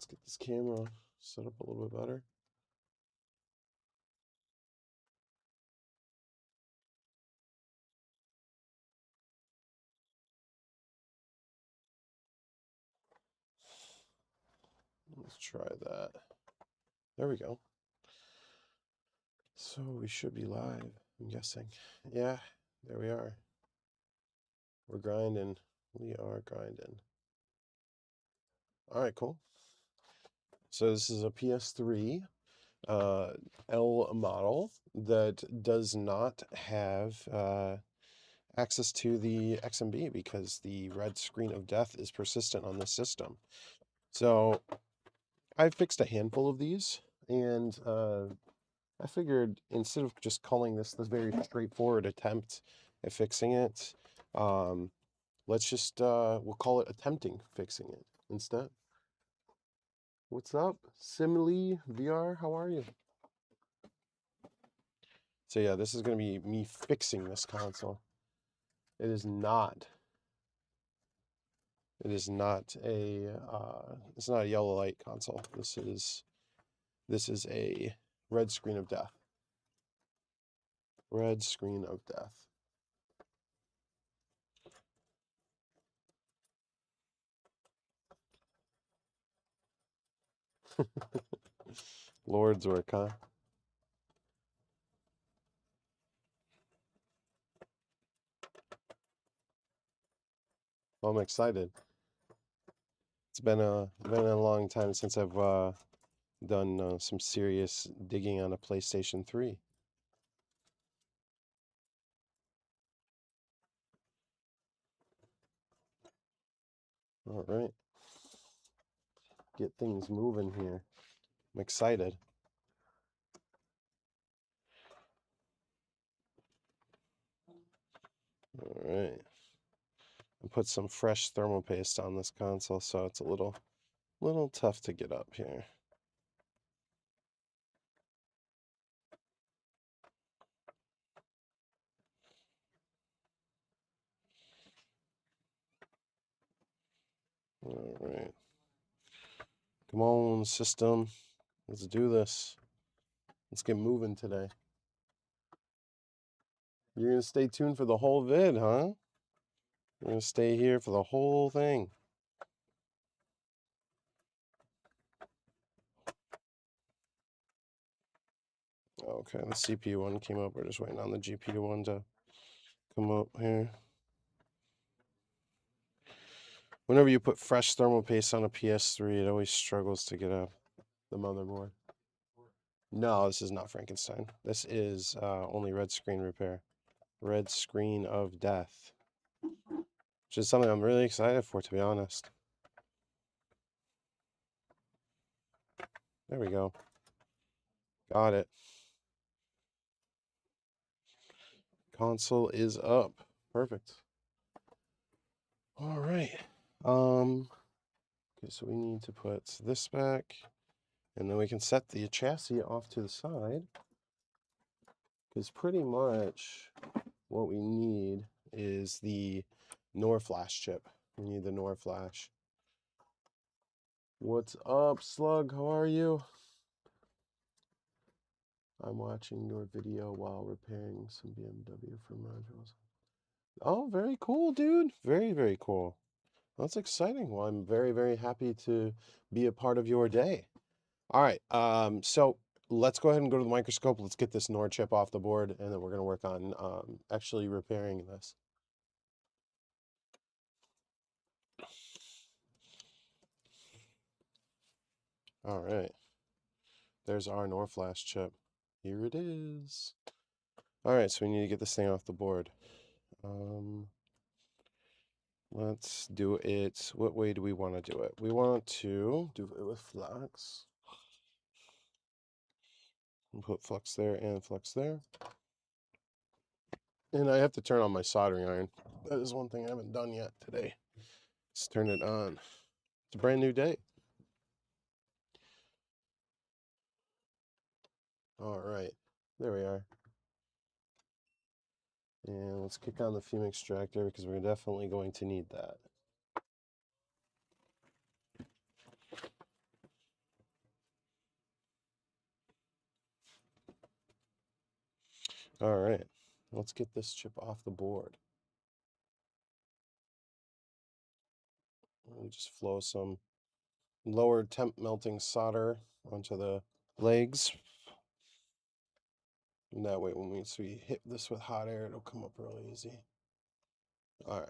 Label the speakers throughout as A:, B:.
A: Let's get this camera set up a little bit better. Let's try that. There we go. So we should be live, I'm guessing. Yeah, there we are. We're grinding. We are grinding. All right, cool. So this is a PS3 L model that does not have access to the XMB because the red screen of death is persistent on this system. So I fixed a handful of these, and I figured instead of just calling this the very straightforward attempt at fixing it, let's just we'll call it attempting fixing it instead. What's up, Simile VR? How are you? So yeah, this is gonna be me fixing this console. It is not. It is not a. It's not a yellow light console. This is a red screen of death. Red screen of death. Lord's work, huh? Well, I'm excited. It's been a long time since I've done some serious digging on a PlayStation 3. All right. Get things moving here. I'm excited. All right. I put some fresh thermal paste on this console, so it's a little tough to get up here. All right. Come on, system. Let's do this. Let's get moving today. You're going to stay tuned for the whole vid, huh? You're going to stay here for the whole thing. Okay, the CPU one came up. We're just waiting on the GPU one to come up here. Whenever you put fresh thermal paste on a PS3, it always struggles to get up the motherboard. No, this is not Frankenstein. This is only red screen repair. Red screen of death. Which is something I'm really excited for, to be honest. There we go. Got it. Console is up. Perfect. All right. Okay, so we need to put this back, and then we can set the chassis off to the side. Because pretty much what we need is the NOR flash chip. We need the NOR flash. What's up, Slug? How are you? I'm watching your video while repairing some BMW from modules. Oh, very cool, dude. Very, very cool. That's exciting. Well, I'm very, very happy to be a part of your day. All right. So let's go ahead and go to the microscope. Let's get this NOR chip off the board, and then we're going to work on actually repairing this. All right. There's our NOR flash chip. Here it is. All right, so we need to get this thing off the board. Let's do it. What way do we want to do it? We want to do it with flux. We'll put flux there and flux there. And I have to turn on my soldering iron. That is one thing I haven't done yet today. Let's turn it on. It's a brand new day. All right, there we are. And let's kick on the fume extractor because we're definitely going to need that. All right, let's get this chip off the board. We'll just flow some lower temp melting solder onto the legs. And that way, when we hit this with hot air, it'll come up really easy. All right.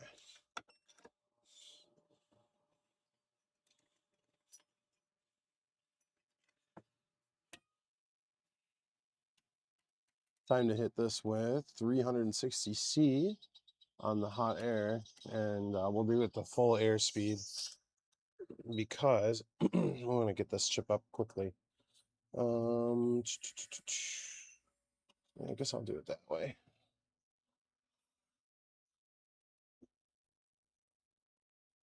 A: Time to hit this with 360C on the hot air, and we'll do it the full air speed because I want to get this chip up quickly. I guess I'll do it that way.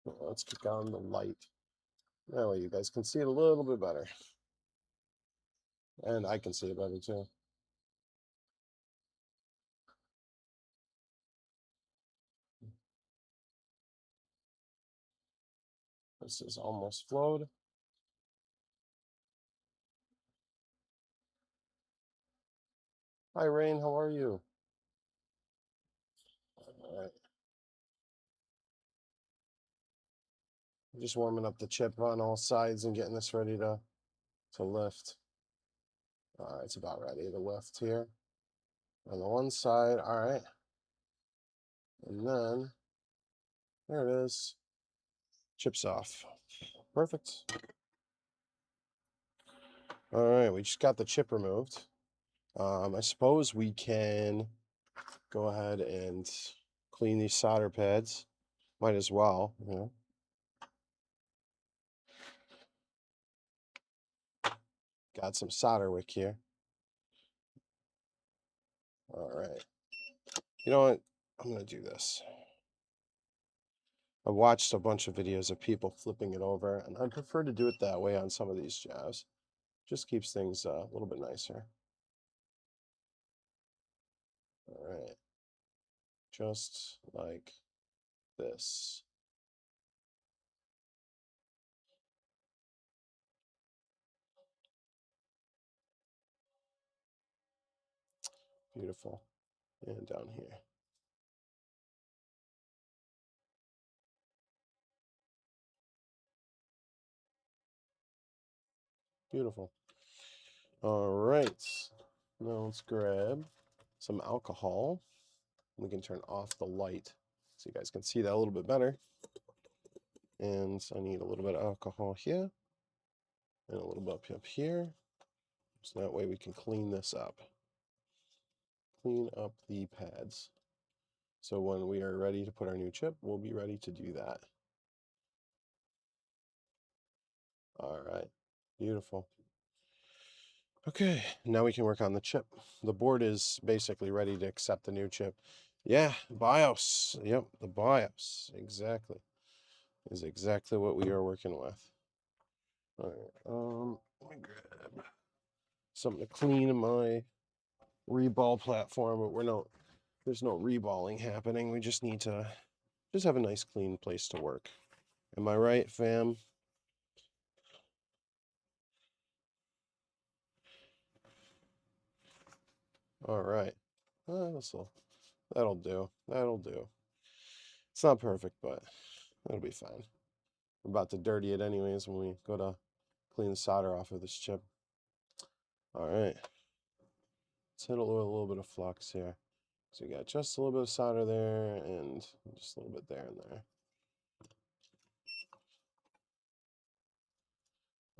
A: Let's kick on the light. That way you guys can see it a little bit better. And I can see it better too. This is almost flowed. Hi, Rain. How are you? All right. Just warming up the chip on all sides and getting this ready to lift. It's about ready to lift here. On the one side, all right. And then, there it is. Chips off. Perfect. All right, we just got the chip removed. I suppose we can go ahead and clean these solder pads. Might as well, you know. Got some solder wick here. All right. You know what? I'm going to do this. I watched a bunch of videos of people flipping it over, and I prefer to do it that way on some of these jobs. Just keeps things a little bit nicer. All right. Just like this. Beautiful. And down here. Beautiful. All right. Now let's grab some alcohol. We can turn off the light so you guys can see that a little bit better. And I need a little bit of alcohol here and a little bit up here. So that way we can clean this up. Clean up the pads. So when we are ready to put our new chip, we'll be ready to do that. All right. Beautiful. Okay, now we can work on the chip. The board is basically ready to accept the new chip. Yeah, BIOS. Yep, the BIOS. Exactly. Is exactly what we are working with. All right. Let me grab something to clean my reball platform, but there's no reballing happening. We just need to have a nice clean place to work. Am I right, fam? All right. That'll do. That'll do. It's not perfect, but it'll be fine. We're about to dirty it anyways when we go to clean the solder off of this chip. All right. Let's hit a little bit of flux here. So we got just a little bit of solder there and just a little bit there and there.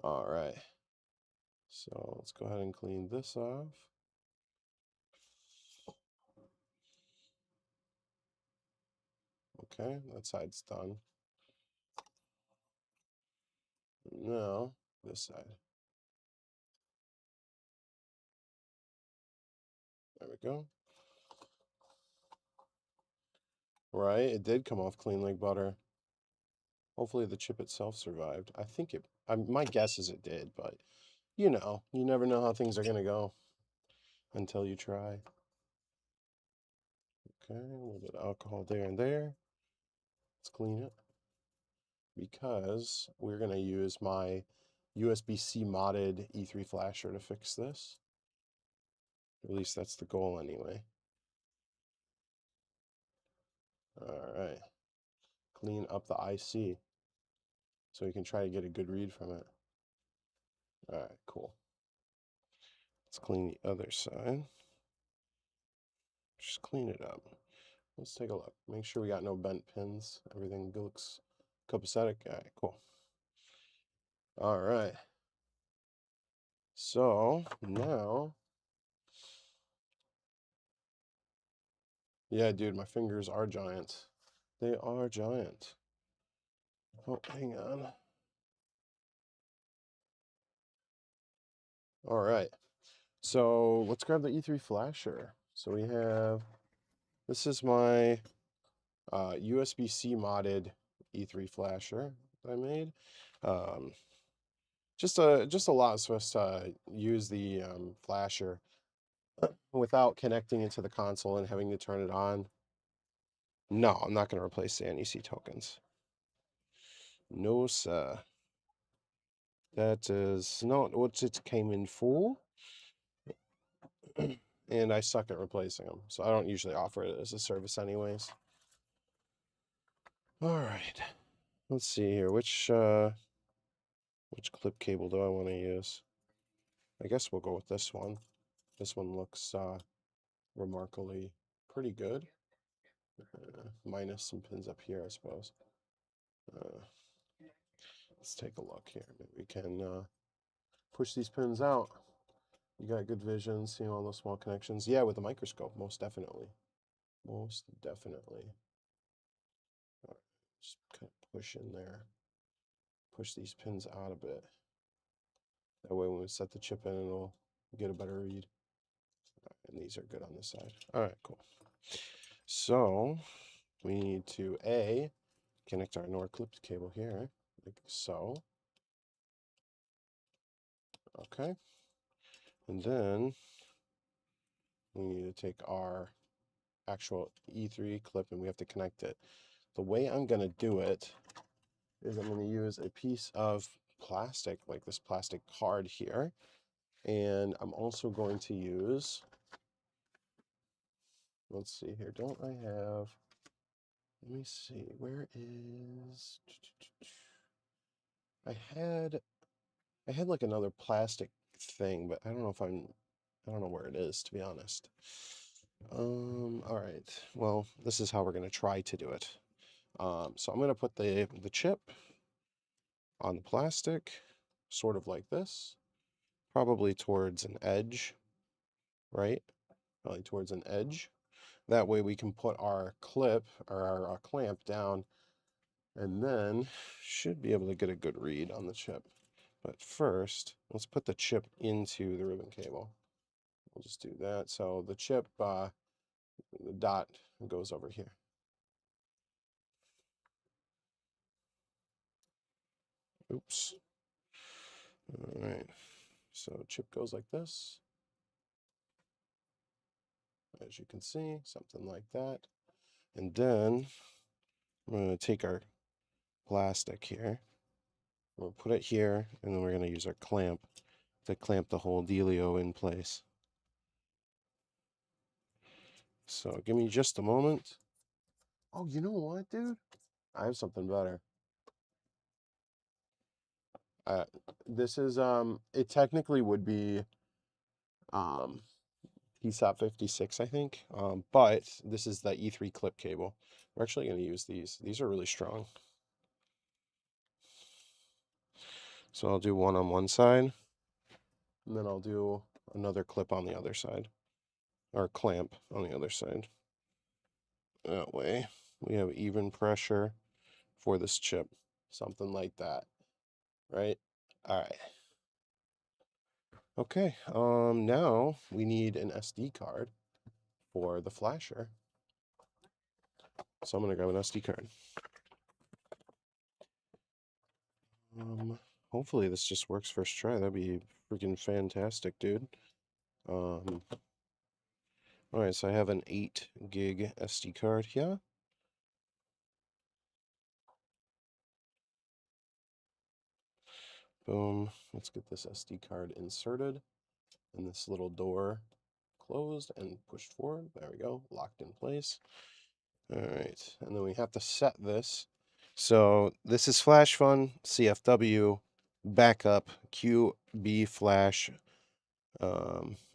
A: All right. So let's go ahead and clean this off. Okay, that side's done. Now, this side. There we go. Right, it did come off clean like butter. Hopefully the chip itself survived. I think my guess is it did, but you never know how things are going to go until you try. Okay, a little bit of alcohol there and there. Let's clean it because we're going to use my USB-C modded E3 flasher to fix this. At least that's the goal anyway. All right. Clean up the IC so we can try to get a good read from it. All right, cool. Let's clean the other side. Just clean it up. Let's take a look. Make sure we got no bent pins. Everything looks copacetic. All right, cool. All right. So now, yeah, dude, my fingers are giant. They are giant. Oh, hang on. All right. So let's grab the E3 flasher. So we have, this is my USB-C modded E3 flasher that I made. Um, just allows us to use the flasher without connecting it to the console and having to turn it on. No, I'm not going to replace the NEC tokens. No, sir. That is not what it came in for. And I suck at replacing them, so I don't usually offer it as a service anyways. All right. Let's see here. Which clip cable do I want to use? I guess we'll go with this one. This one looks remarkably pretty good. Minus some pins up here, I suppose. Let's take a look here. Maybe we can push these pins out. You got good vision, seeing all those small connections. Yeah, with the microscope, most definitely. Most definitely. All right, just kind of push in there. Push these pins out a bit. That way when we set the chip in, it'll get a better read. And these are good on this side. All right, cool. So we need to connect our NOR clipped cable here, like so. Okay. And then we need to take our actual E3 clip and we have to connect it. The way I'm going to do it is I'm going to use a piece of plastic, like this plastic card here. And I'm also going to use, let's see here, don't I have, let me see, where is, I had like another plastic thing, but I don't know if I don't know where it is, to be honest. All right, well, this is how we're going to try to do it. So I'm going to put the chip on the plastic, sort of like this, probably towards an edge, right? Probably towards an edge. That way we can put our clip or our clamp down and then should be able to get a good read on the chip. But first, let's put the chip into the ribbon cable. We'll just do that. So the chip, the dot goes over here. Oops. All right. So chip goes like this. As you can see, something like that. And then I'm going to take our plastic here. We'll put it here, and then we're going to use our clamp to clamp the whole dealio in place. So give me just a moment. Oh, you know what, dude? I have something better. This is it technically would be PSOP 56, I think. But this is the E3 clip cable. We're actually going to use these. These are really strong. So I'll do one on one side, and then I'll do another clip on the other side, or clamp on the other side. That way we have even pressure for this chip, something like that, right? All right. Okay, now we need an SD card for the flasher. So I'm gonna grab an SD card. Hopefully this just works first try. That'd be freaking fantastic, dude. All right, so I have an 8 gig SD card here. Boom. Let's get this SD card inserted and this little door closed and pushed forward. There we go, locked in place. All right, and then we have to set this. So this is Flash Fun, CFW, backup, QB Flash,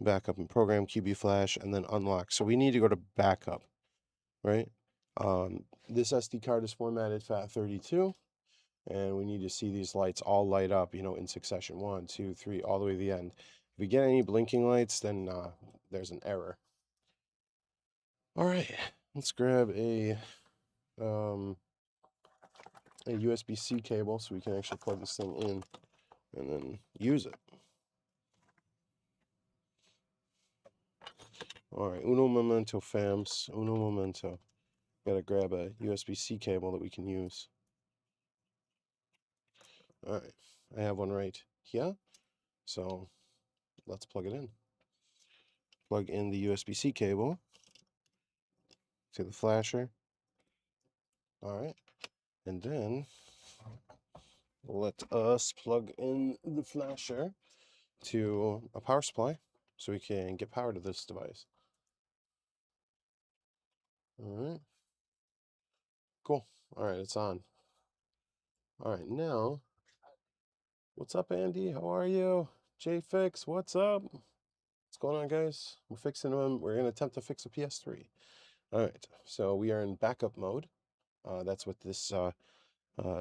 A: backup and program, QB Flash, and then unlock. So we need to go to backup, right? This SD card is formatted FAT32, and we need to see these lights all light up, in succession. 1, 2, 3, all the way to the end. If we get any blinking lights, then there's an error. All right, let's grab a USB-C cable so we can actually plug this thing in and then use it. All right, uno momento, fams. Uno momento. Gotta grab a USB-C cable that we can use. All right, I have one right here. So let's plug it in. Plug in the USB-C cable to the flasher. All right, and then let us plug in the flasher to a power supply so we can get power to this device. All right, cool. All right, it's on. All right, now, what's up, Andy? How are you? JFix, what's up? What's going on, guys? We're fixing them. We're going to attempt to fix a PS3. All right, so we are in backup mode. That's what this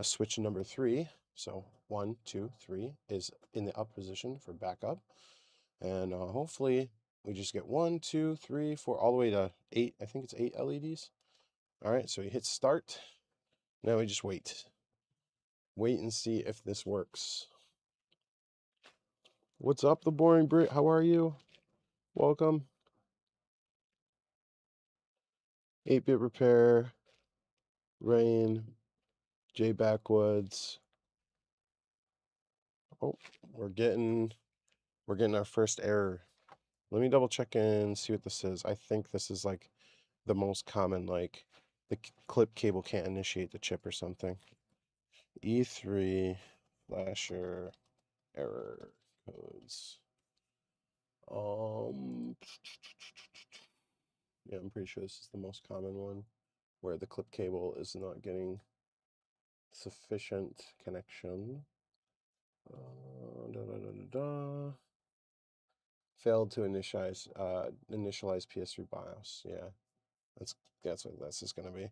A: switch number 3. So 1, 2, 3 is in the up position for backup. And hopefully we just get 1, 2, 3, 4, all the way to 8. I think it's 8 LEDs. All right, so you hit start. Now we just wait. Wait and see if this works. What's up, the boring Brit? How are you? Welcome. 8-bit repair. Rain. J Backwoods. Oh, we're getting our first error. Let me double check and see what this is. I think this is like the most common, like the clip cable can't initiate the chip or something. E3 flasher error codes. Yeah, I'm pretty sure this is the most common one where the clip cable is not getting sufficient connection. Failed to initialize PS3 BIOS. Yeah, that's what this is gonna be.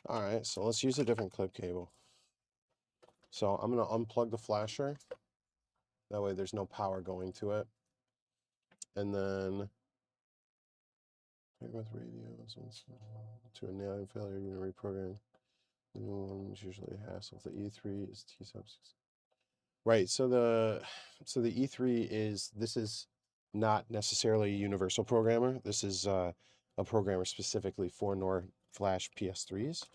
A: All right, so let's use a different clip cable. So I'm gonna unplug the flasher. That way there's no power going to it. And then with radios to a nailing failure, you're gonna reprogram. The new one's usually a hassle. The E3 is T sub 6. Right. So the E3 this is not necessarily a universal programmer. This is a programmer specifically for NOR Flash PS3s.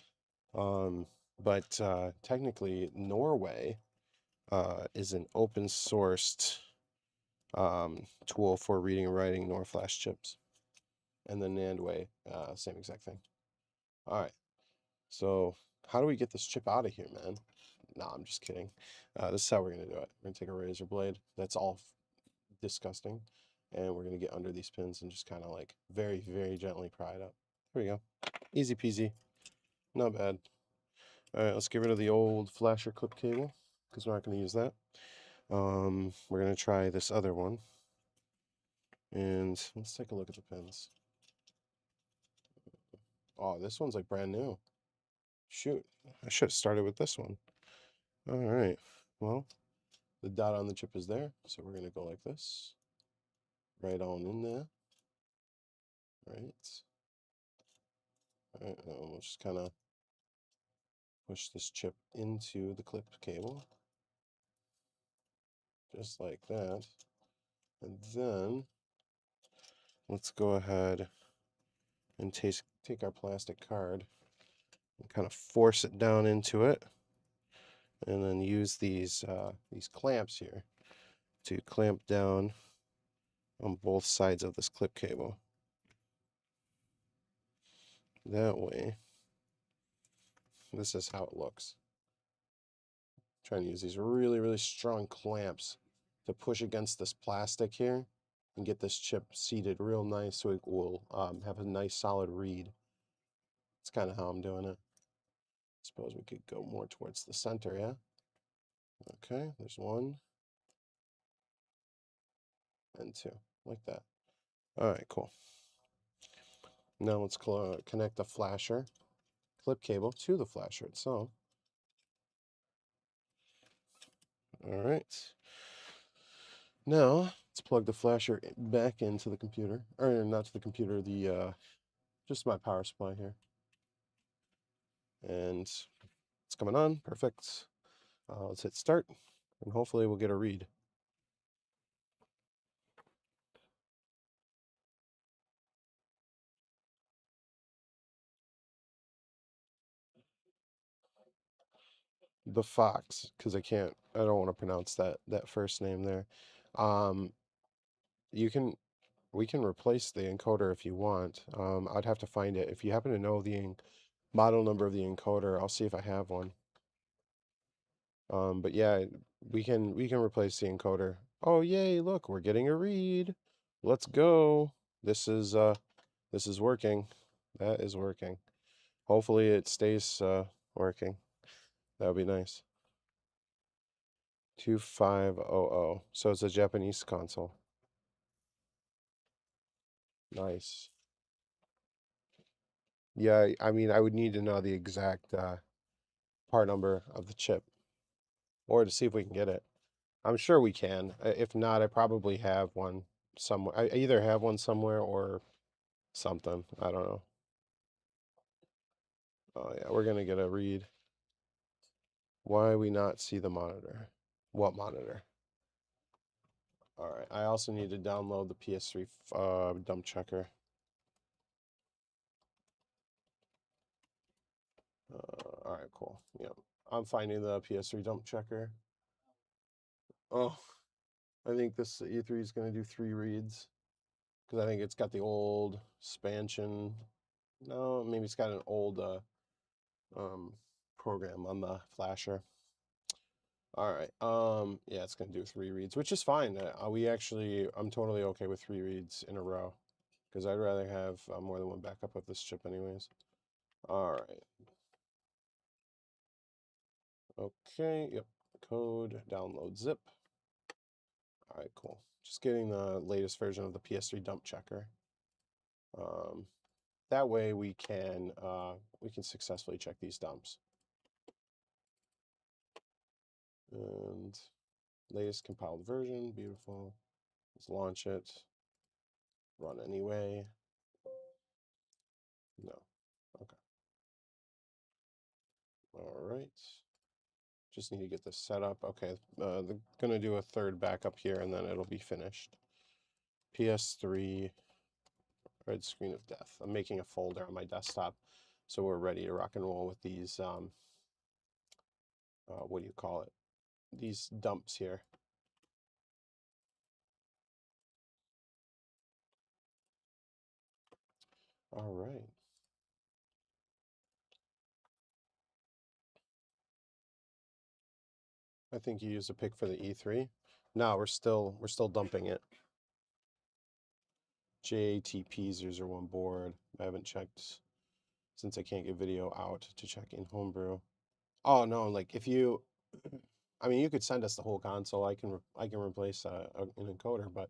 A: But technically Norway is an open sourced tool for reading and writing NOR Flash chips. And the Nandway, same exact thing. All right. So how do we get this chip out of here, man? Nah, I'm just kidding. This is how we're going to do it. We're going to take a razor blade. That's all disgusting. And we're going to get under these pins and just kind of like very, very gently pry it up. There we go. Easy peasy. Not bad. All right, let's get rid of the old flasher clip cable because we're not going to use that. We're going to try this other one. And let's take a look at the pins. Oh, this one's like brand new. Shoot, I should have started with this one. All right, well, the dot on the chip is there, so we're gonna go like this. Right on in there. Right. All right, and we'll just kind of push this chip into the clip cable. Just like that. And then let's go ahead and take our plastic card and kind of force it down into it. And then use these clamps here to clamp down on both sides of this clip cable. That way, this is how it looks. Trying to use these really, really strong clamps to push against this plastic here and get this chip seated real nice so it will have a nice solid read. That's kind of how I'm doing it. Suppose we could go more towards the center, yeah? Okay, there's 1 and 2, like that. All right, cool. Now let's connect the flasher clip cable to the flasher itself. All right. Now let's plug the flasher back into the computer, or not to the computer, the just my power supply here. And it's coming on, perfect. Let's hit start, and hopefully we'll get a read. The Fox, because I don't want to pronounce that first name there. You can we can replace the encoder if you want. I'd have to find it. If you happen to know the model number of the encoder, I'll see if I have one. But yeah, we can replace the encoder. Oh yay, look, we're getting a read. Let's go. This is working. That is working. Hopefully it stays working. That would be nice. 2500. So it's a Japanese console. Nice. Yeah, I mean, I would need to know the exact part number of the chip, or to see if we can get it. I'm sure we can. If not, I probably have one somewhere. I either have one somewhere or something. I don't know. Oh yeah, we're gonna get a read. Why we not see the monitor? What monitor? All right. I also need to download the PS3 dump checker. All right, cool. Yep. I'm finding the PS3 dump checker. Oh, I think this E3 is going to do 3 reads because I think it's got the old expansion. No, maybe it's got an old um, program on the flasher. All right. Yeah, it's going to do 3 reads, which is fine. I'm totally okay with 3 reads in a row because I'd rather have more than one backup of this chip, anyways. All right. Okay. Yep. Code download zip. All right, cool. Just getting the latest version of the PS3 dump checker. That way we can successfully check these dumps. And latest compiled version, beautiful. Let's launch it. Run anyway. No. Okay. All right. Just need to get this set up. Okay. They're gonna do a third backup here, and then it'll be finished. PS3 red screen of death. I'm making a folder on my desktop, so we're ready to rock and roll with these. What do you call it? These dumps here. All right. I think you used a pick for the E3. No, we're still dumping it. JATP001 board. I haven't checked since I can't get video out to check in Homebrew. Oh no, like if you, I mean, you could send us the whole console. I can replace an encoder, but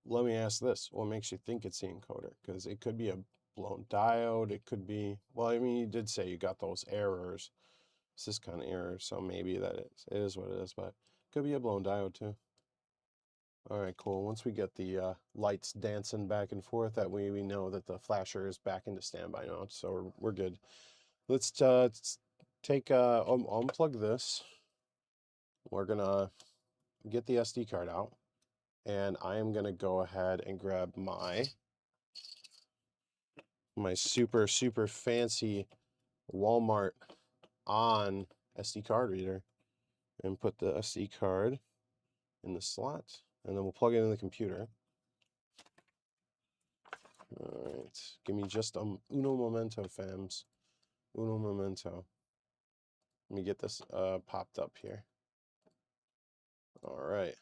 A: let me ask this: what makes you think it's the encoder? Because it could be a blown diode. It could be. Well, I mean, you did say you got those errors. It's this kind of error, so maybe it is what it is, but it could be a blown diode too. All right, cool. Once we get the lights dancing back and forth, that way we know that the flasher is back into standby mode, so we're good. Let's take unplug this. We're gonna get the SD card out, and I am gonna go ahead and grab my super fancy Walmart on SD card reader and put the SD card in the slot, and then we'll plug it in the computer. All right, give me just uno momento, fams. Uno momento. Let me get this popped up here. All right,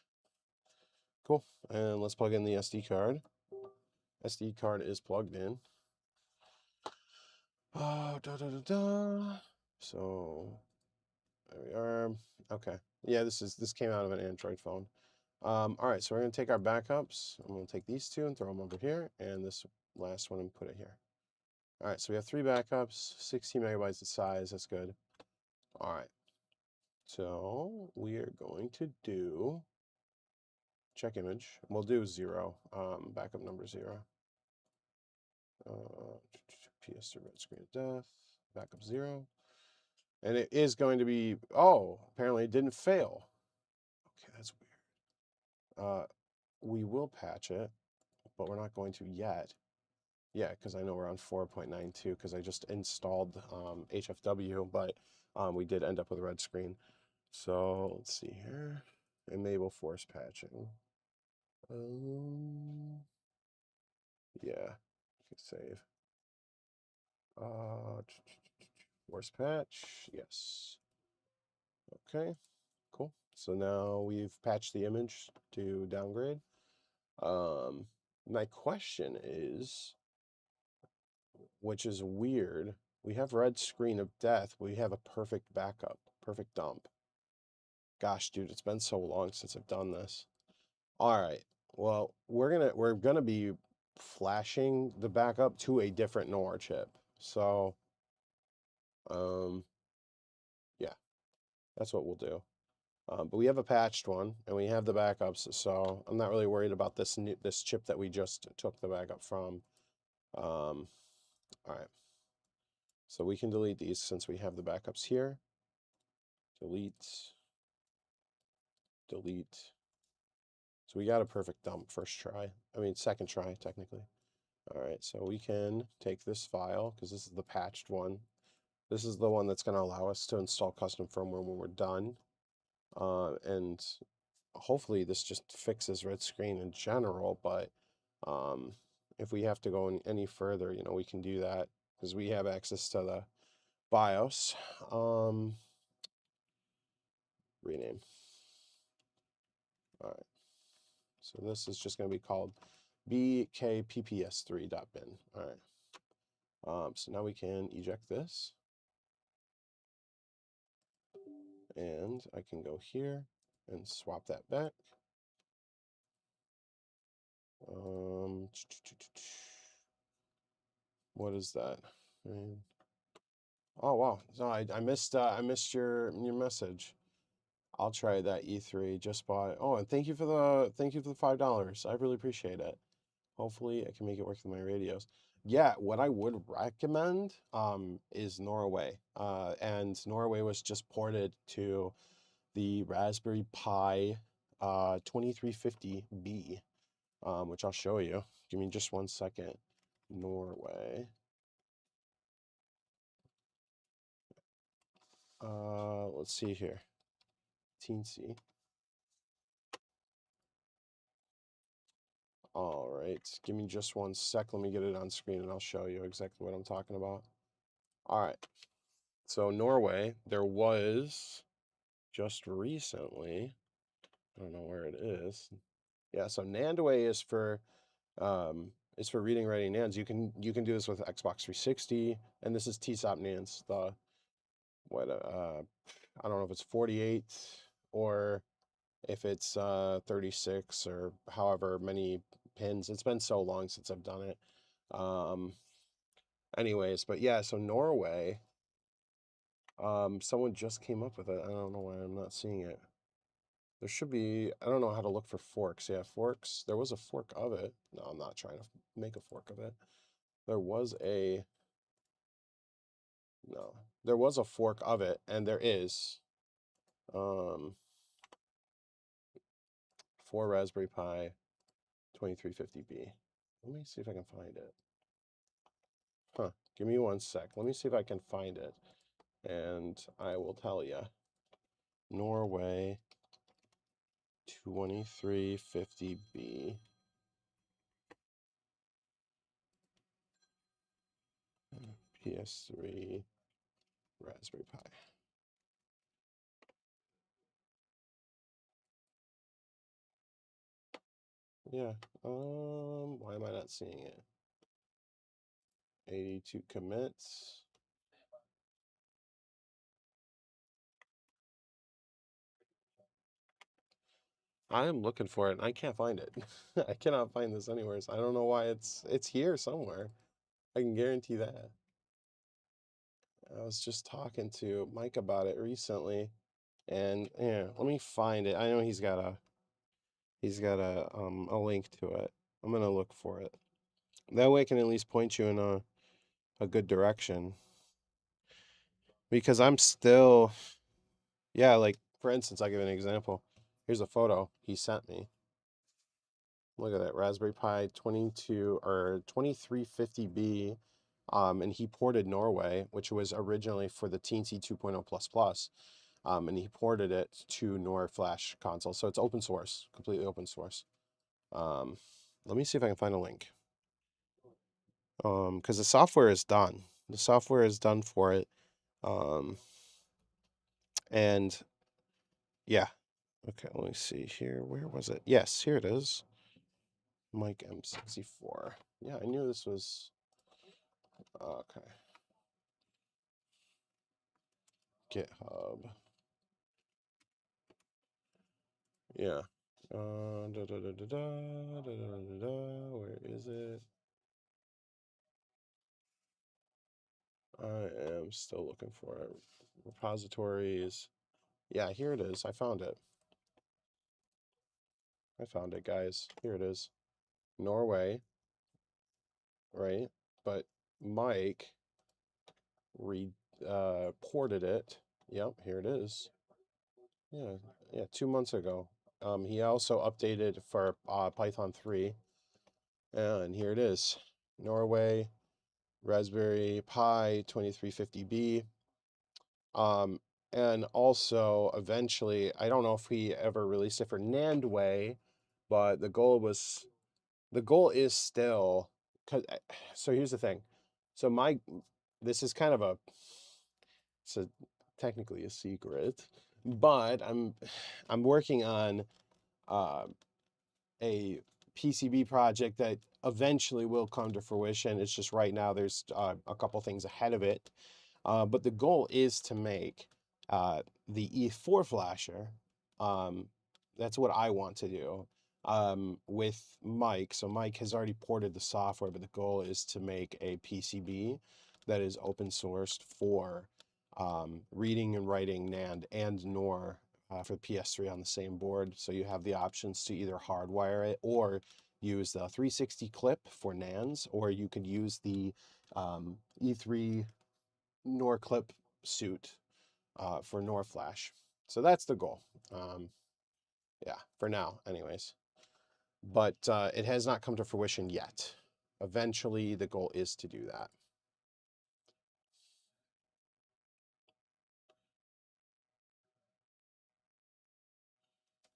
A: cool. And let's plug in the SD card. SD card is plugged in. Oh, da da da da. So there we are. Okay. Yeah, this came out of an Android phone. All right, so we're gonna take our backups. I'm gonna take these two and throw them over here, and this last one and put it here. All right, so we have 3 backups, 16 megabytes of size. That's good. All right, so we are going to do check image. We'll do 0, backup number 0. PS3 red screen of death, backup 0. And it is going to be, oh, apparently it didn't fail. Okay, that's weird. We will patch it, but we're not going to yet. Yeah, because I know we're on 4.92 because I just installed HFW, but we did end up with a red screen. So let's see here. Enable force patching. Yeah, save. Force patch, yes. Okay, cool. So now we've patched the image to downgrade. My question is, which is weird, we have red screen of death, we have a perfect backup, perfect dump. Gosh, dude, it's been so long since I've done this. All right, well, we're gonna be flashing the backup to a different NOR chip. So, yeah, that's what we'll do. But we have a patched one, and we have the backups, so I'm not really worried about this chip that we just took the backup from. All right, so we can delete these since we have the backups here. Delete, delete. So we got a perfect dump first try. I mean, second try, technically. All right, so we can take this file, because this is the patched one. This is the one that's going to allow us to install custom firmware when we're done. And hopefully this just fixes red screen in general, but if we have to go any further, you know, we can do that because we have access to the BIOS. Rename. All right. So this is just going to be called bkpps3.bin. All right. So now we can eject this. And I can go here and swap that back. What is that? Oh wow! No, I missed your message. I'll try that E3 just by. Oh, and thank you for the $5. I really appreciate it. Hopefully, I can make it work with my radios. Yeah, what I would recommend is Norway. And Norway was just ported to the Raspberry Pi 2350B, which I'll show you. Give me just 1 second. Norway. Let's see here. Teensy. All right, give me just 1 sec. Let me get it on screen and I'll show you exactly what I'm talking about. All right, so Norway, there was just recently, I don't know where it is. Yeah, so Nandway is for reading writing NANDs. You can do this with Xbox 360, and this is TSOP NANDs. The what I don't know if it's 48 or if it's 36 or however many pins. It's been so long since I've done it. Anyways, but yeah, so Norway, someone just came up with it. I don't know why I'm not seeing it. There should be, I don't know how to look for forks. Yeah, forks. There was a fork of it. No, I'm not trying to make a fork of it. There was a, no, there was a fork of it, and there is, for Raspberry Pi 2350B. Let me see if I can find it. Huh, give me 1 sec. Let me see if I can find it, and I will tell you. Norway 2350B. PS3 Raspberry Pi. Yeah. Why am I not seeing it? 82 commits. I am looking for it and I can't find it. I cannot find this anywhere. So I don't know why it's here somewhere. I can guarantee that. I was just talking to Mike about it recently, and yeah, let me find it. I know he's got a link to it. I'm gonna look for it. That way I can at least point you in a good direction. Because I'm still, yeah, like for instance, I'll give an example. Here's a photo he sent me. Look at that Raspberry Pi 22 or 2350B. And he ported Norway, which was originally for the Teensy 2.0++. And he ported it to Nor Flash console. So it's open source, completely open source. Let me see if I can find a link. Because the software is done. The software is done for it. And yeah. Okay, let me see here. Where was it? Yes, here it is. Mike M64. Yeah, I knew this was okay. GitHub. Yeah. Where is it? I am still looking for it. Repositories. Yeah, here it is. I found it. I found it, guys. Here it is. Norway, right? But Mike ported it. Yep, here it is. Yeah, yeah, 2 months ago. He also updated for Python 3. And here it is. Norway, Raspberry Pi 2350B. And also eventually, I don't know if he ever released it for Nandway, but the goal is still, so here's the thing. So this is kind of it's technically a secret, but I'm working on a PCB project that eventually will come to fruition. It's just right now there's a couple things ahead of it. But the goal is to make the E4 flasher. Um, that's what I want to do with Mike. So Mike has already ported the software, but the goal is to make a PCB that is open sourced for reading and writing NAND and NOR for the PS3 on the same board. So you have the options to either hardwire it or use the 360 clip for NANDs, or you could use the E3 NOR clip suit for NOR flash. So that's the goal. Yeah, for now, anyways. But it has not come to fruition yet. Eventually, the goal is to do that.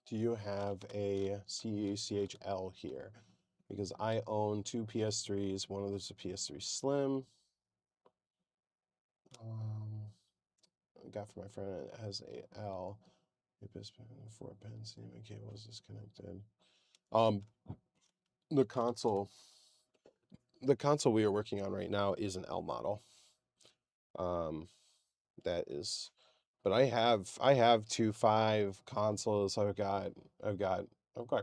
A: Do you have a CHL here? Because I own two PS3s. One of them's a PS3 Slim. I got for my friend. It has a L. 4-pin CMA cable is disconnected. The console we are working on right now is an L model. That is, but I have 2.5 consoles. I've got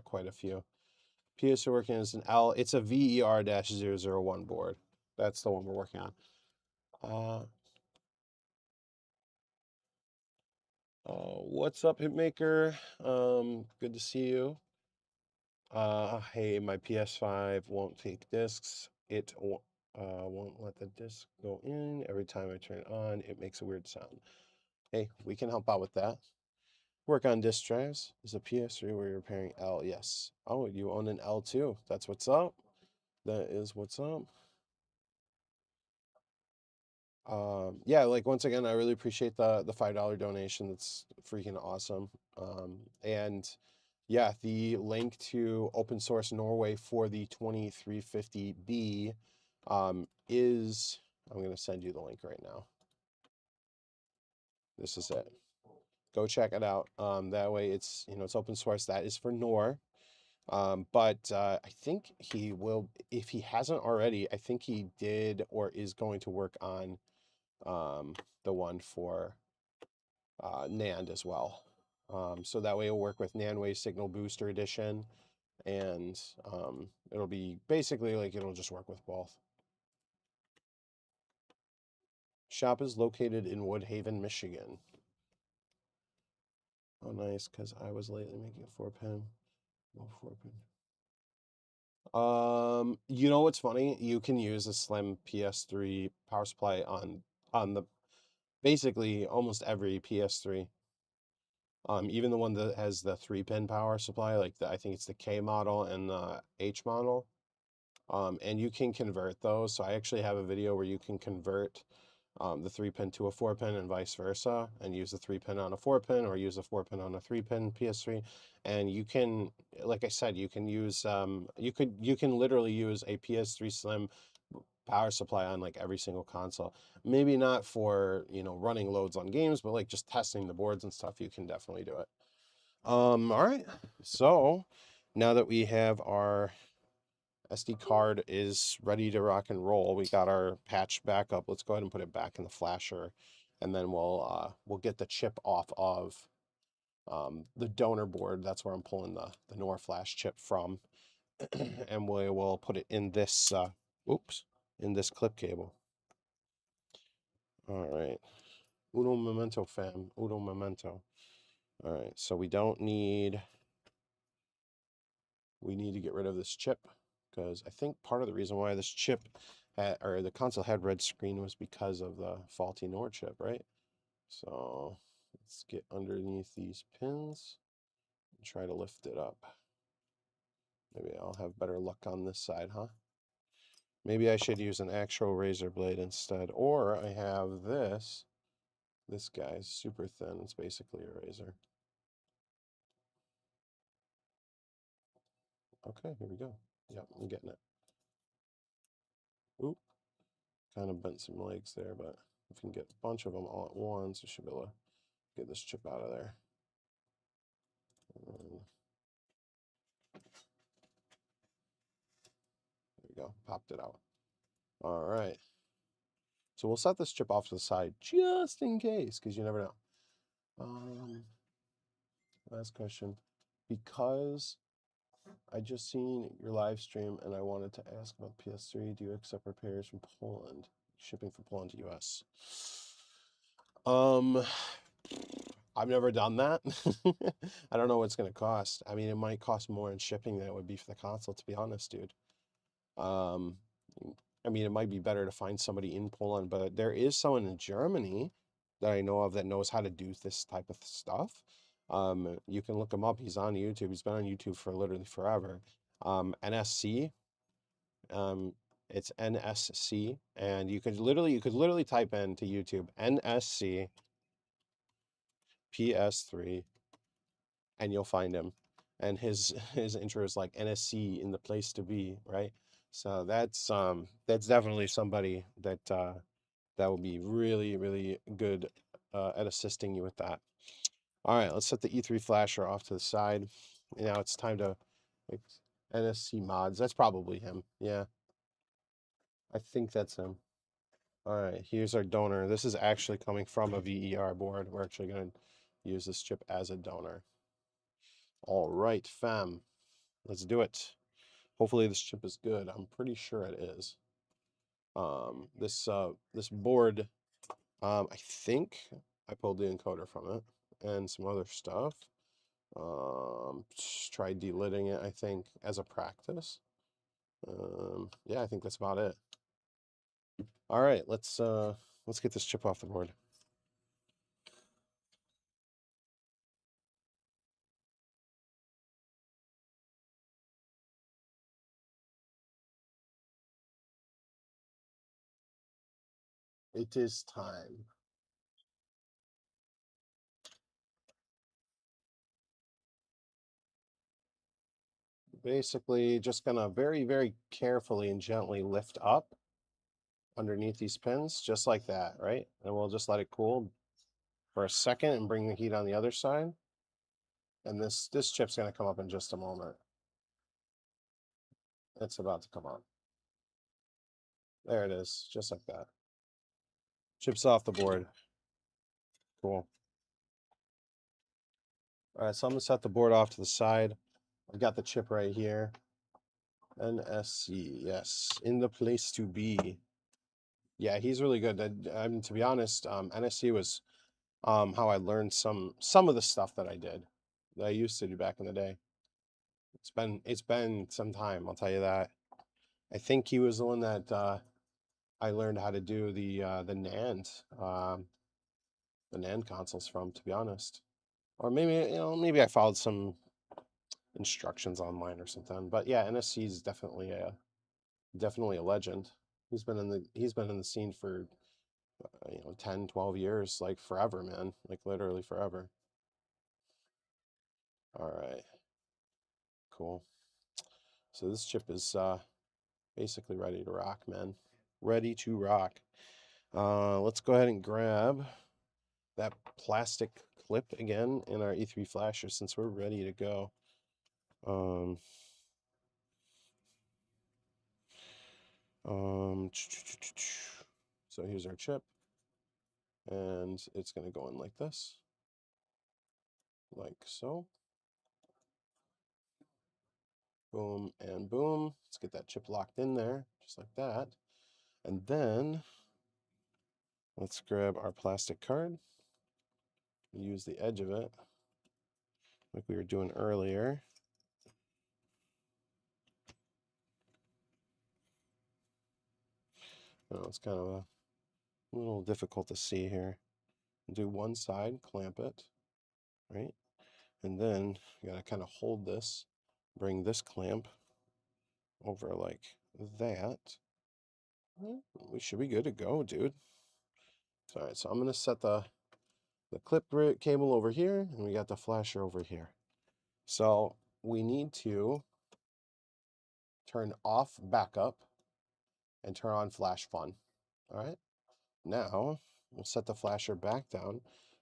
A: quite a few. PS working as an L. It's a VER-001 board. That's the one we're working on. What's up, Hitmaker? Good to see you. Hey, my PS5 won't take discs. It won't let the disc go in. Every time I turn it on, it makes a weird sound. Hey, we can help out with that. Work on disk drives. Is a PS3 where you're repairing L? Yes. Oh, you own an L too. That's what's up. That is what's up. Yeah, like once again, I really appreciate the $5 donation. That's freaking awesome. And yeah, the link to open source Norway for the 2350B is, I'm going to send you the link right now. This is it. Go check it out. That way it's, it's open source. That is for Nor. But I think he will, if he hasn't already, I think he did or is going to work on the one for NAND as well. So that way it'll work with Nanwave Signal Booster Edition, and it'll be basically like it'll just work with both. Shop is located in Woodhaven, Michigan. Oh, nice, because I was lately making a 4-pin. Oh, 4-pin. You know what's funny? You can use a slim PS3 power supply on the basically almost every PS3. Even the one that has the 3-pin power supply, like I think it's the K model and the H model. And you can convert those. So I actually have a video where you can convert the 3-pin to a 4-pin and vice versa, and use the 3-pin on a 4-pin or use a 4-pin on a 3-pin PS3. And you can, like I said, you can use you can literally use a PS3 Slim power supply on like every single console. Maybe not for, you know, running loads on games, but like just testing the boards and stuff, you can definitely do it. All right. So now that we have our SD card is ready to rock and roll, we got our patch back up. Let's go ahead and put it back in the flasher, and then we'll get the chip off of the donor board. That's where I'm pulling the NOR flash chip from, and we will put it in this oops, in this clip cable. All right. Uno momento, fam. Uno momento. All right. So we need to get rid of this chip, because I think part of the reason why this chip or the console had red screen was because of the faulty NOR chip, right? So let's get underneath these pins and try to lift it up. Maybe I'll have better luck on this side, huh? Maybe I should use an actual razor blade instead, or I have this. This guy's super thin. It's basically a razor. Okay, here we go. Yep, I'm getting it. Oop, kind of bent some legs there, but if we can get a bunch of them all at once, we should be able to get this chip out of there. There we go, popped it out. All right. So we'll set this chip off to the side just in case, because you never know. Last question. Because I just seen your live stream and I wanted to ask about PS3, do you accept repairs from Poland? Shipping from Poland to US. I've never done that. I don't know what it's gonna cost. I mean, it might cost more in shipping than it would be for the console, to be honest, dude. Um, I mean, it might be better to find somebody in Poland, but there is someone in Germany that I know of that knows how to do this type of stuff. You can look him up. He's on YouTube. He's been on YouTube for literally forever. NSC. It's NSC, and you could literally type into YouTube NSC PS3, and you'll find him. And his intro is like NSC in the place to be, right? So that's definitely somebody that that will be really, really good at assisting you with that. All right, let's set the E3 flasher off to the side. Now it's time to NSC mods. That's probably him. Yeah, I think that's him. All right, here's our donor. This is actually coming from a VER board. We're actually going to use this chip as a donor. All right, fam. Let's do it. Hopefully this chip is good. I'm pretty sure it is. This board, I think I pulled the encoder from it and some other stuff. Try delitting it, I think, as a practice. Yeah, I think that's about it. All right, let's get this chip off the board. It is time. Basically, just gonna very, very carefully and gently lift up underneath these pins, just like that, right? And we'll just let it cool for a second and bring the heat on the other side. And this chip's gonna come up in just a moment. It's about to come on. There it is, just like that. Chips off the board. Cool. All right, so I'm gonna set the board off to the side. I've got the chip right here. NSC, yes, in the place to be. Yeah, he's really good. I mean, to be honest, NSC was how I learned some of the stuff that I did, that I used to do back in the day. It's been some time, I'll tell you that. I think he was the one that I learned how to do the NAND consoles from, to be honest. Or maybe, maybe I followed some instructions online or something. But yeah, NSC is definitely a legend. He's been in the scene for 10, 12 years, like forever, man. Like literally forever. All right. Cool. So this chip is basically ready to rock, man. Ready to rock. Let's go ahead and grab that plastic clip again in our E3 flasher since we're ready to go. So here's our chip, and it's going to go in like this, like so. Boom and boom. Let's get that chip locked in there, just like that. And then let's grab our plastic card, use the edge of it like we were doing earlier. Oh, it's kind of a little difficult to see here. Do one side, clamp it, right? And then you gotta kind of hold this, bring this clamp over like that. We should be good to go, dude. All right, so I'm gonna set the clip cable over here, and we got the flasher over here. So we need to turn off backup and turn on flash fun. All right, now we'll set the flasher back down.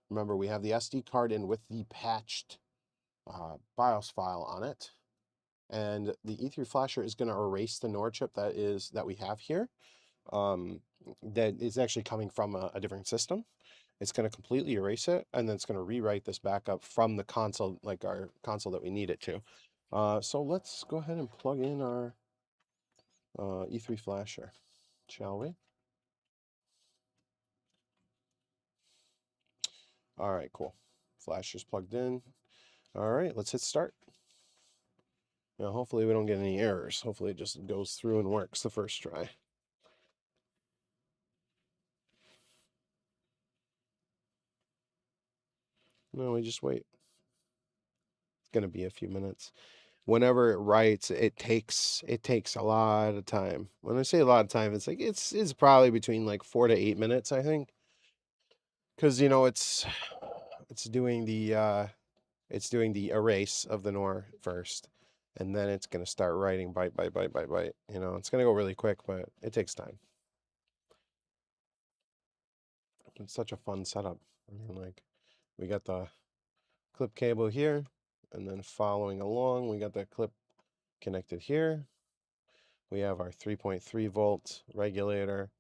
A: Remember, we have the SD card in with the patched BIOS file on it, and the E3 flasher is going to erase the NOR chip that we have here. That is actually coming from a different system. It's going to completely erase it, and then it's going to rewrite this backup from the console, like our console that we need it to. So let's go ahead and plug in our E3 flasher, shall we? All right, cool. Flasher's plugged in. All right, let's hit start. Now, hopefully we don't get any errors. Hopefully it just goes through and works the first try. No, we just wait. It's going to be a few minutes. Whenever it writes, it takes a lot of time. When I say a lot of time, it's like it's probably between like 4 to 8 minutes, I think. Because it's doing the erase of the NOR first, and then it's gonna start writing byte by byte by byte. It's gonna go really quick, but it takes time. It's such a fun setup. I mean, like, we got the clip cable here, and then following along, we got the clip connected here. We have our 3.3 volt regulator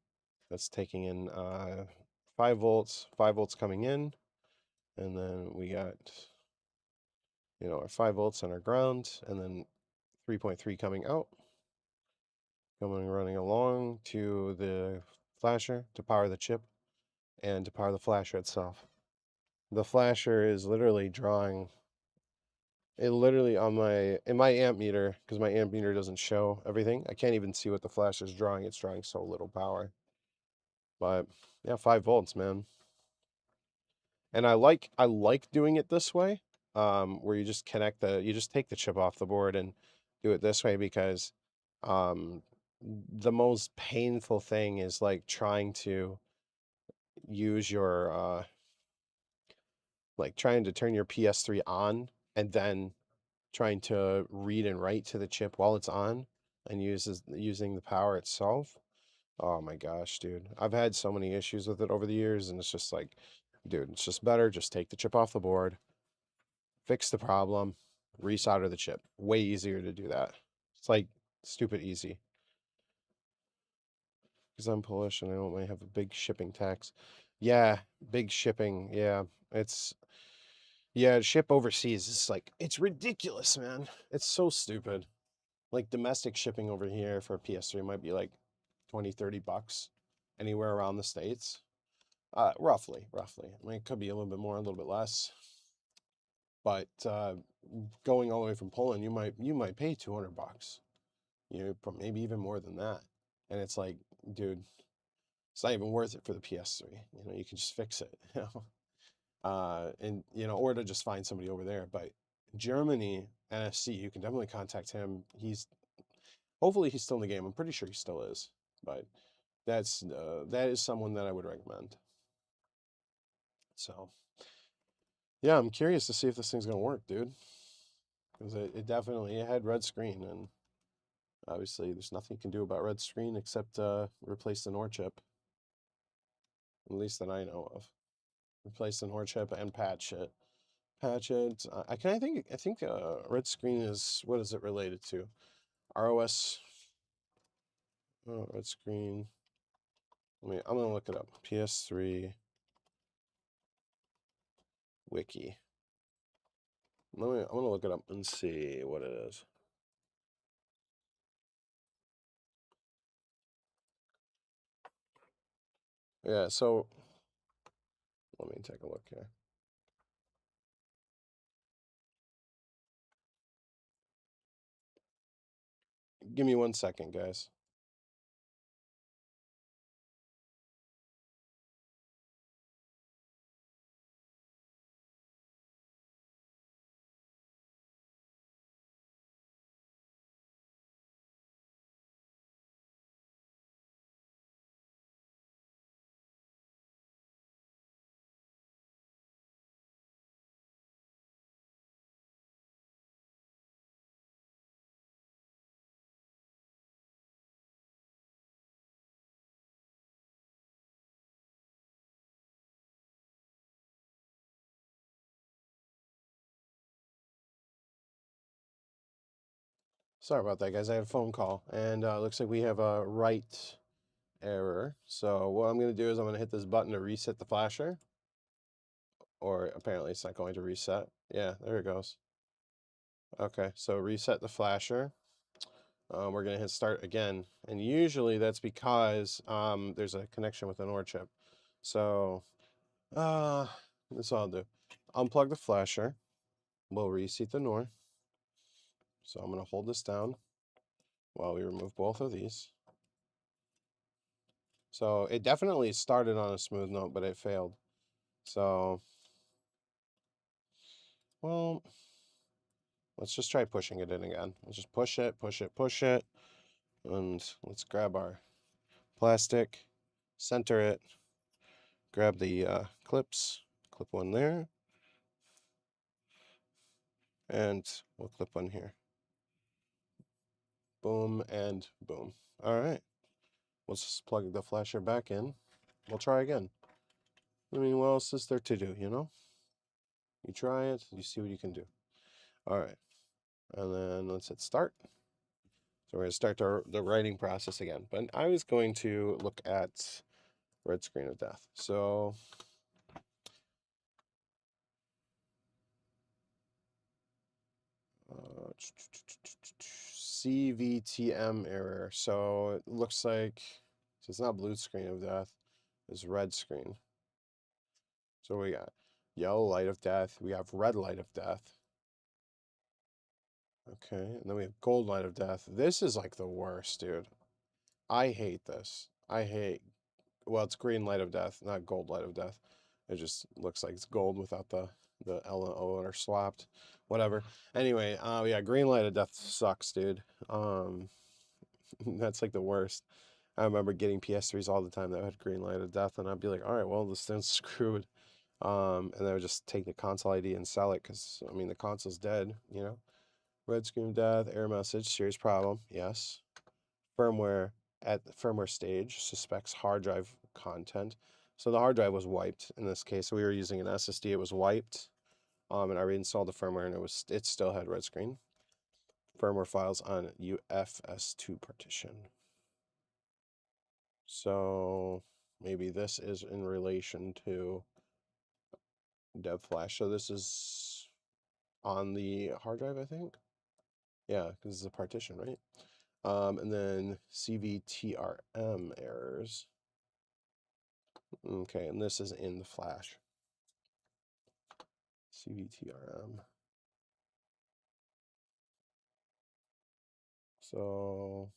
A: that's taking in 5 volts, 5 volts coming in, and then we got our 5 volts on our ground, and then 3.3 coming out, running along to the flasher to power the chip and to power the flasher itself. The flasher is literally drawing it literally in my amp meter, because my amp meter doesn't show everything. I can't even see what the flasher's drawing. It's drawing so little power. But yeah, 5 volts, man. And I like doing it this way, where you just you just take the chip off the board and do it this way, because the most painful thing is like trying to use your like trying to turn your PS3 on and then trying to read and write to the chip while it's on and using the power itself. Oh my gosh, dude. I've had so many issues with it over the years, and it's just like, dude, it's just better. Just take the chip off the board, fix the problem, resolder the chip. Way easier to do that. It's like stupid easy. Because I'm Polish and I don't want to have a big shipping tax. Yeah, big shipping. Yeah, it's Yeah, ship overseas is like, it's ridiculous, man. It's so stupid. Like domestic shipping over here for a PS3 might be like 20, 30 bucks anywhere around the States. Roughly. I mean, it could be a little bit more, a little bit less. But going all the way from Poland, you might pay 200 bucks. You know, maybe even more than that. And it's like, dude, it's not even worth it for the PS3. You know, you can just fix it, you know. And you know, or to just find somebody over there. But Germany, NSC, you can definitely contact him. Hopefully he's still in the game. I'm pretty sure he still is. But that is someone that I would recommend. So yeah, I'm curious to see if this thing's gonna work, dude. Because it definitely it had red screen, and obviously there's nothing you can do about red screen except replace the NOR chip. At least that I know of. Replace the NOR chip and patch it. Patch it. I think red screen is, what is it related to? ROS. Oh, red screen. I'm gonna look it up. PS3 wiki. I'm gonna look it up and see what it is. Yeah, so let me take a look here. Give me 1 second, guys. Sorry about that, guys. I had a phone call, and looks like we have a write error. So what I'm going to do is I'm going to hit this button to reset the flasher, or apparently it's not going to reset. Yeah, there it goes. Okay, so reset the flasher. We're going to hit start again, and usually that's because there's a connection with an OR chip. So this I'll do. Unplug the flasher. We'll reseat the NOR. So I'm going to hold this down while we remove both of these. So it definitely started on a smooth note, but it failed. So, well, let's just try pushing it in again. Let's just push it, push it, push it. And let's grab our plastic, center it, grab the clips, clip one there, and we'll clip one here. Boom and boom. All right. Let's just plug the flasher back in. We'll try again. I mean, what else is there to do, you know? You try it, you see what you can do. All right. And then let's hit start. So we're going to start the writing process again. But I was going to look at red screen of death. So CVTM error. So it looks like, so it's not blue screen of death, it's red screen. So we got yellow light of death, we have red light of death. Okay, and then we have gold light of death. This is like the worst, dude. I hate this. Well, it's green light of death, not gold light of death. It just looks like it's gold without the L and O are swapped. Whatever. Anyway, yeah, green light of death sucks, dude. That's like the worst. I remember getting PS3s all the time that had green light of death, and I'd be like, all right, well, this thing's screwed. And I would just take the console ID and sell it because, I mean, the console's dead, you know? Red screen of death, error message, serious problem, yes. Firmware at the firmware stage suspects hard drive content. So the hard drive was wiped in this case. We were using an SSD, it was wiped. And I reinstalled the firmware and it still had red screen. Firmware files on UFS2 partition. So maybe this is in relation to dev flash. So this is on the hard drive, I think. Yeah, because it's a partition, right? And then CVTRM errors. Okay, and this is in the flash. CVTRM. So,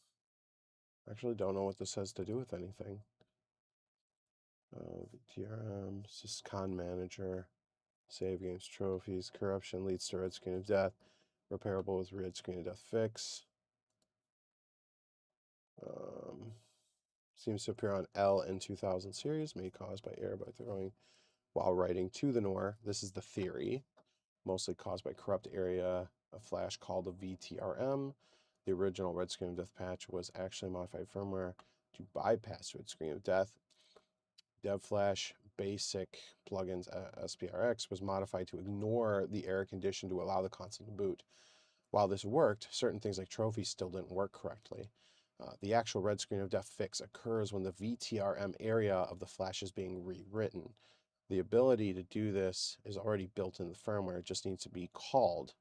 A: actually don't know what this has to do with anything. VTRM, syscon manager, save games, trophies, corruption leads to red screen of death, repairable with red screen of death fix. Seems to appear on L in 2000 series, may cause by error by throwing while writing to the NOR. This is the theory, mostly caused by corrupt area of flash called a VTRM. The original red screen of death patch was actually modified firmware to bypass red screen of death. DevFlash basic plugins SPRX was modified to ignore the error condition to allow the console to boot. While this worked, certain things like trophies still didn't work correctly. The actual red screen of death fix occurs when the VTRM area of the flash is being rewritten. The ability to do this is already built in the firmware. It just needs to be called.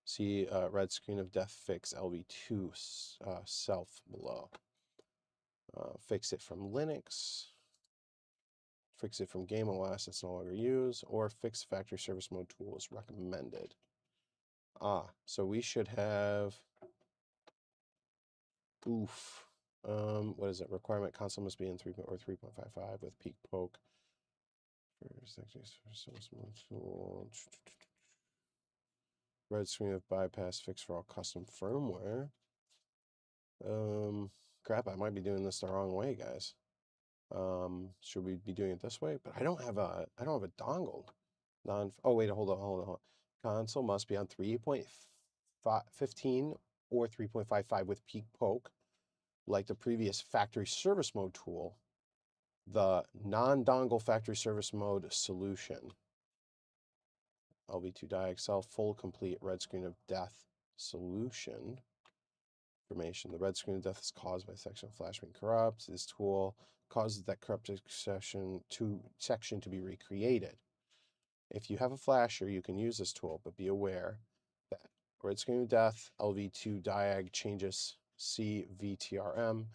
A: See red screen of death fix LV2 self below. Fix it from Linux. Fix it from Game OS, it's no longer used, or fix factory service mode tool is recommended. So we should have, what is it? Requirement console must be in 3 or 3.55 with peak poke. Service mode tool. Red screen of bypass fix for all custom firmware. Crap, I might be doing this the wrong way, guys. Should we be doing it this way? But I don't have a dongle. Oh wait, hold on. Console must be on 3.15 or 3.55 with peak poke, like the previous factory service mode tool. The non-dongle factory service mode solution. LV2 DiExcel full complete red screen of death solution. Information. The red screen of death is caused by section of flash being corrupt. This tool causes that corrupted section to be recreated. If you have a flasher, you can use this tool, but be aware that red screen of death, LV2 diag changes CVTRM.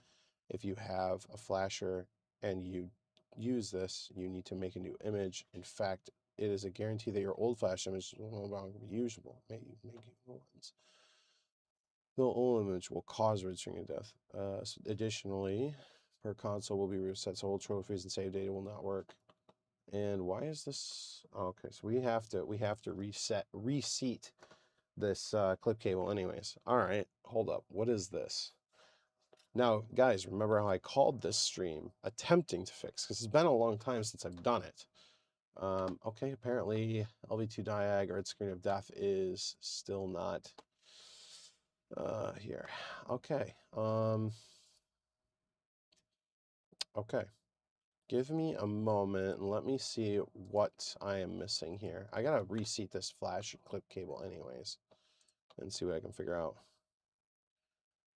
A: If you have a flasher and you use this, you need to make a new image. In fact, it is a guarantee that your old flash image will no longer be usable. Making new ones. The old image will cause red screen of death. Additionally, per console will be reset, so old trophies and save data will not work. And why is this? Okay, so we have to reseat this clip cable anyways. All right, hold up. What is this? Now, guys, remember how I called this stream attempting to fix, because it's been a long time since I've done it. Okay, apparently LV2 diag or red screen of death is still not here. Okay. Okay. Give me a moment and let me see what I am missing here. I gotta reseat this flash clip cable anyways and see what I can figure out.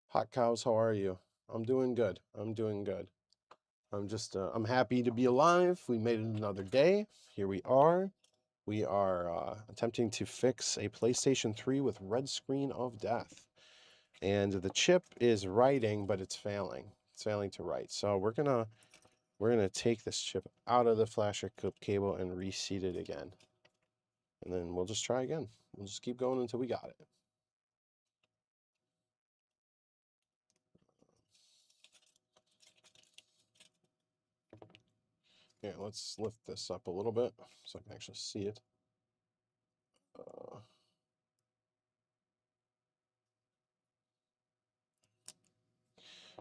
A: Hot cows, how are you? I'm doing good. I'm doing good. I'm just, I'm happy to be alive. We made it another day. Here we are. We are attempting to fix a PlayStation 3 with red screen of death. And the chip is writing, but it's failing. It's failing to write. So we're gonna take this chip out of the flasher clip cable and reseat it again. And then we'll just try again. We'll just keep going until we got it. Here, let's lift this up a little bit so I can actually see it.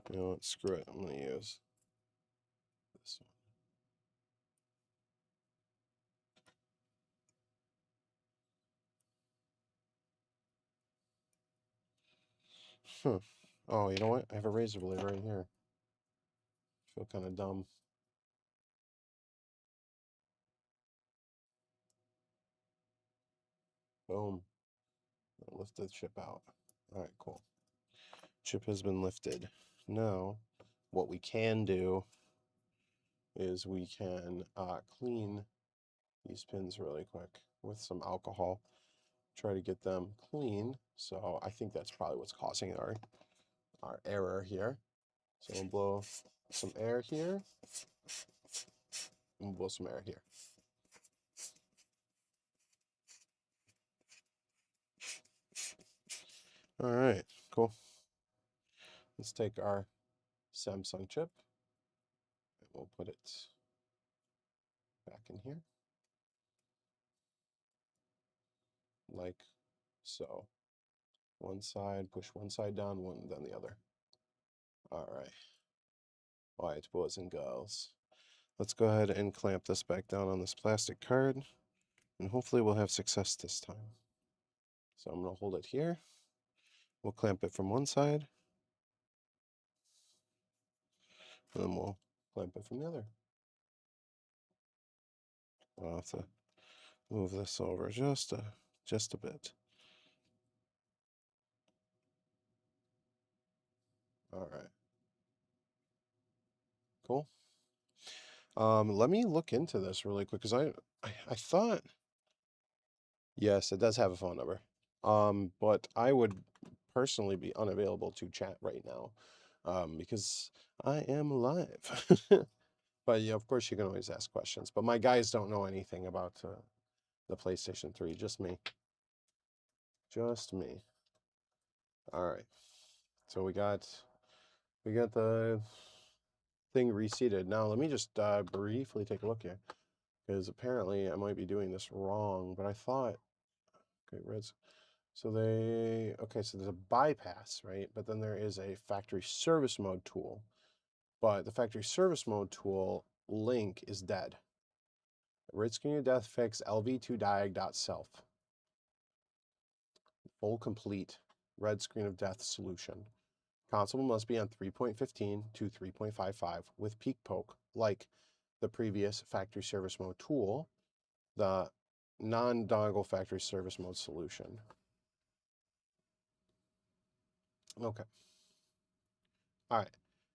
A: You know what, screw it. I'm gonna use this one. Oh, you know what? I have a razor blade right here. I feel kind of dumb. Boom. I'll lift the chip out. All right, cool. Chip has been lifted. Now, what we can do is we can clean these pins really quick with some alcohol. Try to get them clean. So I think that's probably what's causing our error here. So we'll blow some air here. And we'll blow some air here. All right, cool. Let's take our Samsung chip and we'll put it back in here. Like so. One side, push one side down, then the other. All right, boys and girls. Let's go ahead and clamp this back down on this plastic card, and hopefully we'll have success this time. So I'm going to hold it here. We'll clamp it from one side, and then we'll clamp it from the other. I'll have to move this over just a bit. All right. Cool. Let me look into this really quick because I thought, yes, it does have a phone number. But I would personally be unavailable to chat right now, because I am live. But yeah, of course you can always ask questions. But my guys don't know anything about the PlayStation 3. Just me. Just me. All right. So we got the thing reseated. Now let me just briefly take a look here, because apparently I might be doing this wrong. But I thought, okay, reds. So so there's a bypass, right? But then there is a factory service mode tool. But the factory service mode tool link is dead. Red screen of death fix lv2diag.self. Full complete red screen of death solution. Console must be on 3.15 to 3.55 with peak poke, like the previous factory service mode tool, the non-dongle factory service mode solution. Okay. All right.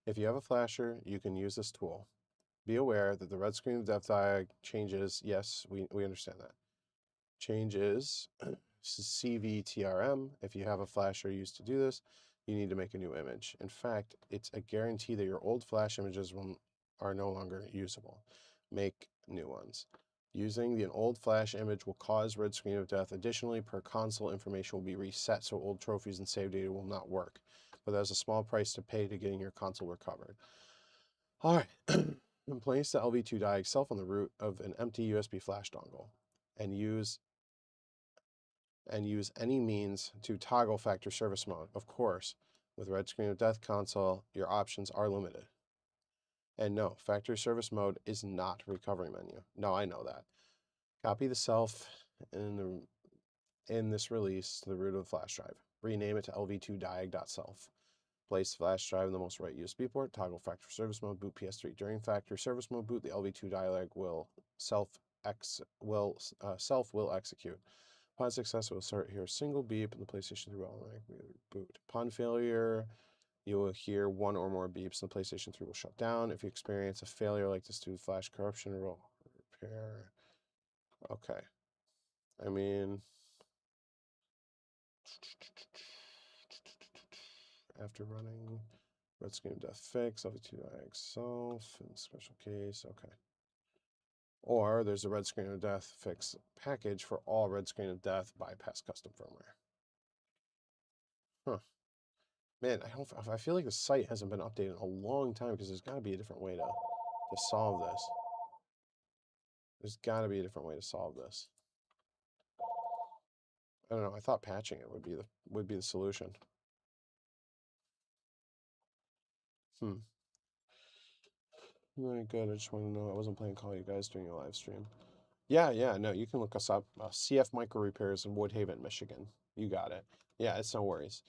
A: If you have a flasher, you can use this tool. Be aware that the red screen of death diag changes. Yes, we understand that. Changes CVTRM. If you have a flasher used to do this, you need to make a new image. In fact, it's a guarantee that your old flash images are no longer usable. Make new ones. Using an old flash image will cause red screen of death. Additionally, per console information will be reset, so old trophies and save data will not work. But there's a small price to pay to getting your console recovered. All right. Place the LV2 itself on the root of an empty USB flash dongle and use any means to toggle factory service mode. Of course, with red screen of death console, your options are limited. And no, factory service mode is not recovery menu. No, I know that. Copy the self in this release to the root of the flash drive. Rename it to lv2diag.self. Place flash drive in the most right USB port. Toggle factory service mode. Boot PS3. During factory service mode boot, the lv2 diag self will execute. Upon success, it will start here a single beep, and the PlayStation 3 will automatically boot. Upon failure, you will hear one or more beeps, and the PlayStation 3 will shut down. If you experience a failure like this due to flash corruption, it will repair. Okay. I mean, after running red screen of death fix, LV2 self, in special case, okay. Or there's a red screen of death fix package for all red screen of death bypass custom firmware. Huh. Man, I feel like the site hasn't been updated in a long time, because there's got to be a different way to solve this. There's got to be a different way to solve this. I don't know. I thought patching it would be the solution. Very good. I just want to know. I wasn't playing Call you guys during your live stream. Yeah. No, you can look us up. CF Micro Repairs in Woodhaven, Michigan. You got it. Yeah, it's no worries.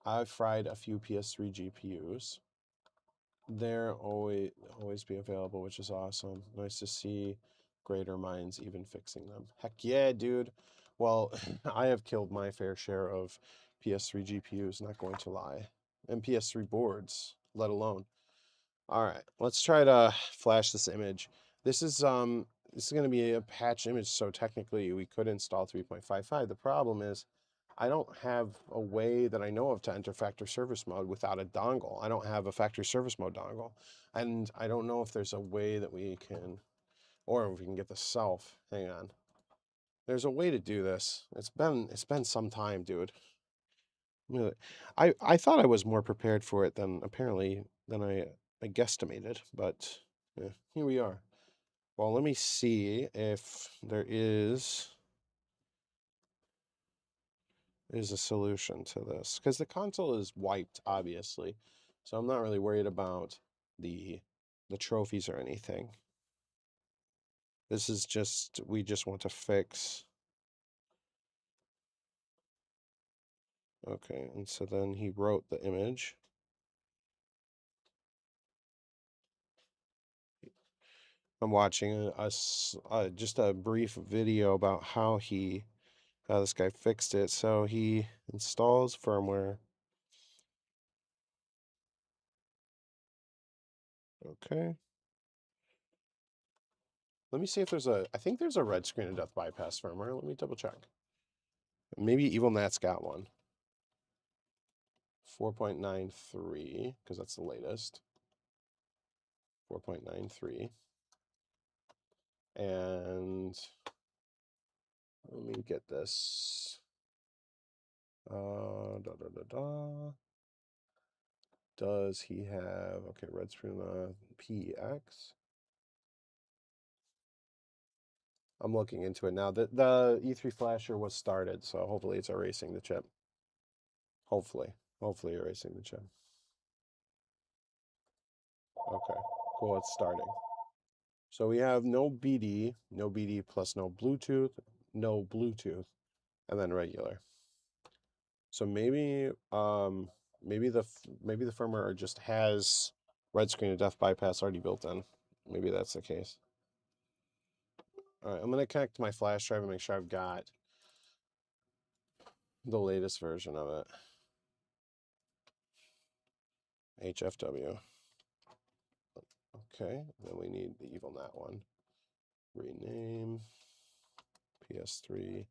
A: I've fried a few PS3 GPUs. They're always be available, which is awesome. Nice to see greater minds even fixing them. Heck yeah, dude. Well, I have killed my fair share of PS3 GPUs, not going to lie. And PS3 boards, let alone. All right, let's try to flash this image. This is going to be a patch image, so technically we could install 3.55. The problem is I don't have a way that I know of to enter factory service mode without a dongle. I don't have a factory service mode dongle, and I don't know if there's a way that we can, or if we can get the self. Hang on. There's a way to do this. It's been some time, dude. Really. I thought I was more prepared for it than apparently than I guesstimated, but yeah, here we are. Well, let me see if there is a solution to this, because the console is wiped, obviously. So I'm not really worried about the trophies or anything. This is just, we just want to fix. Okay, and so then he wrote the image. I'm watching just a brief video about how this guy fixed it. So he installs firmware. Okay. Let me see if I think there's a red screen of death bypass firmware. Let me double check. Maybe Evil Nat's got one. 4.93, because that's the latest. 4.93. And let me get this. Da da da da. Does he have, okay, red screen PX? I'm looking into it now. The E3 flasher was started, so hopefully it's erasing the chip. Hopefully erasing the chip. Okay, cool, it's starting. So we have no BD plus no Bluetooth, and then regular. So maybe maybe the firmware just has red screen of death bypass already built in. Maybe that's the case. All right, I'm gonna connect to my flash drive and make sure I've got the latest version of it. HFW. Okay, then we need the evil nat one. Rename PS3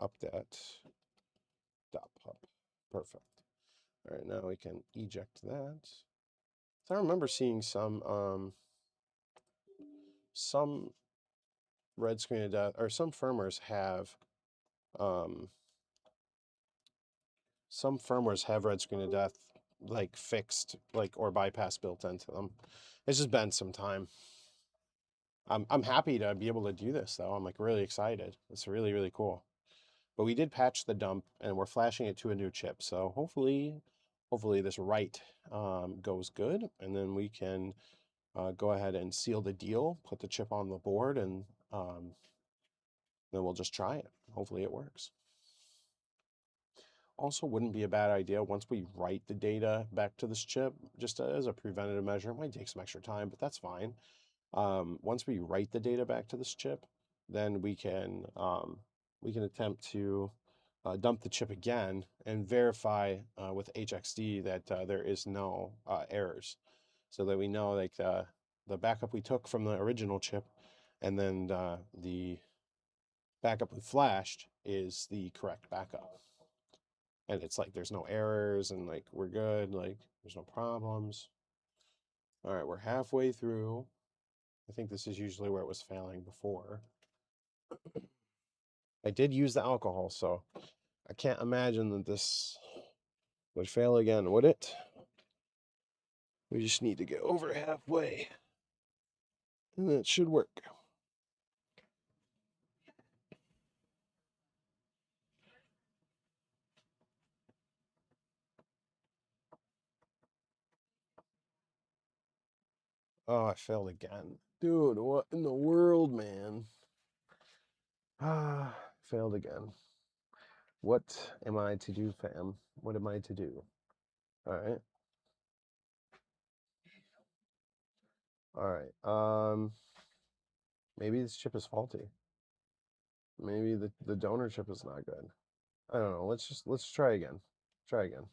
A: update .pub. Perfect. All right, now we can eject that. So I remember seeing some red screen of death, or some firmwares have um, red screen of death like fixed, like, or bypass built into them. It's just been some time. I'm happy to be able to do this though. I'm like really excited. It's really, really cool. But we did patch the dump and we're flashing it to a new chip. So hopefully this write goes good, and then we can go ahead and seal the deal, put the chip on the board, and then we'll just try it. Hopefully it works. Also, wouldn't be a bad idea once we write the data back to this chip, just as a preventative measure. It might take some extra time, but that's fine. Once we write the data back to this chip, then we can attempt to dump the chip again and verify with HXD that there is no errors, so that we know like the backup we took from the original chip, and then the backup we flashed is the correct backup. And it's like there's no errors and like we're good, like there's no problems. All right, we're halfway through. I think this is usually where it was failing before. I did use the alcohol, so I can't imagine that this would fail again, would it? We just need to get over halfway, and that should work. Oh, I failed again. Dude, what in the world, man? Ah, failed again. What am I to do, fam? What am I to do? All right. All right. Maybe this chip is faulty. Maybe the donor chip is not good. I don't know. Let's try again. Try again.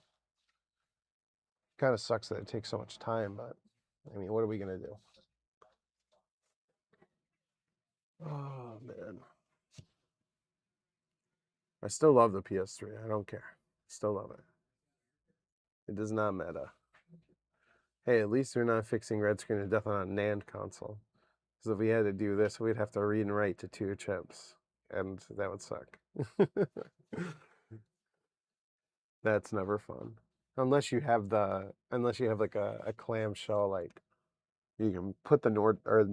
A: Kind of sucks that it takes so much time, but I mean, what are we gonna do? Oh, man. I still love the PS3. I don't care. Still love it. It does not matter. Hey, at least they're not fixing red screen of death on a NAND console. Because if we had to do this, we'd have to read and write to 2 chips. And that would suck. That's never fun. Unless you have like a clamshell, like you can put the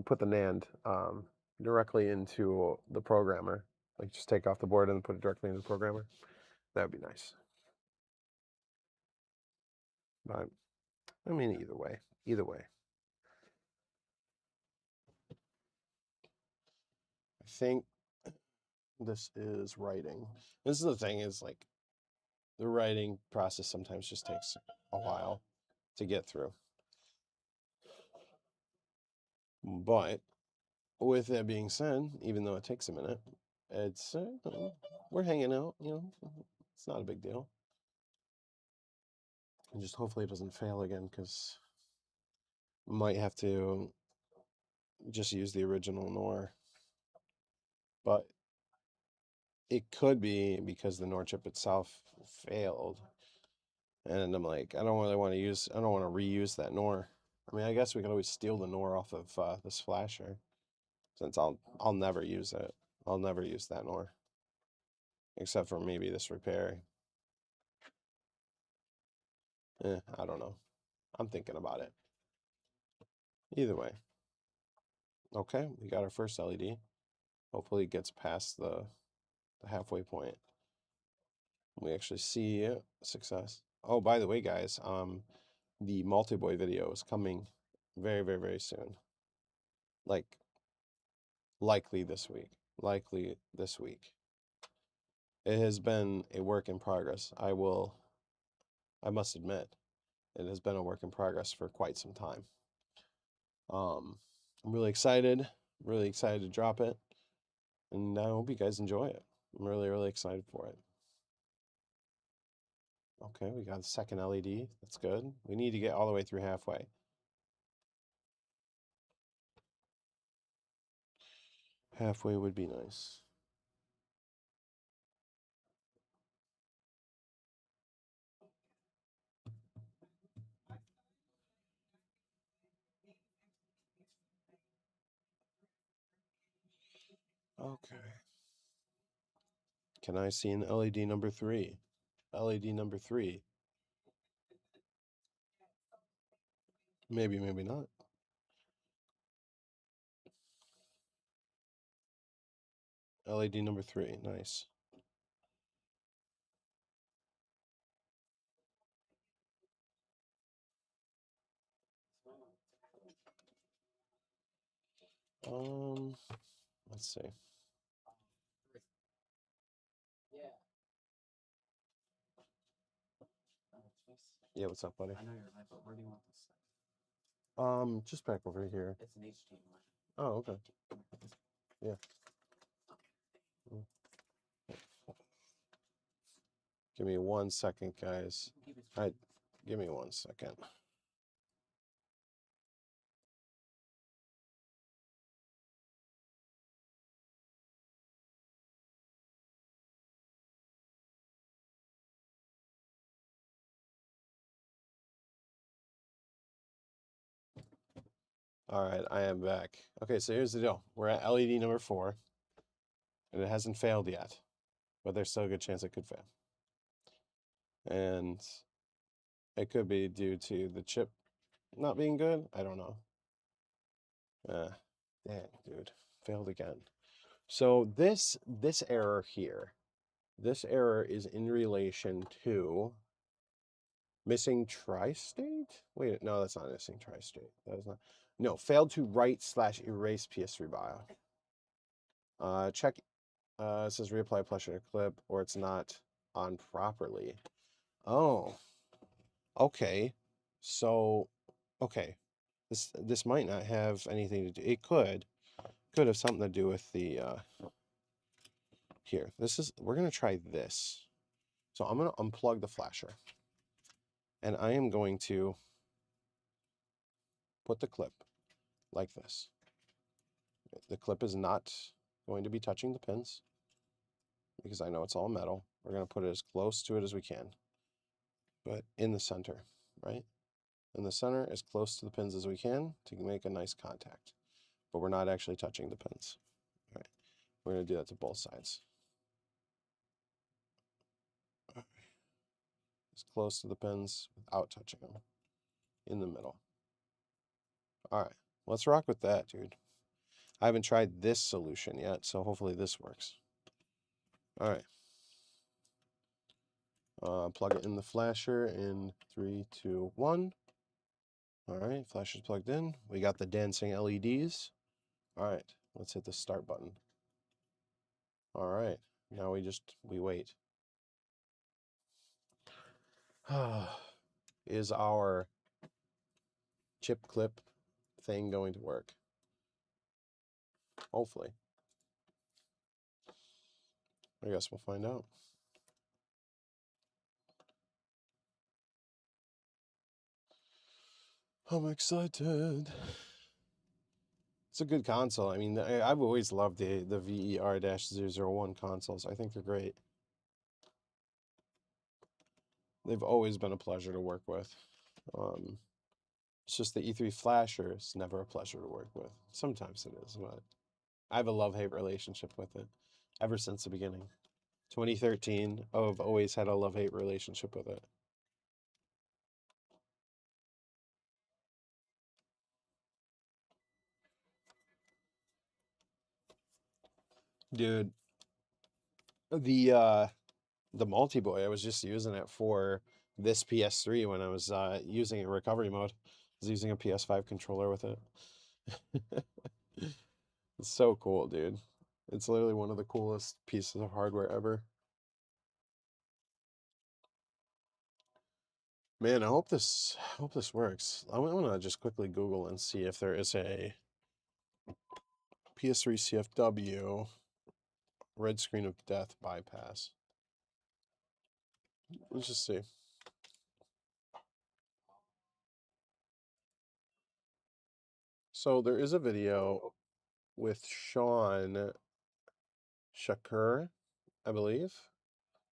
A: put the NAND directly into the programmer. Like just take off the board and put it directly into the programmer. That would be nice. But I mean, either way. I think this is writing. This is the thing is like the writing process sometimes just takes a while to get through. But with that being said, even though it takes a minute, it's we're hanging out. You know, it's not a big deal. And just hopefully it doesn't fail again, because might have to just use the original NOR. But it could be because the NOR chip itself failed. And I'm like, I don't want to reuse that NOR. I mean, I guess we could always steal the NOR off of this flasher, since I'll never use it. I'll never use that NOR, except for maybe this repair. I don't know. I'm thinking about it. Either way. Okay, we got our first LED. Hopefully it gets past the halfway point. We actually see success. Oh, by the way, guys, the multi-boy video is coming very, very, very soon. Like, likely this week. Likely this week. It has been a work in progress. I must admit, it has been a work in progress for quite some time. I'm really excited to drop it, and I hope you guys enjoy it. I'm really, really excited for it. Okay, we got a second LED. That's good. We need to get all the way through halfway. Halfway would be nice. Okay. Can I see an LED number 3? LED number 3. Maybe, maybe not. LED number 3. Nice. Let's see. Yeah, what's up, buddy? I know you're live, but where do you want this? Just back over here. It's an HDMI. Oh, okay. Yeah. Give me 1 second, guys. Give me 1 second. All right, I am back. Okay, so here's the deal. We're at LED number 4, and it hasn't failed yet, but there's still a good chance it could fail. And it could be due to the chip not being good. I don't know. Dang, dude, failed again. So this error here, this error is in relation to missing tri-state? Wait, no, that's not missing tri-state. That is not. No, failed to write/erase PS3 bio. Check. It says reapply pressure clip, or it's not on properly. Oh, okay. So, okay, this might not have anything to do. It could have something to do with the. Here, we're gonna try this. So I'm gonna unplug the flasher, and I am going to put the clip like this. The clip is not going to be touching the pins because I know it's all metal. We're going to put it as close to it as we can, but in the center, right? In the center, as close to the pins as we can to make a nice contact, but we're not actually touching the pins. All right, we're going to do that to both sides. As close to the pins without touching them in the middle. All right, let's rock with that, dude. I haven't tried this solution yet, so hopefully this works. All right. Plug it in the flasher in 3, 2, 1. All right, flasher's plugged in. We got the dancing LEDs. All right, let's hit the start button. All right, now we wait. Is our chip clip thing going to work? Hopefully. I guess we'll find out. I'm excited. It's a good console. I mean, I've always loved the VER-001 consoles. I think they're great. They've always been a pleasure to work with. It's just the E3 Flasher is never a pleasure to work with. Sometimes it is, but I have a love-hate relationship with it ever since the beginning. 2013, I've always had a love-hate relationship with it. Dude, the multi-boy, I was just using it for this PS3 when I was using it in recovery mode. I was using a PS5 controller with it. It's so cool, dude. It's literally one of the coolest pieces of hardware ever. Man, I hope this works. I want to just quickly Google and see if there is a PS3 CFW red screen of death bypass. Let's just see. So there is a video with Sean Shakur, I believe,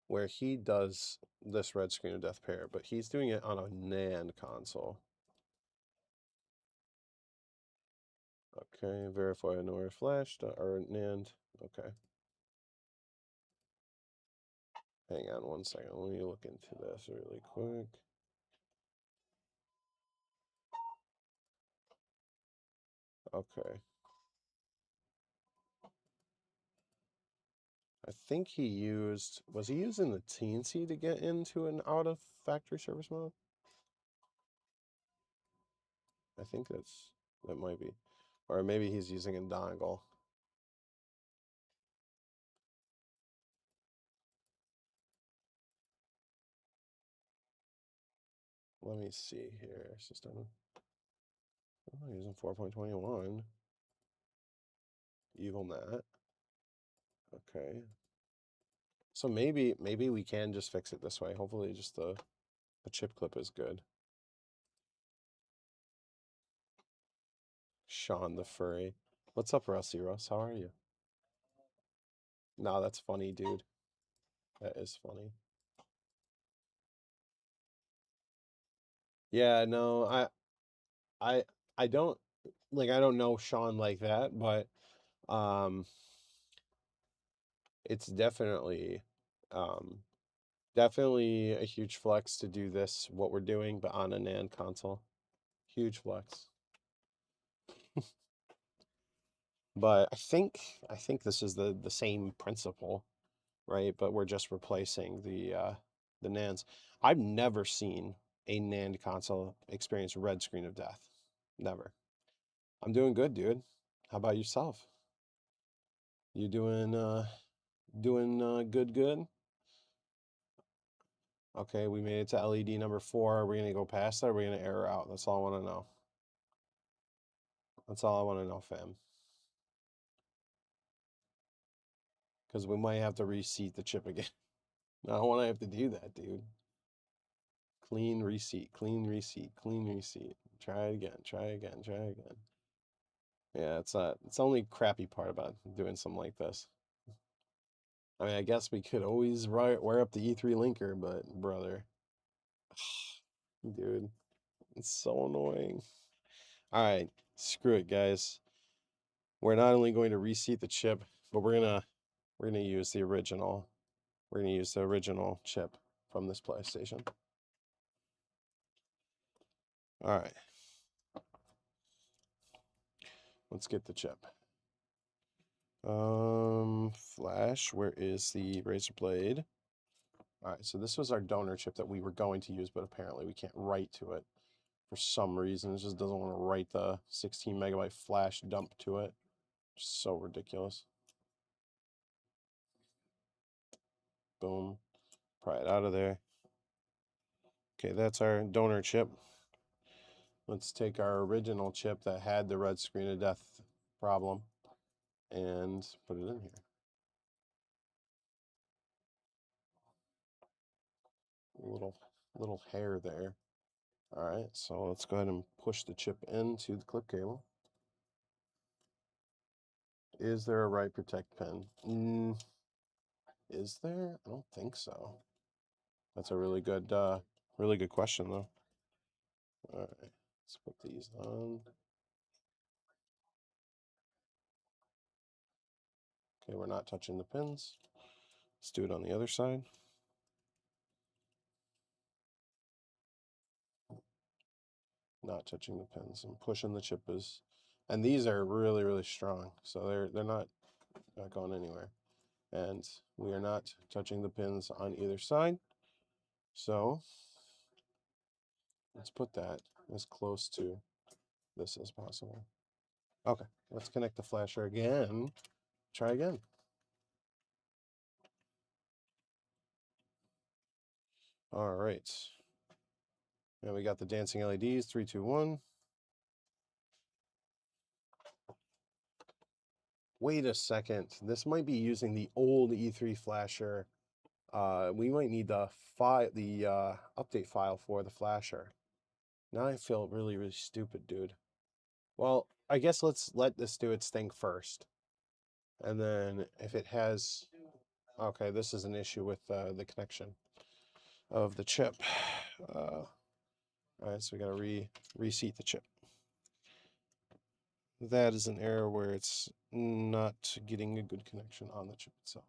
A: where he does this red screen of death pair, but he's doing it on a NAND console. Okay, verify nowhere flash or NAND. Okay. Hang on one second. Let me look into this really quick. Okay. I think he used, was he using the TNC to get into an out of factory service mode? I think that might be. Or maybe he's using a dongle. Let me see here, system. Oh, using 4.21. Evil Nat. Okay. So maybe we can just fix it this way. Hopefully just the chip clip is good. Sean the Furry. What's up, Rusty Russ? How are you? No, that's funny, dude. That is funny. Yeah, no, I don't I don't know Sean like that, but it's definitely definitely a huge flex to do this, what we're doing, but on a NAND console. Huge flex. But I think this is the same principle, right? But we're just replacing the NANDs. I've never seen a NAND console experience red screen of death. Never. I'm doing good, dude. How about yourself? You doing good? Okay, we made it to LED number 4. Are we gonna go past that or are we gonna error out? That's all I wanna know. That's all I wanna know, fam. Because we might have to reseat the chip again. I don't wanna have to do that, dude. Clean reseat, clean reseat, clean reseat. Try it again, try again, try again. Yeah, it's not. It's the only crappy part about doing something like this. I mean, I guess we could always wire up the E3 linker, but brother, dude, it's so annoying. All right, screw it, guys. We're not only going to reseat the chip, but we're gonna use the original. We're gonna use the original chip from this PlayStation. All right, let's get the chip. Flash, where is the razor blade? All right, so this was our donor chip that we were going to use, but apparently we can't write to it for some reason. It just doesn't want to write the 16 megabyte flash dump to it. Just so ridiculous. Boom. Pry it out of there. Okay, that's our donor chip. Let's take our original chip that had the red screen of death problem and put it in here. Little hair there. All right, so let's go ahead and push the chip into the clip cable. Is there a write protect pin? Is there? I don't think so. That's a really good question though. All right, let's put these on. Okay, we're not touching the pins. Let's do it on the other side. Not touching the pins. I'm pushing the chip is, and these are really strong, so they're not going anywhere. And we are not touching the pins on either side. So let's put that as close to this as possible. Okay, let's connect the flasher again. Try again. All right. Now we got the dancing LEDs, 3, 2, 1. Wait a second. This might be using the old E3 flasher. We might need the update file for the flasher. Now I feel really stupid, dude. Well, I guess let's let this do its thing first. And then if it has, okay, this is an issue with the connection of the chip. All right, so we gotta reseat the chip. That is an error where it's not getting a good connection on the chip itself.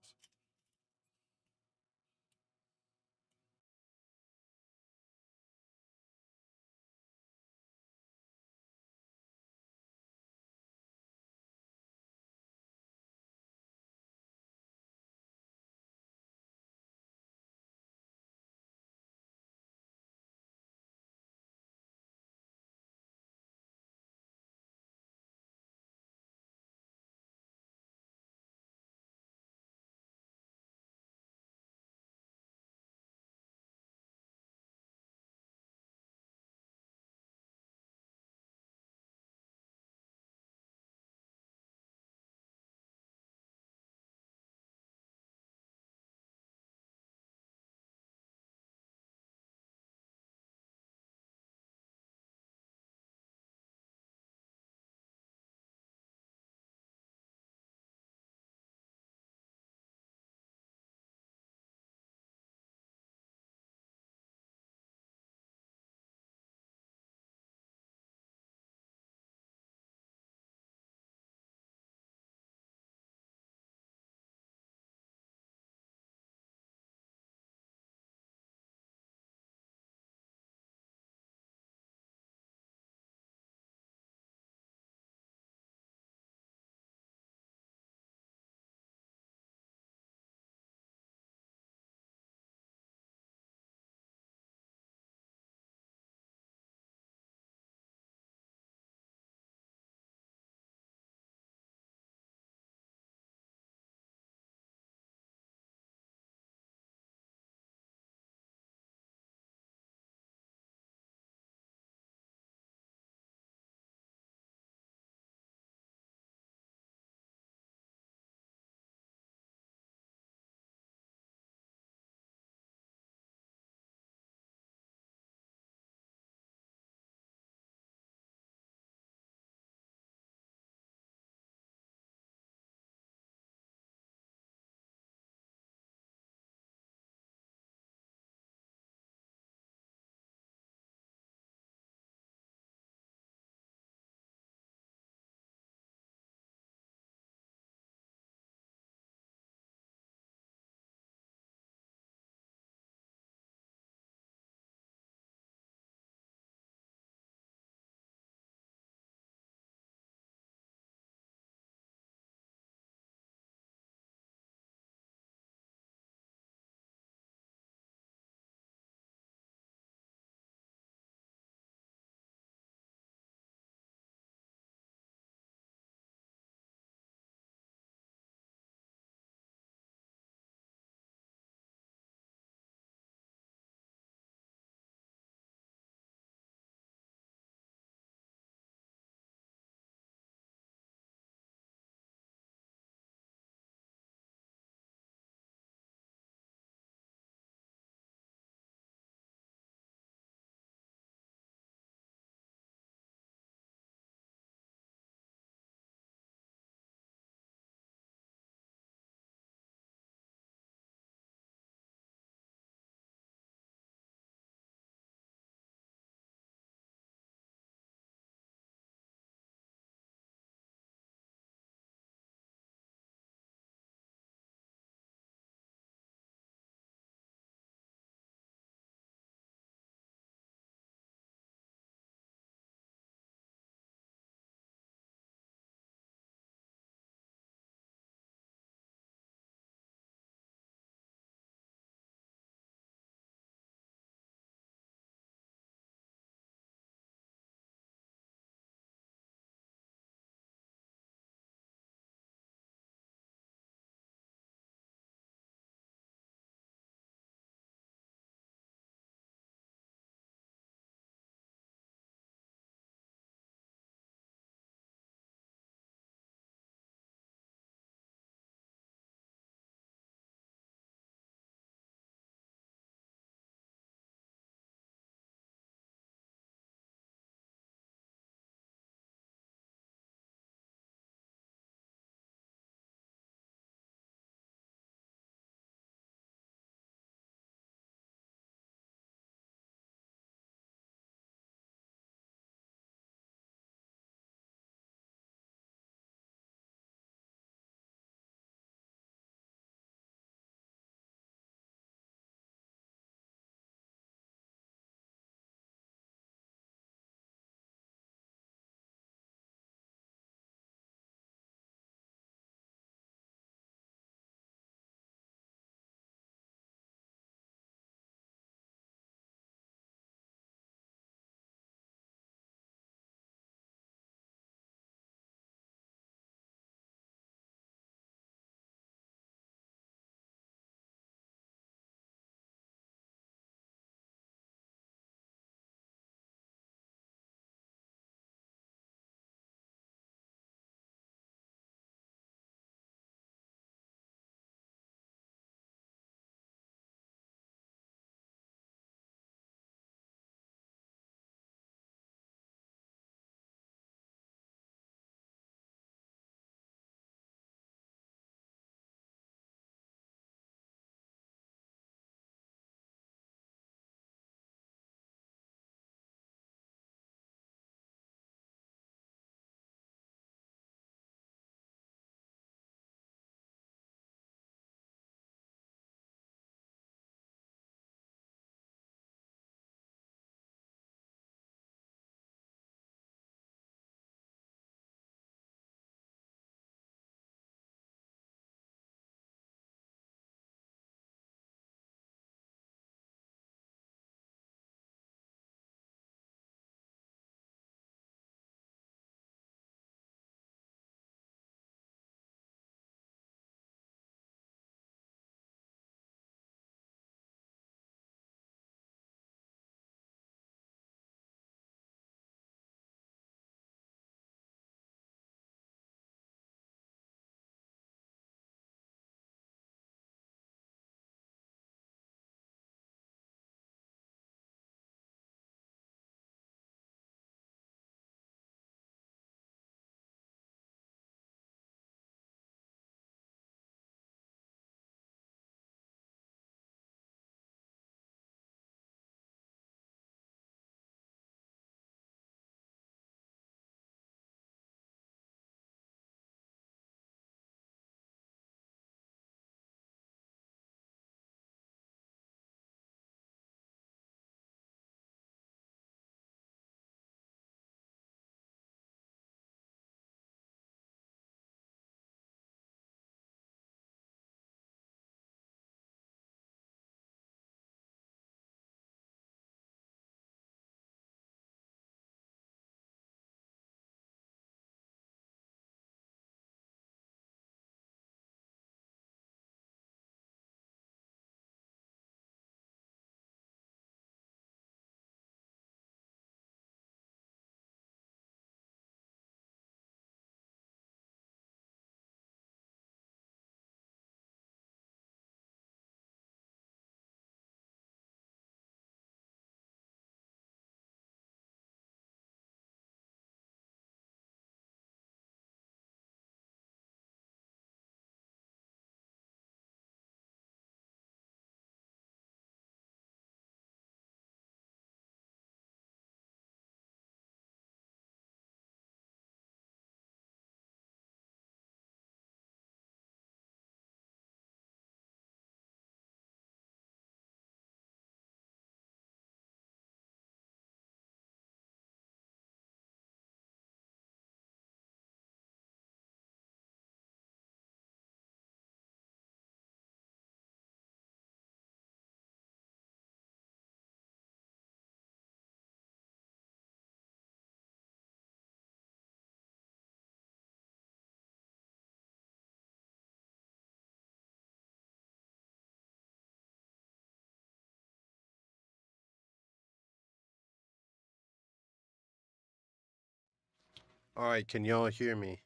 A: Alright, can y'all hear me?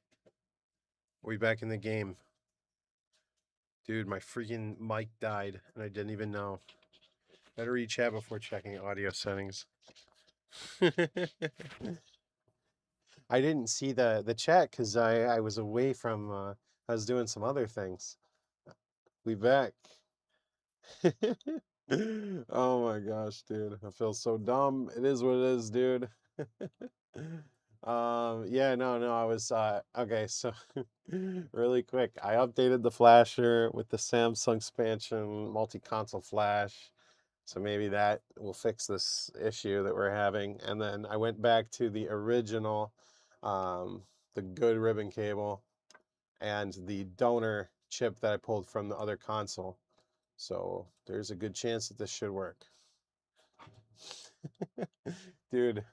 A: We back in the game. Dude, my freaking mic died, and I didn't even know. Better read chat before checking audio settings. I didn't see the chat because I was away from, I was doing some other things. We back. Oh my gosh, dude. I feel so dumb. It is what it is, dude. Yeah, no, I was okay, so really quick, I updated the flasher with the Samsung expansion multi-console flash. So maybe that will fix this issue that we're having. And then I went back to the original, the good ribbon cable and the donor chip that I pulled from the other console. So there's a good chance that this should work. Dude,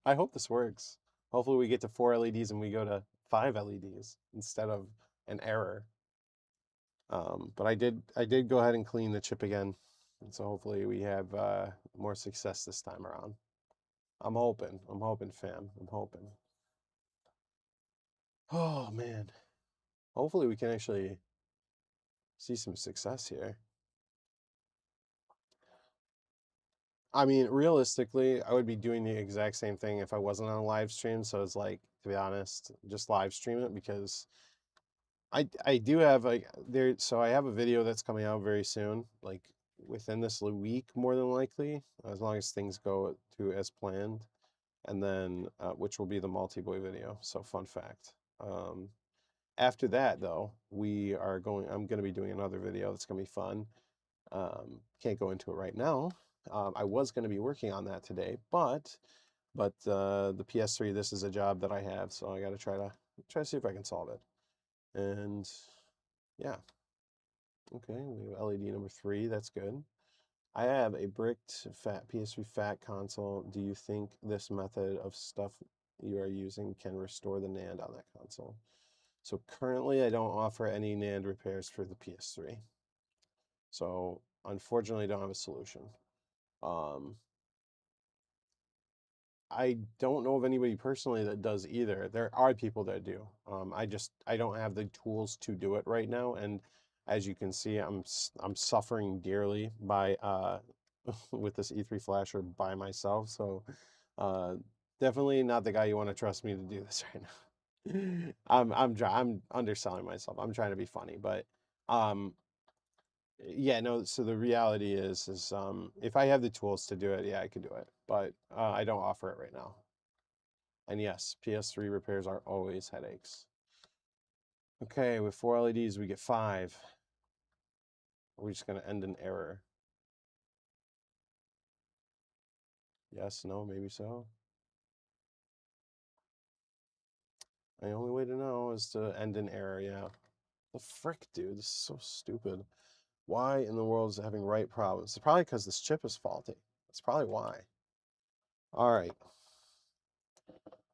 A: I hope this works. Hopefully we get to 4 LEDs and we go to 5 LEDs instead of an error. But I did go ahead and clean the chip again. And so hopefully we have more success this time around. I'm hoping, fam. I'm hoping. Oh man. Hopefully we can actually see some success here. I mean, realistically, I would be doing the exact same thing if I wasn't on a live stream. So it's like, to be honest, just live stream it because I do have like there. So I have a video that's coming out very soon, like within this week, more than likely, as long as things go to as planned, and then which will be the multi-boy video. So fun fact. After that, though, we are going. I'm going to be doing another video that's going to be fun. Can't go into it right now. I was going to be working on that today, but the PS3. This is a job that I have, so I got to try to see if I can solve it. And yeah, okay, we have LED number 3. That's good. I have a bricked fat PS3 fat console. Do you think this method of stuff you are using can restore the NAND on that console? So currently, I don't offer any NAND repairs for the PS3. So unfortunately, I don't have a solution. Um, I don't know of anybody personally that does either. There are people that do. I don't have the tools to do it right now, and as you can see, I'm suffering dearly by with this E3 flasher by myself. So uh, definitely not the guy you want to trust me to do this right now. I'm underselling myself. I'm trying to be funny, but um, yeah, no. So the reality is if I have the tools to do it, yeah, I could do it, but I don't offer it right now. And yes, PS3 repairs are always headaches. Okay, with 4 LEDs, we get 5. We're just going to end in error. Yes, no, maybe so. The only way to know is to end in error, yeah. The frick, dude, this is so stupid. Why in the world is it having write problems? It's probably because this chip is faulty. That's probably why. All right.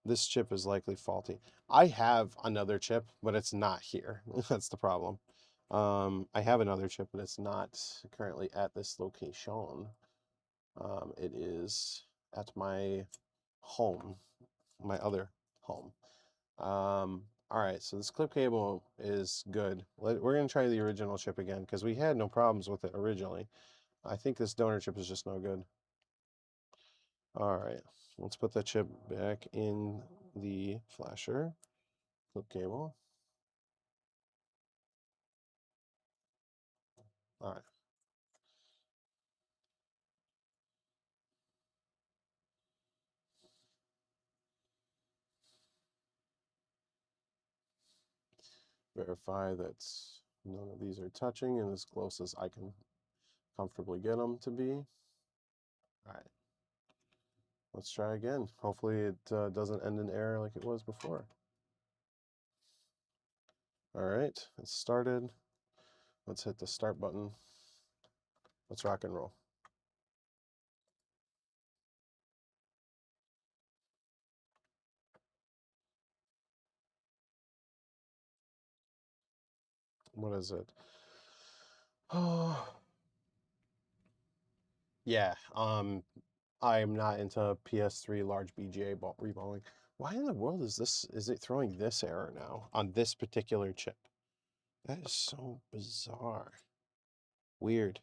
A: This chip is likely faulty. I have another chip, but it's not here. That's the problem. I have another chip, but it's not currently at this location. It is at my home, my other home. All right, so this clip cable is good. We're gonna try the original chip again because we had no problems with it originally. I think this donor chip is just no good. All right, let's put the chip back in the flasher. Clip cable. All right. Verify that none of these are touching and as close as I can comfortably get them to be. All right. Let's try again. Hopefully it doesn't end in error like it was before. All right, it's started. Let's hit the start button. Let's rock and roll. What is it? Oh, yeah. I am not into PS3 large BGA reballing. Why in the world is it throwing this error now on this particular chip? That is so bizarre. Weird.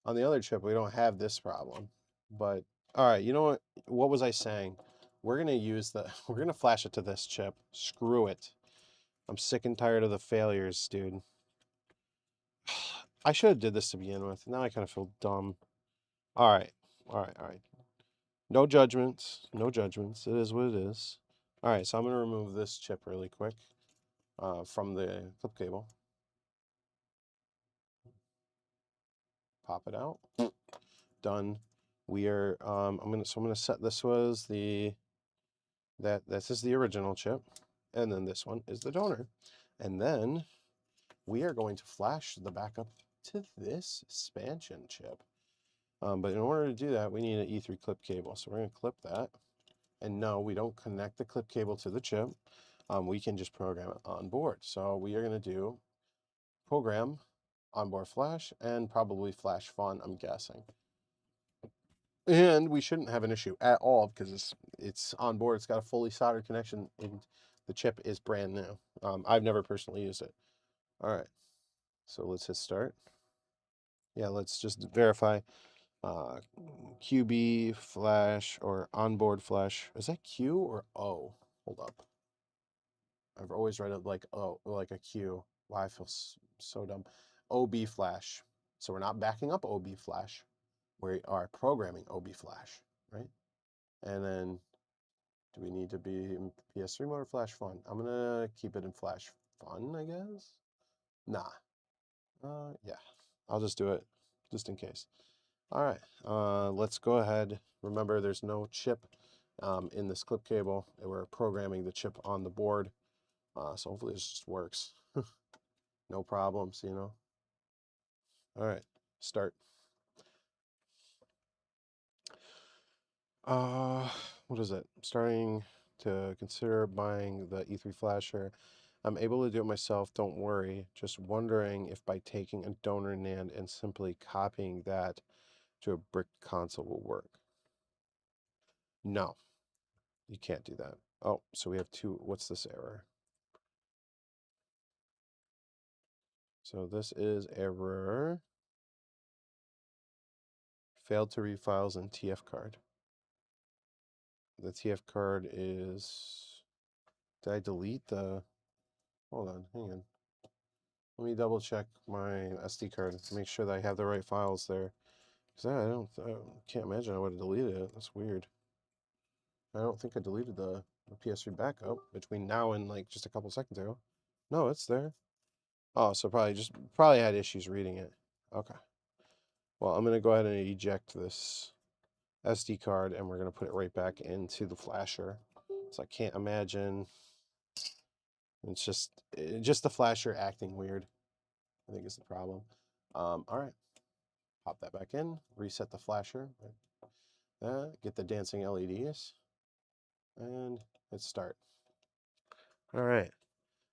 A: On the other chip, we don't have this problem. But, all right, you know what? What was I saying? We're going to use we're going to flash it to this chip. Screw it. I'm sick and tired of the failures, dude. I should have did this to begin with. Now I kind of feel dumb. All right. All right. All right. No judgments. No judgments. It is what it is. All right. So I'm going to remove this chip really quick from the clip cable. Pop it out. Done. We are, I'm going to set, this was this is the original chip. And then this one is the donor. And then we are going to flash the backup to this expansion chip. But in order to do that, we need an E3 clip cable. So we're going to clip that. And no, we don't connect the clip cable to the chip. We can just program it on board. So we are going to do program onboard flash and probably flash fun, I'm guessing. And we shouldn't have an issue at all because it's on board. It's got a fully soldered connection and the chip is brand new. I've never personally used it. All right, so let's hit start. Yeah, let's just verify. QB flash or onboard flash. Is that Q or O? Hold up. I've always read it like O, like a Q. Why I feel so dumb. OB flash. So we're not backing up OB flash. We are programming OB flash, right? And then do we need to be in PS3 mode or flash fun? I'm gonna keep it in flash fun, I guess. Nah. Yeah. I'll just do it just in case. All right, let's go ahead. Remember, there's no chip in this clip cable. We're programming the chip on the board. So hopefully this just works. No problems, you know. All right, start. What is it? Starting to consider buying the E3 flasher. I'm able to do it myself, don't worry. Just wondering if by taking a donor NAND and simply copying that to a brick console will work. No, you can't do that. Oh, so we have two. What's this error? So this is error. Failed to read files in TF card. The TF card is... Did I delete the... Hold on, hang on. Let me double check my SD card to make sure that I have the right files there. Because I can't imagine I would have deleted it. That's weird. I don't think I deleted the PS3 backup between now and like just a couple seconds ago. No, it's there. Oh, so probably had issues reading it. Okay. Well, I'm gonna go ahead and eject this SD card and we're going to put it right back into the flasher. So I can't imagine. It's just the flasher acting weird, I think is the problem. All right, pop that back in, reset the flasher, get the dancing LEDs, and hit start. All right,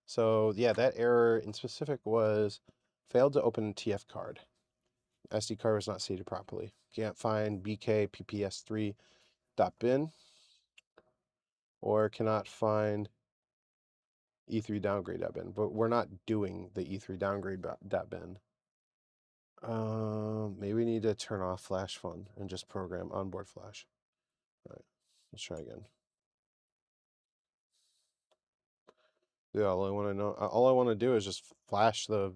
A: so yeah, that error in specific was failed to open TF card. SD card was not seated properly. Can't find BK PPS3.bin or cannot find E3 downgrade.bin, but we're not doing the E3 downgrade.bin. Maybe we need to turn off flash fun and just program onboard flash. All right, let's try again. Yeah, all I want to do is just flash the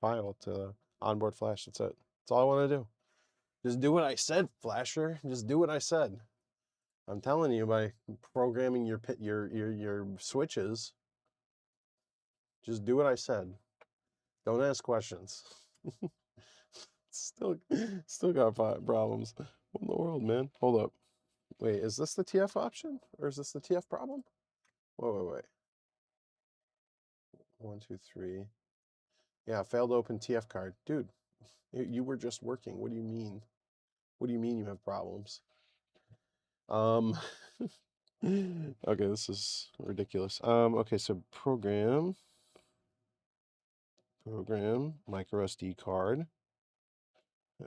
A: file to onboard flash. That's it. That's all I want to do. Just do what I said, flasher. Just do what I said. I'm telling you, by programming your switches, just do what I said. Don't ask questions. Still got problems. What in the world, man? Hold up. Wait, is this the TF option? Or is this the TF problem? Wait. 1, 2, 3. Yeah, failed to open TF card. Dude, you were just working. What do you mean? What do you mean you have problems? Okay, this is ridiculous. Okay, so program micro SD card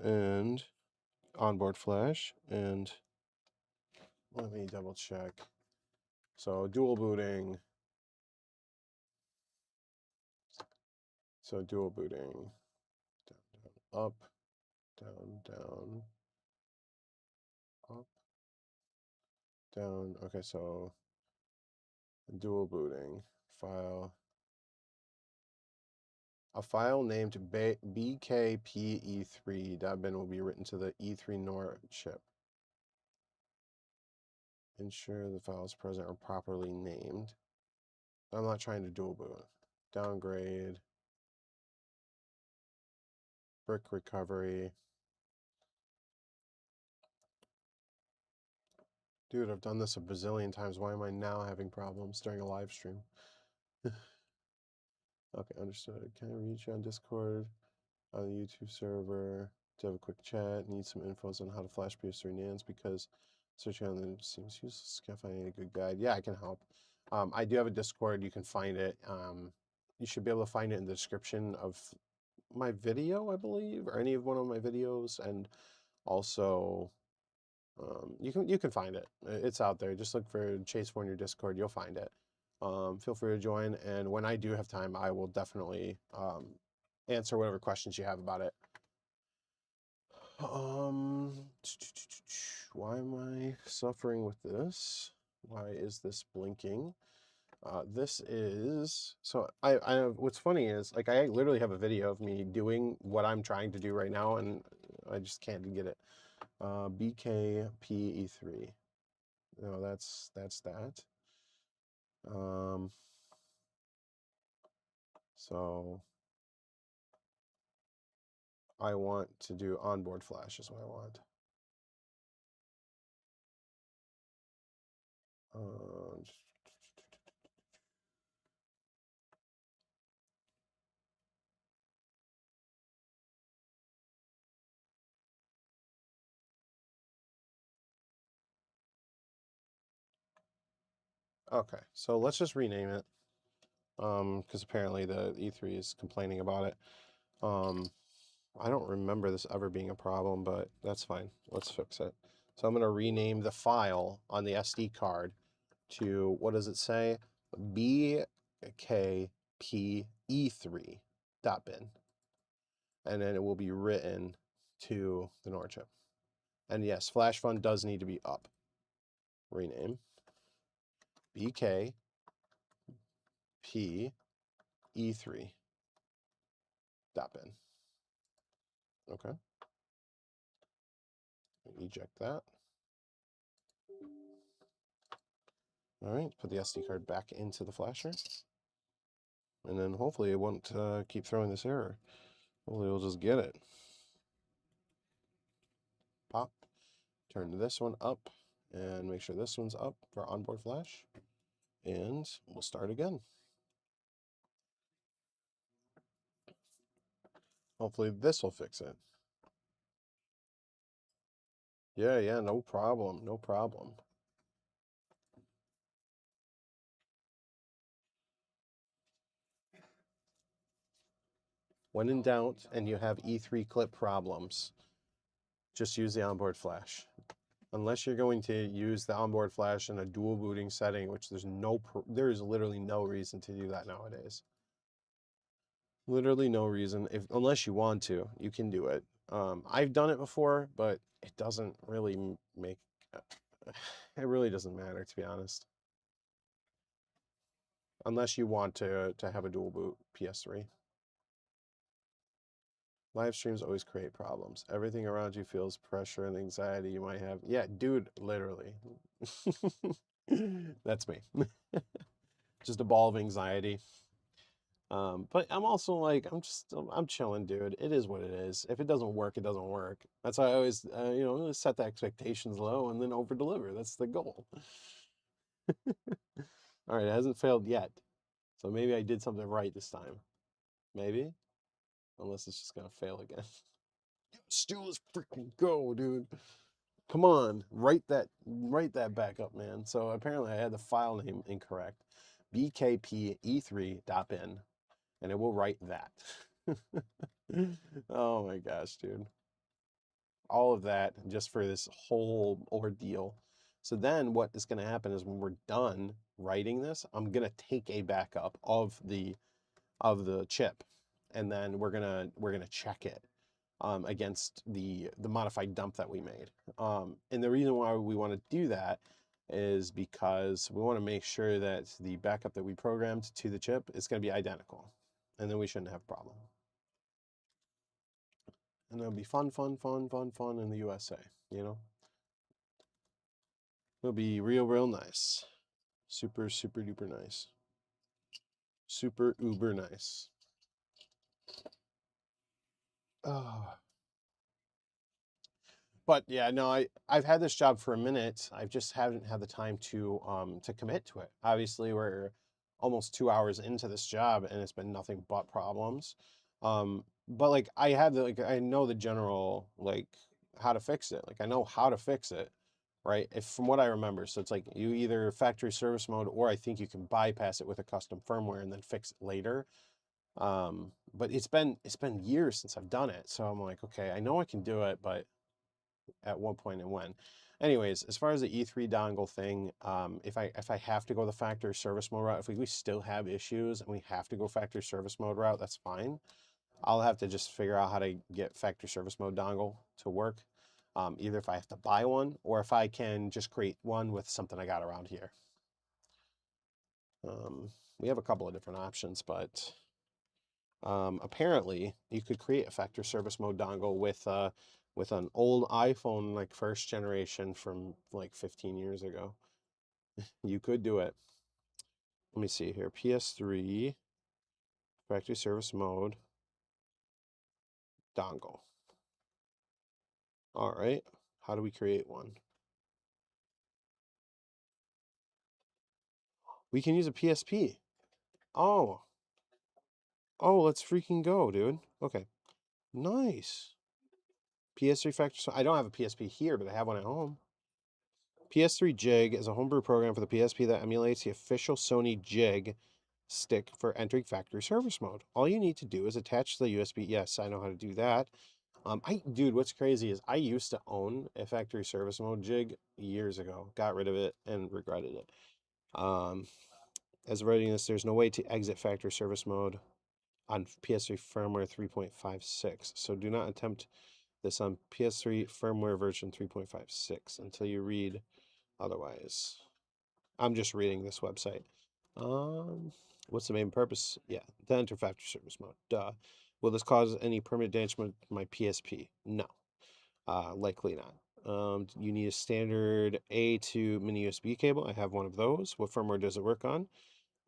A: and onboard flash, and let me double check. So dual booting. So dual booting. Down, down, up, down, down, up, down. Okay, so dual booting file. A file named bkpe3.bin will be written to the E3 NOR chip. Ensure the files present are properly named. I'm not trying to dual boot. Downgrade. Brick recovery. Dude, I've done this a bazillion times. Why am I now having problems during a live stream? Okay, understood. Can I reach you on Discord, on the YouTube server, to have a quick chat? Need some infos on how to flash PS3 NANDs because searching on them seems useless. Can't find any good guide. Yeah, I can help. I do have a Discord. You can find it. You should be able to find it in the description of my video, I believe, or any of one of my videos, and also you can find it. It's out there. Just look for Chase Fournierrepairs Discord. You'll find it. Feel free to join, and when I do have time, I will definitely answer whatever questions you have about it. Why am I suffering with this? Why is this blinking? This is so what's funny is like I literally have a video of me doing what I'm trying to do right now, and I just can't get it. BKPE3. No, that's that. So I want to do onboard flash is what I want. Okay, so let's just rename it. Because apparently the E3 is complaining about it. I don't remember this ever being a problem, but that's fine. Let's fix it. So I'm going to rename the file on the SD card to, what does it say? bkpe3.bin. And then it will be written to the NOR chip. And yes, flash fund does need to be up. Rename bkpe3.bin. Okay. Eject that. All right, put the SD card back into the flasher. And then hopefully it won't keep throwing this error. Hopefully we'll just get it. Pop. Turn this one up and make sure this one's up for onboard flash. And we'll start again. Hopefully this will fix it. Yeah, no problem, no problem. When in doubt and you have E3 clip problems, just use the onboard flash. Unless you're going to use the onboard flash in a dual booting setting, which there is literally no reason to do that nowadays. Literally no reason. Unless you want to, you can do it. I've done it before, but it doesn't really make. It really doesn't matter, to be honest. Unless you want to have a dual boot PS3. Live streams always create problems. Everything around you feels pressure and anxiety you might have. Yeah, dude, literally. That's me. Just a ball of anxiety. But I'm also like, I'm chilling, dude. It is what it is. If it doesn't work, it doesn't work. That's why I always, set the expectations low and then over deliver. That's the goal. All right, it hasn't failed yet. So maybe I did something right this time. Maybe. Unless it's just gonna fail again. Still, let's freaking go, dude. Come on, write that back up, man. So apparently I had the file name incorrect. bkpe3.bin, and it will write that. Oh my gosh, dude. All of that just for this whole ordeal. So then what is going to happen is when we're done, writing this, I'm gonna take a backup of the chip, and then we're gonna check it against the modified dump that we made. And the reason why we want to do that is because we want to make sure that the backup that we programmed to the chip is going to be identical, and then we shouldn't have a problem. And it'll be fun in the USA, you know? It'll be real nice. Super duper nice. Super uber nice. Oh. But yeah, no, I've had this job for a minute. I just haven't had the time to commit to it. Obviously, we're almost 2 hours into this job, and it's been nothing but problems. But like I have the I know the general like how to fix it. Like I know how to fix it, right? If from what I remember, so it's like you either factory service mode, or I think you can bypass it with a custom firmware and then fix it later. But it's been years since I've done it, so I'm like, okay, I know I can do it, but at what point and when. Anyways, as far as the E3 dongle thing, if I have to go the factory service mode route, if we still have issues and we have to go factory service mode route, that's fine. I'll have to just figure out how to get factory service mode dongle to work. Either if I have to buy one, or if I can just create one with something I got around here. We have a couple of different options, but apparently you could create a factory service mode dongle with an old iPhone, like first generation from like 15 years ago. You could do it. Let me see here. PS3 factory service mode dongle. All right. How do we create one? We can use a PSP. Oh. Oh, let's freaking go, dude. Okay. Nice. PS3 factory. I don't have a PSP here, but I have one at home. PS3 Jig is a homebrew program for the PSP that emulates the official Sony Jig stick for entering factory service mode. All you need to do is attach the USB. Yes, I know how to do that. Dude, what's crazy is I used to own a factory service mode Jig years ago. Got rid of it and regretted it. As of writing this, there's no way to exit factory service mode on PS3 firmware 3.56. So do not attempt this on PS3 firmware version 3.56 until you read otherwise. I'm just reading this website. What's the main purpose? Yeah, to enter factory service mode. Duh. Will this cause any permanent damage to my PSP? No, likely not. You need a standard A2 mini USB cable. I have one of those. What firmware does it work on?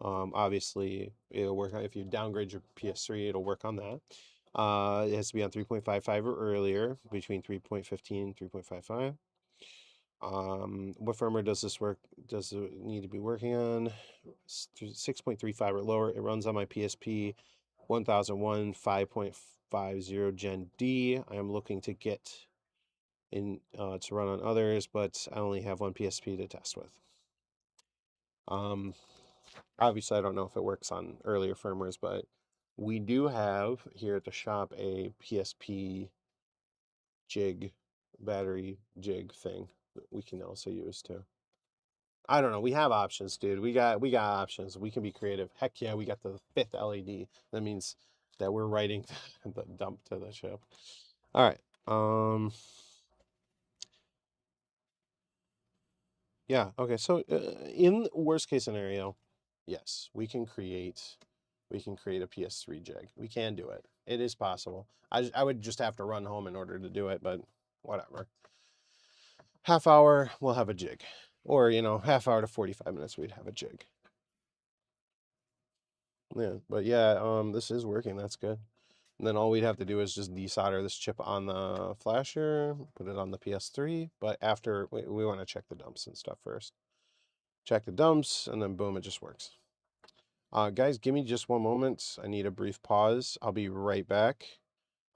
A: Obviously, it'll work on, if you downgrade your PS3, it'll work on that. It has to be on 3.55 or earlier, between 3.15 and 3.55. What firmware does this work? Does it need to be working on? 6.35 or lower. It runs on my PSP 1001 5.50 Gen D. I am looking to get in to run on others, but I only have one PSP to test with. Obviously, I don't know if it works on earlier firmwares, but we do have here at the shop a PSP jig, battery jig thing that we can also use too. I don't know. We have options, dude. We got options. We can be creative. Heck yeah, we got the 5th LED. That means that we're writing the dump to the chip. All right. Yeah. Okay. So in worst case scenario, yes, we can create a PS3 jig. We can do it. It is possible. I would just have to run home in order to do it, but whatever. Half hour, we'll have a jig. Or, half hour to 45 minutes, we'd have a jig. Yeah, but yeah, this is working. That's good. And then all we'd have to do is just desolder this chip on the flasher, put it on the PS3. But after, we want to check the dumps and stuff first. Check the dumps, and then boom, it just works. Guys, give me just one moment. I need a brief pause. I'll be right back.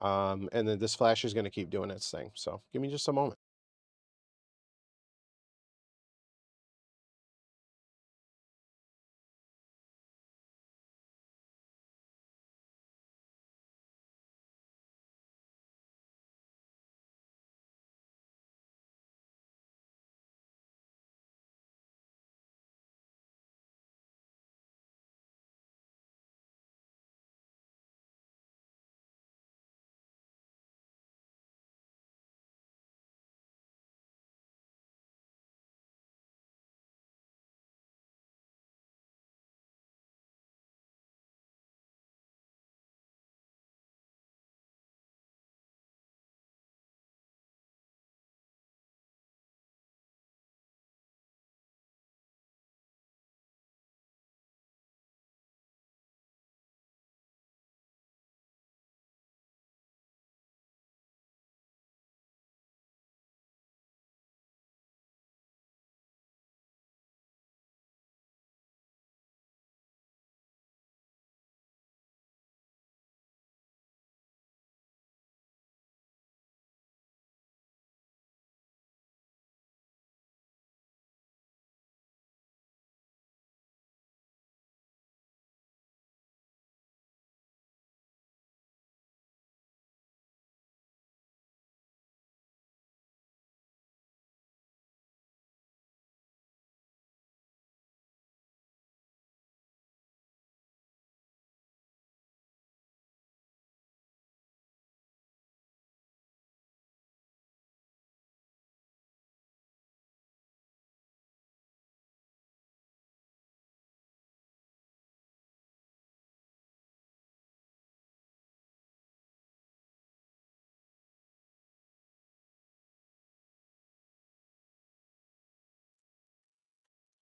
A: And then this flasher is going to keep doing its thing. So give me just a moment.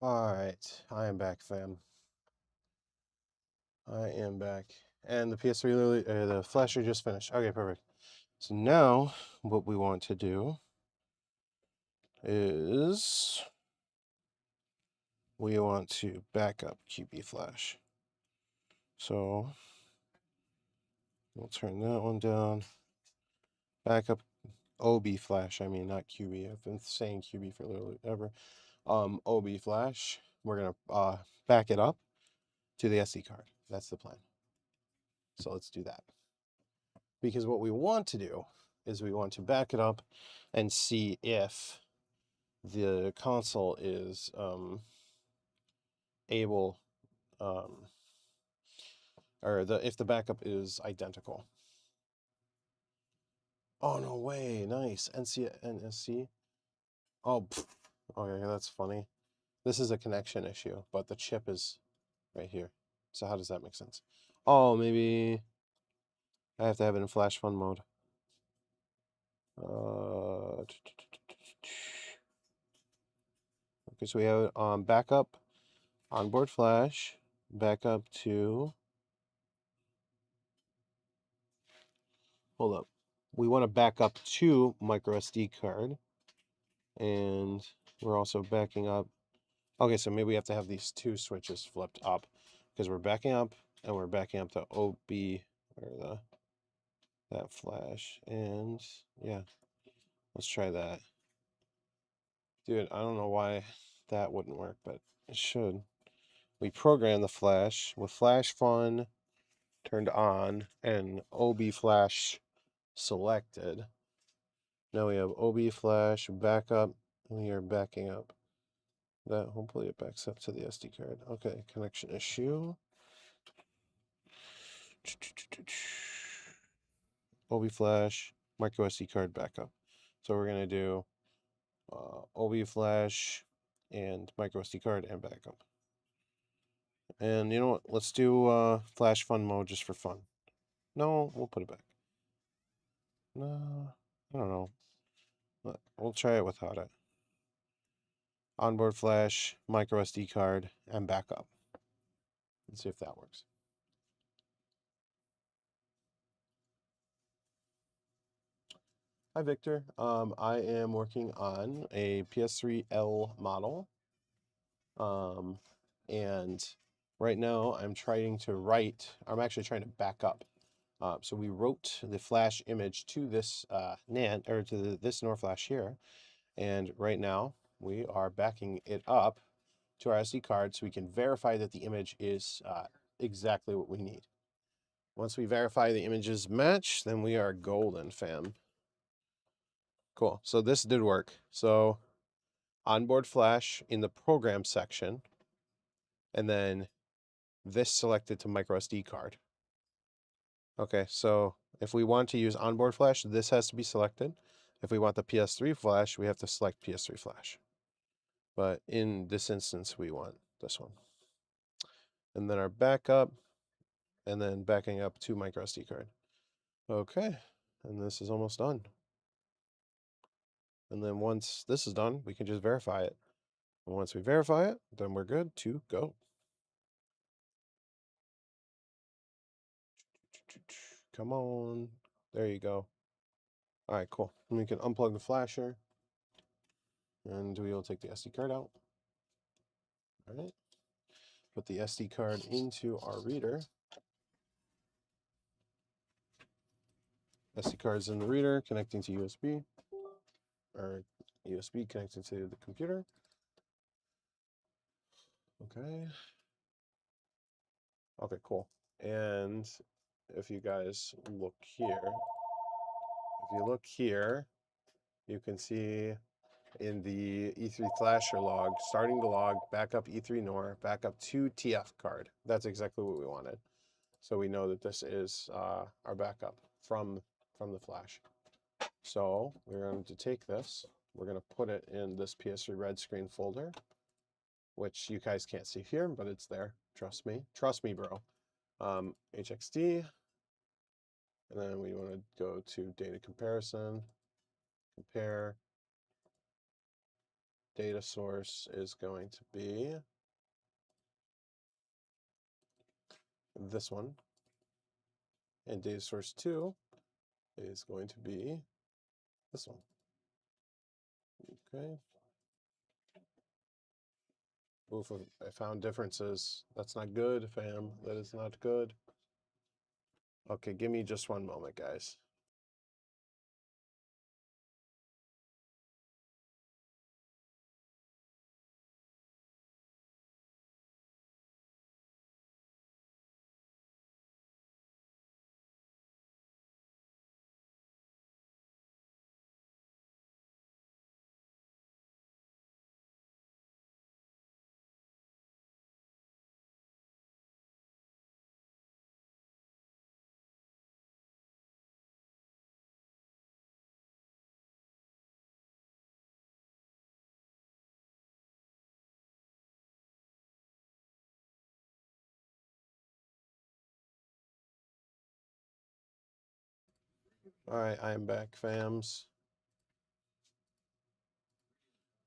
A: All right, I am back, fam. I am back. And the PS3, the flasher just finished. Okay, perfect. So now what we want to do is we want to back up QB Flash. So we'll turn that one down. Back up OB Flash, I mean, not QB. I've been saying QB for literally ever. OB Flash, we're gonna back it up to the SD card. That's the plan. So let's do that. Because what we want to do is we want to back it up and see if the console is able, or if the backup is identical. Oh, no way. Nice. NSC. Oh, pfft. Okay, that's funny. This is a connection issue, but the chip is right here. So how does that make sense? Oh, maybe I have to have it in flash fun mode. Okay, so we have it on backup, onboard flash, backup to, hold up. We want to back up to micro SD card, and we're also backing up. Okay, so maybe we have to have these two switches flipped up because we're backing up and we're backing up to OB or that flash. And yeah, let's try that. Dude, I don't know why that wouldn't work, but it should. We program the flash with flash fun turned on and OB flash selected. Now we have OB flash backup. We are backing up. That hopefully it backs up to the SD card. Okay, connection issue. OB flash, micro SD card backup. So we're gonna do OB flash and micro SD card and backup. And you know what? Let's do flash fun mode just for fun. No, we'll put it back. No, I don't know. We'll try it without it. Onboard flash, micro SD card, and backup. Let's see if that works. Hi, Victor. I am working on a PS3L model. And right now I'm actually trying to back up. So we wrote the flash image to this NAND, or to this NOR flash here. And right now we are backing it up to our SD card so we can verify that the image is exactly what we need. Once we verify the images match, then we are golden, fam. Cool. So this did work. So onboard flash in the program section, and then this selected to micro SD card. Okay, so if we want to use onboard flash, this has to be selected. If we want the PS3 flash, we have to select PS3 flash. But in this instance, we want this one. And then our backup, and then backing up to micro SD card. Okay, and this is almost done. And then once this is done, we can just verify it. And once we verify it, then we're good to go. Come on. There you go. All right, cool. And we can unplug the flasher, and we will take the SD card out. All right. Put the SD card into our reader. SD card's in the reader, connecting to USB, or USB connected to the computer. Okay. Okay, cool. And if you guys look here, you can see in the E3 flasher log, starting the log, backup E3 NOR, backup to TF card. That's exactly what we wanted. So we know that this is our backup from the flash. So we're going to take this, we're going to put it in this PS3 red screen folder, which you guys can't see here, but it's there. Trust me. Trust me, bro. HXD. And then we want to go to data comparison, compare. data source is going to be this one. And data source 2 is going to be this one. Okay. Oof, I found differences. That's not good, fam. That is not good. Okay, give me just one moment, guys. All right, I am back, fams.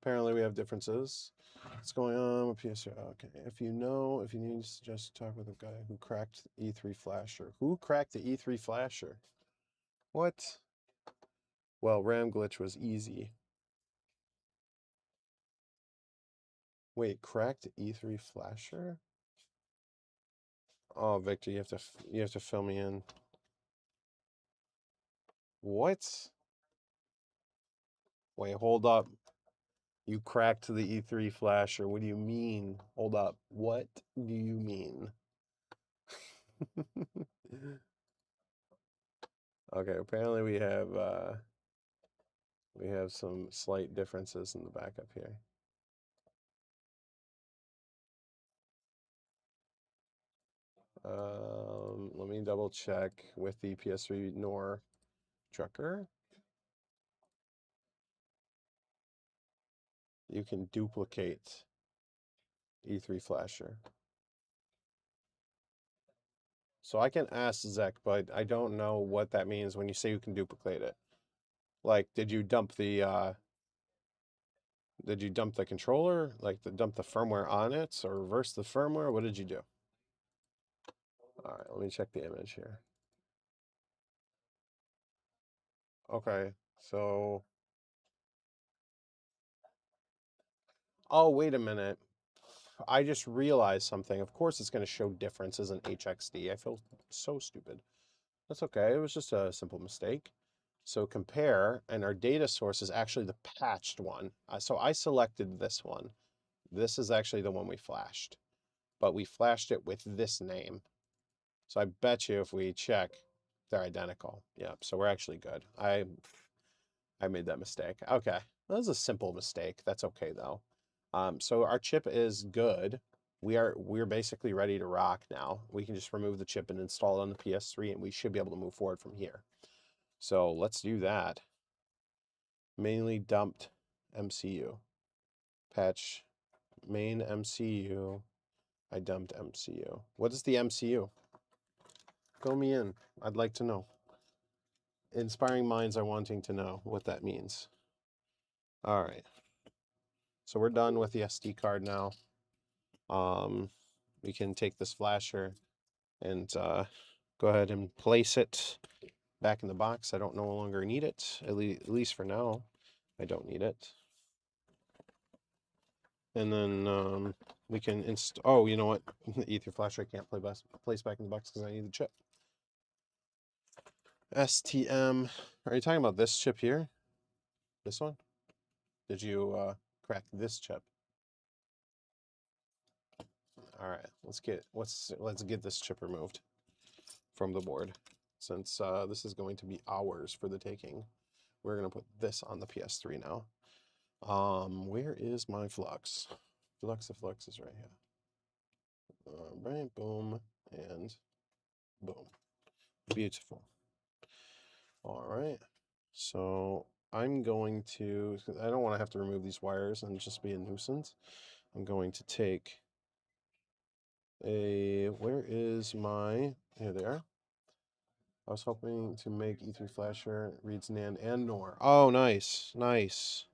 A: Apparently we have differences. What's going on with PS3? Okay, if you need to suggest talk with a guy who cracked the E3 flasher. Who cracked the E3 flasher? What? Well, RAM glitch was easy. Wait, cracked E3 flasher? Oh, Victor, you have to fill me in. What? Wait, hold up. You cracked the E3 flasher. What do you mean? Hold up. What do you mean? Okay, apparently we have some slight differences in the backup here. Let me double check with the PS3 NOR trucker. You can duplicate E3 flasher. So I can ask Zek, but I don't know what that means when you say you can duplicate it. Like, did you dump the controller? Like, dump the firmware on it, or reverse the firmware? What did you do? All right, let me check the image here. Okay, so, oh, wait a minute. I just realized something. Of course, it's going to show differences in HXD. I feel so stupid. That's okay. It was just a simple mistake. So compare, and our data source is actually the patched one. So I selected this one. This is actually the one we flashed, but we flashed it with this name. So I bet you if we check, they're identical. Yeah, so we're actually good. I made that mistake. Okay, that was a simple mistake. That's okay though. So our chip is good. We're basically ready to rock now. We can just remove the chip and install it on the PS3, and we should be able to move forward from here. So let's do that. Mainly dumped MCU. Patch main MCU. I dumped MCU. What is the MCU? Fill me in. I'd like to know. Inspiring minds are wanting to know what that means. All right. So we're done with the SD card now. We can take this flasher and go ahead and place it back in the box. I don't no longer need it, at least for now. I don't need it. And then we can oh, you know what? The Ether flasher I can't place back in the box because I need the chip. STM. Are you talking about this chip here? This one? Did you crack this chip? All right, let's get this chip removed from the board, since this is going to be ours for the taking. We're gonna put this on the PS3 now. Where is my flux? The flux is right here. Right, boom, and boom. Beautiful. All right. So I'm going to, I don't want to have to remove these wires and just be a nuisance. I'm going to take where is my, here they are. I was hoping to make E3 Flasher reads NAND and NOR. Oh, nice, nice.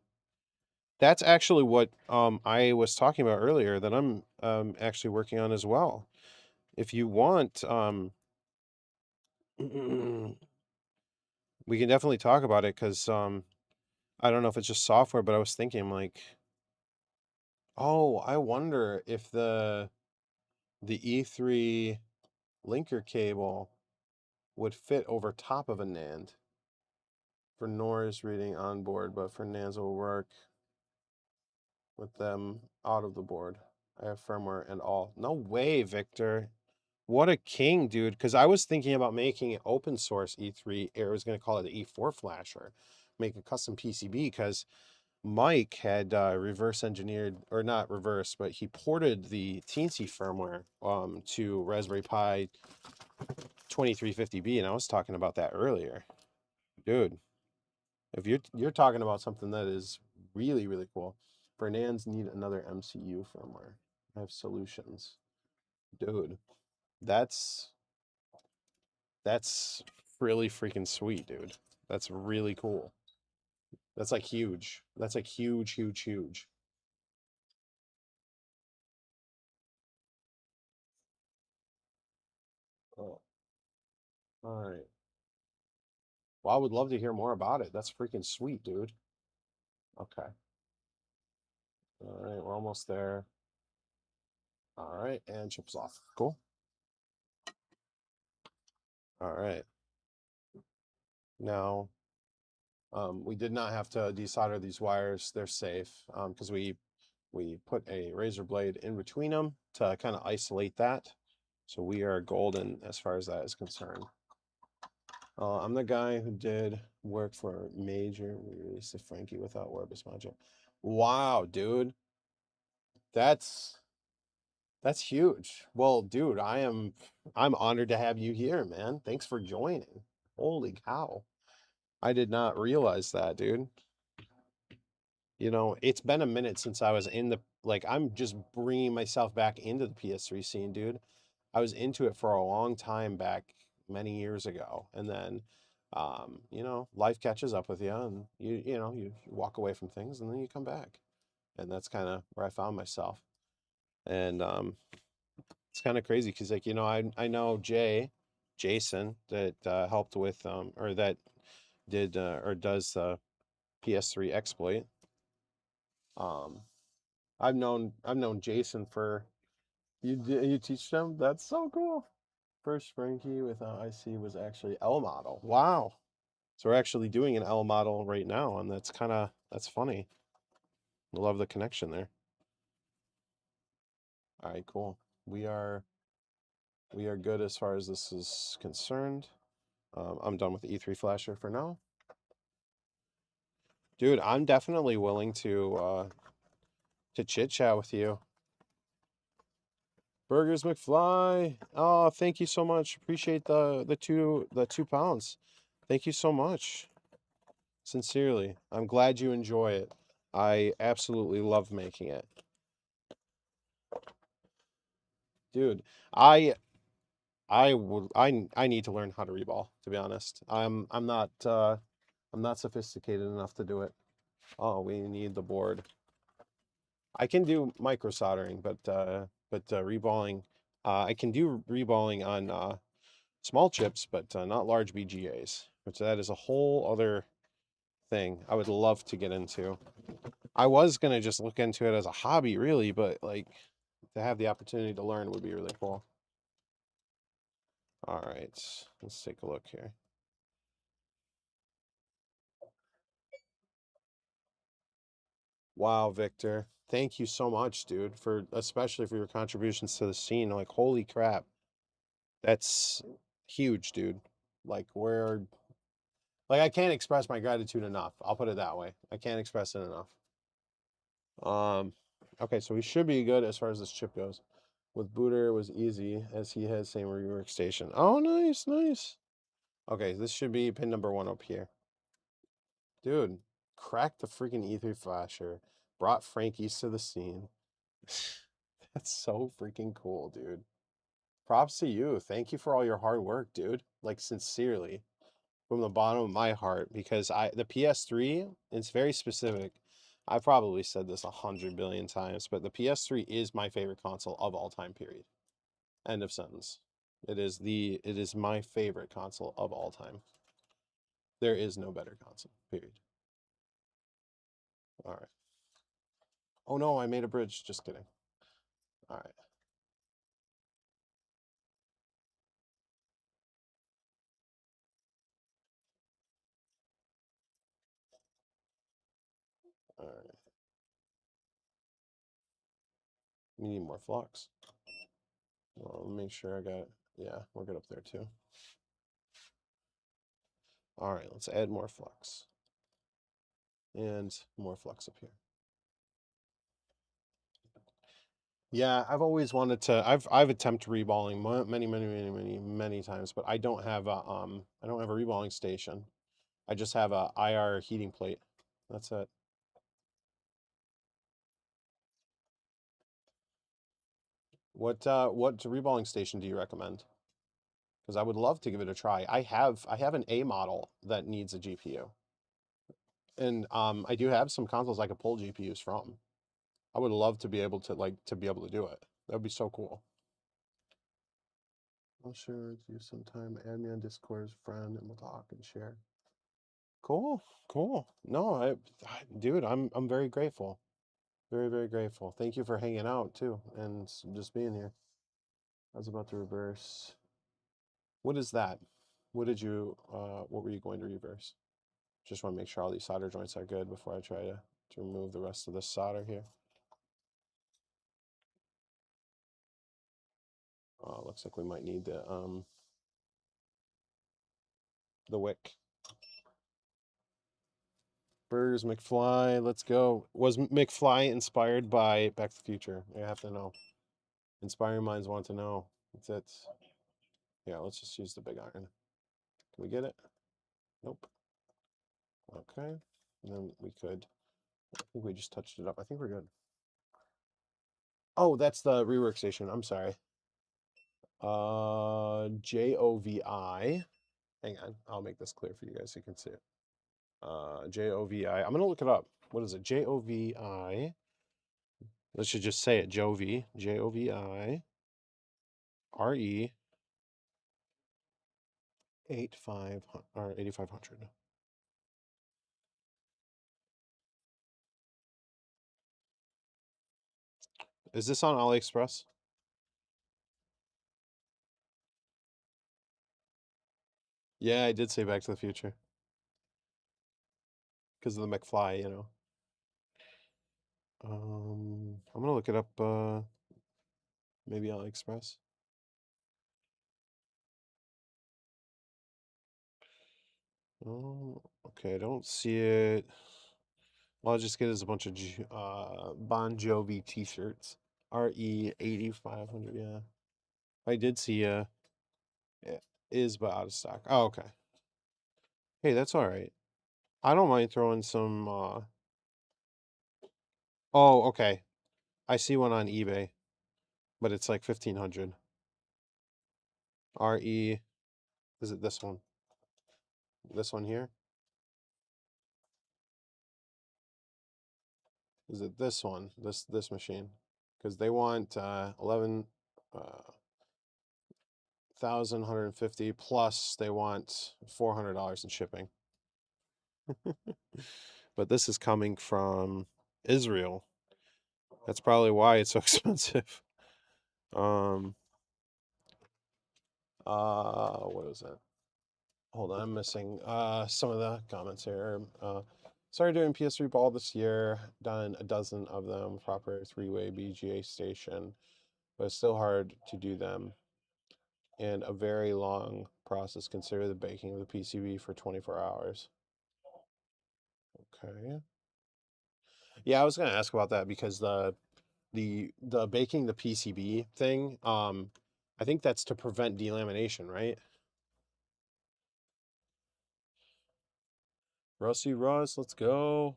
A: That's actually what I was talking about earlier that I'm actually working on as well. If you want, we can definitely talk about it because I don't know if it's just software, but I was thinking like, oh, I wonder if the E3 linker cable would fit over top of a NAND for NOR's reading on board, but for NANDs will work with them out of the board. I have firmware and all. No way, Victor. What a king, dude. Because I was thinking about making an open source E3, or I was going to call it the E4 flasher, make a custom PCB because Mike had reverse engineered, or not reverse, but he ported the Teensy firmware to Raspberry Pi 2350B, and I was talking about that earlier. Dude, if you're talking about something that is really, really cool, Fernandes need another MCU firmware. I have solutions. Dude, that's that's really freaking sweet, dude. That's really cool. That's like huge. That's like huge, huge, huge. Oh, all right. Well, I would love to hear more about it. That's freaking sweet, dude. Okay. All right, we're almost there. All right, and chips off. Cool. All right. Now, we did not have to desolder these wires. They're safe because we put a razor blade in between them to kind of isolate that. So we are golden as far as that is concerned. I'm the guy who did work for major release of Frankie without Orbis module. Wow, dude. That's that's huge. Well, dude, I'm honored to have you here, man. Thanks for joining. Holy cow. I did not realize that, dude. You know, it's been a minute since I was in the like I'm just bringing myself back into the PS3 scene, dude. I was into it for a long time back many years ago, and then you know, life catches up with you, and you walk away from things, and then you come back, and that's kind of where I found myself. And it's kind of crazy because like I know Jason that helped with or that did or does PS3 exploit. Um, I've known Jason for you teach them. That's so cool. First Frankie without IC was actually L model. Wow. So we're actually doing an L model right now, and that's funny. I love the connection there. All right, cool. We are we are good as far as this is concerned. I'm done with the E3 flasher for now. Dude, I'm definitely willing to chit chat with you. Burgers McFly. Oh, thank you so much. Appreciate the 2 pounds. Thank you so much. Sincerely. I'm glad you enjoy it. I absolutely love making it. Dude, I I need to learn how to reball, to be honest. I'm not sophisticated enough to do it. Oh, we need the board. I can do micro soldering, but reballing I can do reballing on small chips, but not large BGAs, which that is a whole other thing I would love to get into. I was gonna just look into it as a hobby, really, but like to have the opportunity to learn would be really cool. All right, let's take a look here. Wow, Victor, thank you so much, dude, for especially for your contributions to the scene. Like, holy crap, that's huge, dude. Like, we're like I can't express my gratitude enough. I'll put it that way. I can't express it enough. Um, okay, so we should be good as far as this chip goes. With Booter, it was easy as he has same rework station. Oh, nice, nice. Okay, this should be pin number 1 up here. Dude, cracked the freaking E3 flasher. Brought Frankie's to the scene. That's so freaking cool, dude. Props to you. Thank you for all your hard work, dude. Like sincerely, from the bottom of my heart, because the PS3, it's very specific. I've probably said this 100 billion times, but the PS3 is my favorite console of all time, period. End of sentence. It is my favorite console of all time. There is no better console, period. All right. Oh no, I made a bridge. Just kidding. All right. All right. We need more flux. Well, let me make sure I got it. Yeah, we're good up there too. All right, let's add more flux. And more flux up here. Yeah, I've always wanted to. I've attempted reballing many times, but I don't have a reballing station. I just have a IR heating plate. That's it. What reballing station do you recommend? Because I would love to give it a try. I have an A model that needs a GPU, and I do have some consoles I could pull GPUs from. I would love to be able to do it. That would be so cool. I'll share with you sometime. Add me on Discord as a friend, and we'll talk and share. Cool, cool. No, dude, I'm very grateful. Very, very grateful. Thank you for hanging out too, and just being here. I was about to reverse. What is that? What were you going to reverse? Just want to make sure all these solder joints are good before I try to remove the rest of this solder here. Looks like we might need the wick. Burgers McFly, let's go. Was McFly inspired by Back to the Future? I have to know. Inspiring minds want to know. That's it. Yeah, let's just use the big iron. Can we get it? Nope. Okay. And then we could. I think we just touched it up. I think we're good. Oh, that's the rework station. I'm sorry. JOVI. Hang on. I'll make this clear for you guys so you can see it. JOVI. I'm gonna look it up. What is it? JOVI. Let's just say it. Jovi. JOVI. RE 8500. Is this on AliExpress? Yeah, I did say Back to the Future because of the McFly, you know. I'm gonna look it up. Maybe AliExpress. Oh, okay. I don't see it. All I just get is a bunch of Bon Jovi T-shirts. RE 8500. Yeah, I did see. It is but out of stock. Oh, okay. Hey, that's all right. I don't mind throwing some. Oh, okay. I see one on eBay, but it's like 1500. RE. Is it this one? This one here? Is it this one? This machine? Because they want 11 1,150 plus they want $400 in shipping. But this is coming from Israel. That's probably why it's so expensive. What is it? Hold on, I'm missing some of the comments here. Started doing PS3 ball this year, done a dozen of them, proper three-way BGA station, but it's still hard to do them and a very long process. Consider the baking of the PCB for 24 hours. Okay. Yeah, I was gonna ask about that because the baking the PCB thing, I think that's to prevent delamination, right? Rusty Russ, let's go.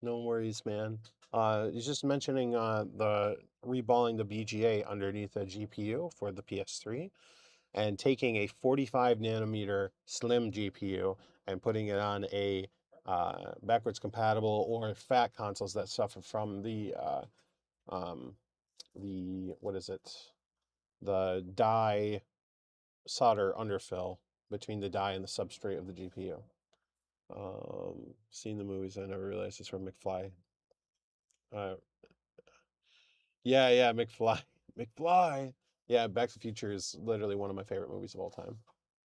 A: No worries, man. He's just mentioning the reballing the BGA underneath the GPU for the PS3. and taking a 45 nanometer slim GPU and putting it on a backwards compatible or fat consoles that suffer from the what is it? The die solder underfill between the die and the substrate of the GPU. Seen the movies, I never realized it's from McFly. Uh, yeah, McFly. McFly. Yeah, Back to the Future is literally one of my favorite movies of all time.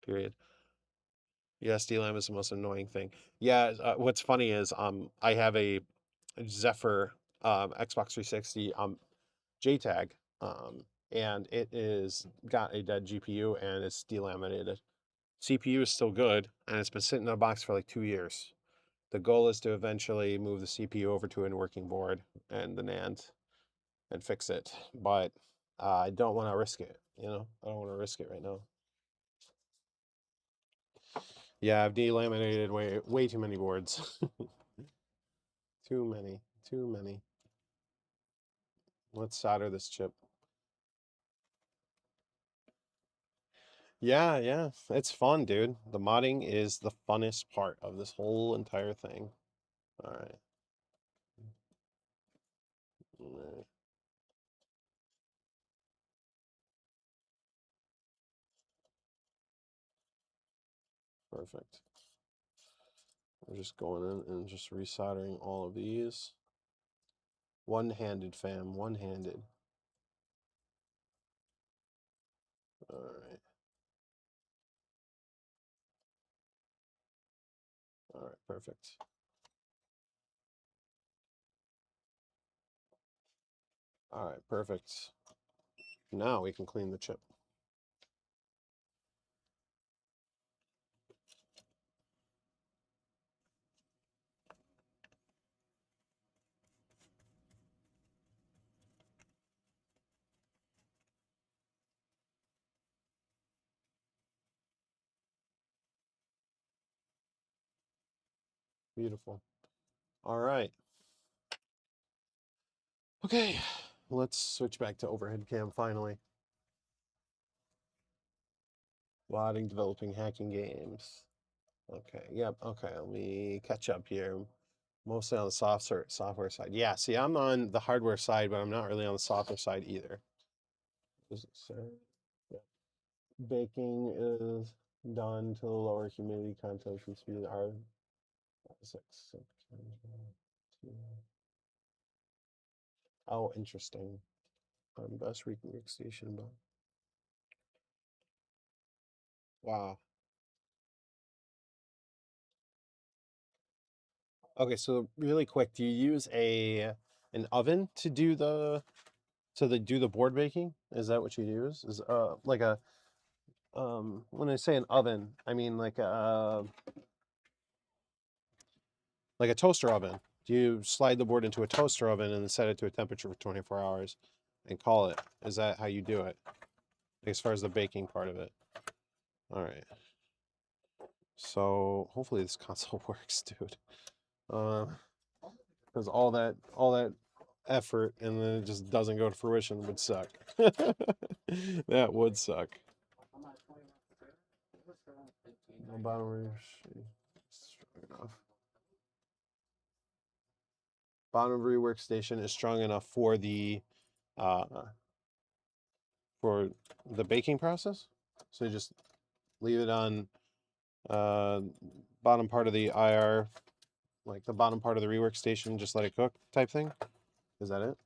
A: Period. Yeah, DLM is the most annoying thing. Yeah, what's funny is I have a Zephyr Xbox 360 JTAG and it is got a dead GPU and it's delaminated. CPU is still good and it's been sitting in a box for like 2 years. The goal is to eventually move the CPU over to a working board and the NAND and fix it, but I don't want to risk it. You know, I don't want to risk it right now. Yeah, I've delaminated way too many boards. Too many. Let's solder this chip. Yeah, it's fun, dude. The modding is the funnest part of this whole entire thing. All right. Perfect. We're just going in and just resoldering all of these. One-handed, fam, one-handed. All right. All right, perfect. All right, perfect. Now we can clean the chip. Beautiful. All right. Okay, let's switch back to overhead cam finally. Modding, developing, hacking games. Okay, yep, okay, let me catch up here. Mostly on the software side. Yeah, see, I'm on the hardware side, but I'm not really on the software side either. Does it say? Yeah. Baking is done to lower humidity content and speed R6. Oh, interesting. Best workstation, but wow. Okay, so really quick, do you use an oven to do the board baking? Is that what you use? Is like a when I say an oven, I mean like a toaster oven. Do you slide the board into a toaster oven and then set it to a temperature for 24 hours and call it? Is that how you do it? As far as the baking part of it. All right. So hopefully this console works, dude. Because all that effort and then it just doesn't go to fruition would suck. That would suck. No bottom strong enough. Bottom of workstation is strong enough for uh, the baking process. So you just leave it on bottom part of the IR, like the bottom part of the rework station, just let it cook type thing. Is that it?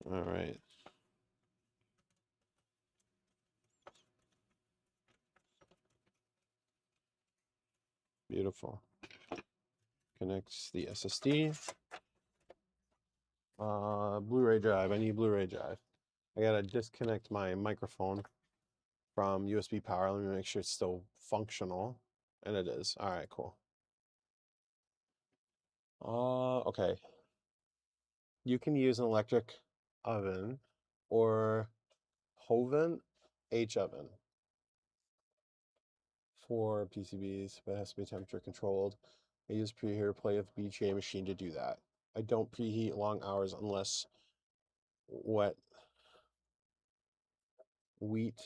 A: All right. Beautiful. Connects the SSD. Blu-ray drive. I need Blu-ray drive. I gotta disconnect my microphone from USB power. Let me make sure it's still functional. And it is. All right, cool. Okay. You can use an electric oven or Hoven H oven for PCBs, but it has to be temperature controlled. I use preheater play with BGA machine to do that. I don't preheat long hours unless wet wheat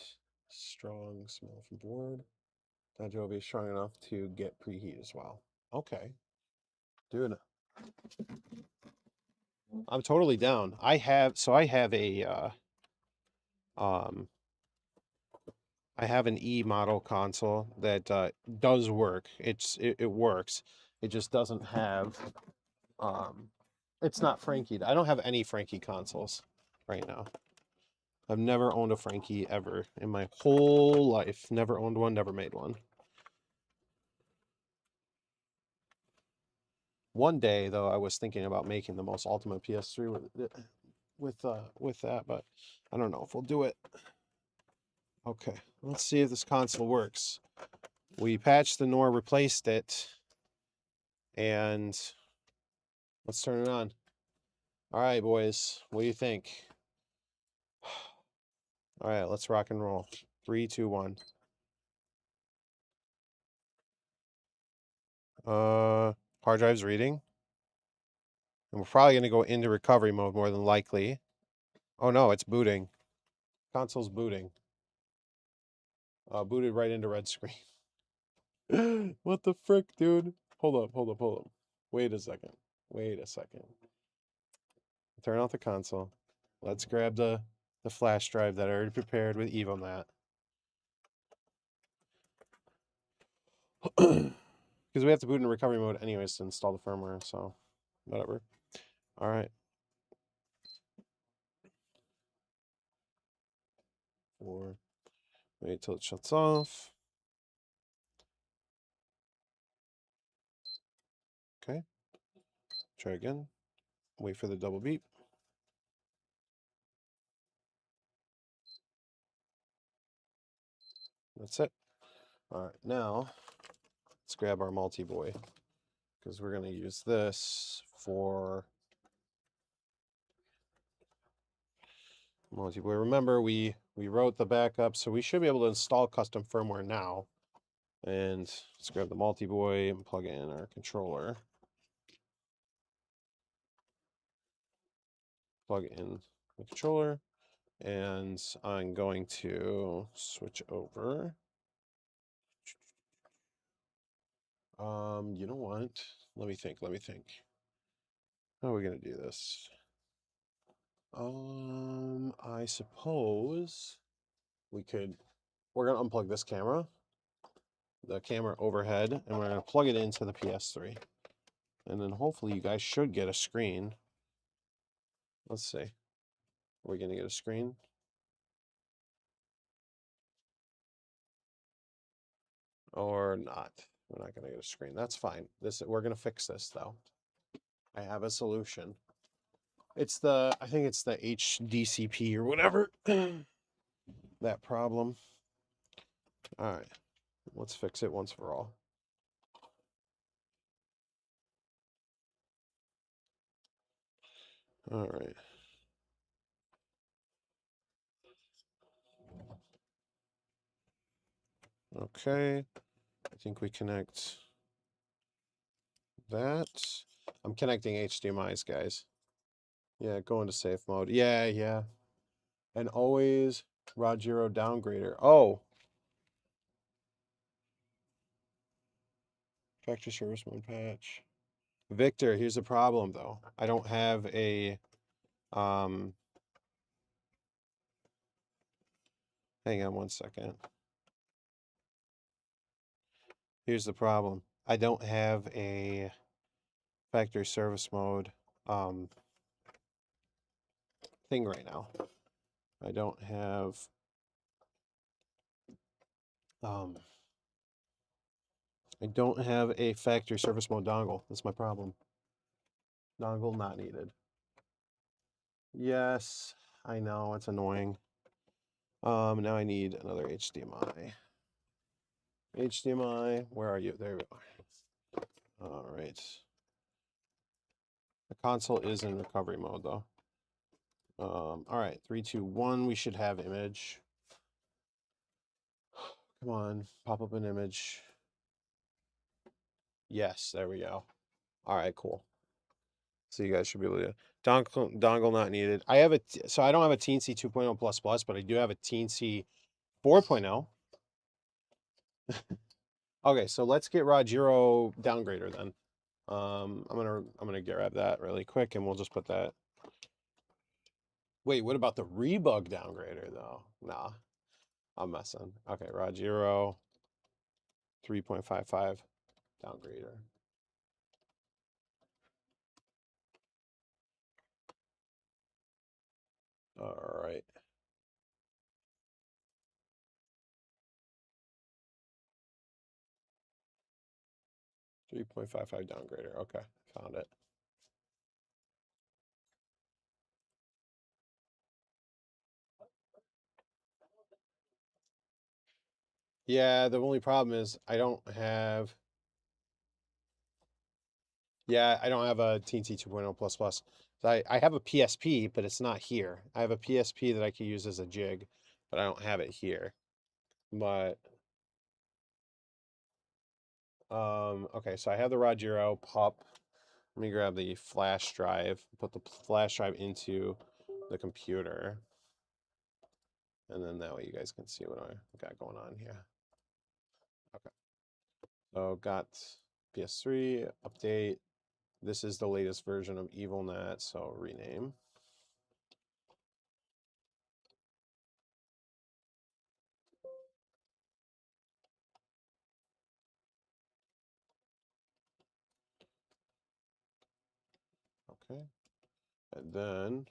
A: strong smell from board. That will be strong enough to get preheat as well. Okay. Dude, I'm totally down. I have a um I have an E model console that does work. It works. It just doesn't have it's not Frankied. I don't have any Frankie consoles right now. I've never owned a Frankie ever in my whole life. Never owned one, never made one. One day though, I was thinking about making the most ultimate PS3 with that, but I don't know if we'll do it. Okay, let's see if this console works. We patched the NOR, replaced it, and let's turn it on. All right, boys, what do you think? All right, let's rock and roll. 3, 2, 1. Hard drive's reading. And we're probably going to go into recovery mode more than likely. Oh no, it's booting. Console's booting. Booted right into red screen. What the frick, dude? Hold up. Wait a second. Turn off the console. Let's grab the flash drive that I already prepared with EvoMat. Because we have to boot in recovery mode anyways to install the firmware, so whatever. All right. Wait till it shuts off. Okay. Try again. Wait for the double beep. That's it. All right, now let's grab our multi-boy because we're going to use this for multi-boy. Remember, we wrote the backup, so we should be able to install custom firmware now. And let's grab the multi-boy and plug in our controller. Plug in the controller, and I'm going to switch over. You know what? Let me think. How are we gonna do this? I suppose we're gonna unplug this camera, the camera overhead, and we're gonna plug it into the PS3. And then hopefully you guys should get a screen. Let's see. Are we gonna get a screen? Or not? We're not gonna get a screen. That's fine. We're gonna fix this though. I have a solution. I think it's the HDCP or whatever. That problem. All right. Let's fix it once for all. All right. Okay. I think we connect that. I'm connecting HDMIs, guys. Yeah, go into safe mode. Yeah. And always Rogero downgrader. Oh. Factory service mode patch. Victor, here's the problem though. I don't have a hang on one second. Here's the problem. I don't have a factory service mode thing right now. I don't have a factory service mode dongle. That's my problem. Dongle not needed. Yes, I know, it's annoying. Now I need another HDMI. HDMI, where are you? There we are. All right. The console is in recovery mode though. All right, 3, 2, 1. We should have image. Come on, pop up an image. Yes, there we go. All right, cool. So you guys should be able to dongle not needed. I have so I don't have a Teensy 2.0 but I do have a Teensy 4.0. Okay, so let's get Rogero downgrader then. I'm gonna grab that really quick and we'll just put that. Wait, what about the rebug downgrader though? Nah, I'm messing. Okay, Rogero 3.55 downgrader. All right. .55 downgrader. Okay, found it. Yeah, the only problem is I don't have. Yeah, I don't have a Teensy 2.0 So I have a PSP, but it's not here. I have a PSP that I could use as a jig, but I don't have it here. But okay, so I have the Rogero pop. Let me grab the flash drive, put the flash drive into the computer. And then that way you guys can see what I got going on here. Okay. So got PS3 update. This is the latest version of EvilNet, so rename. Okay. And then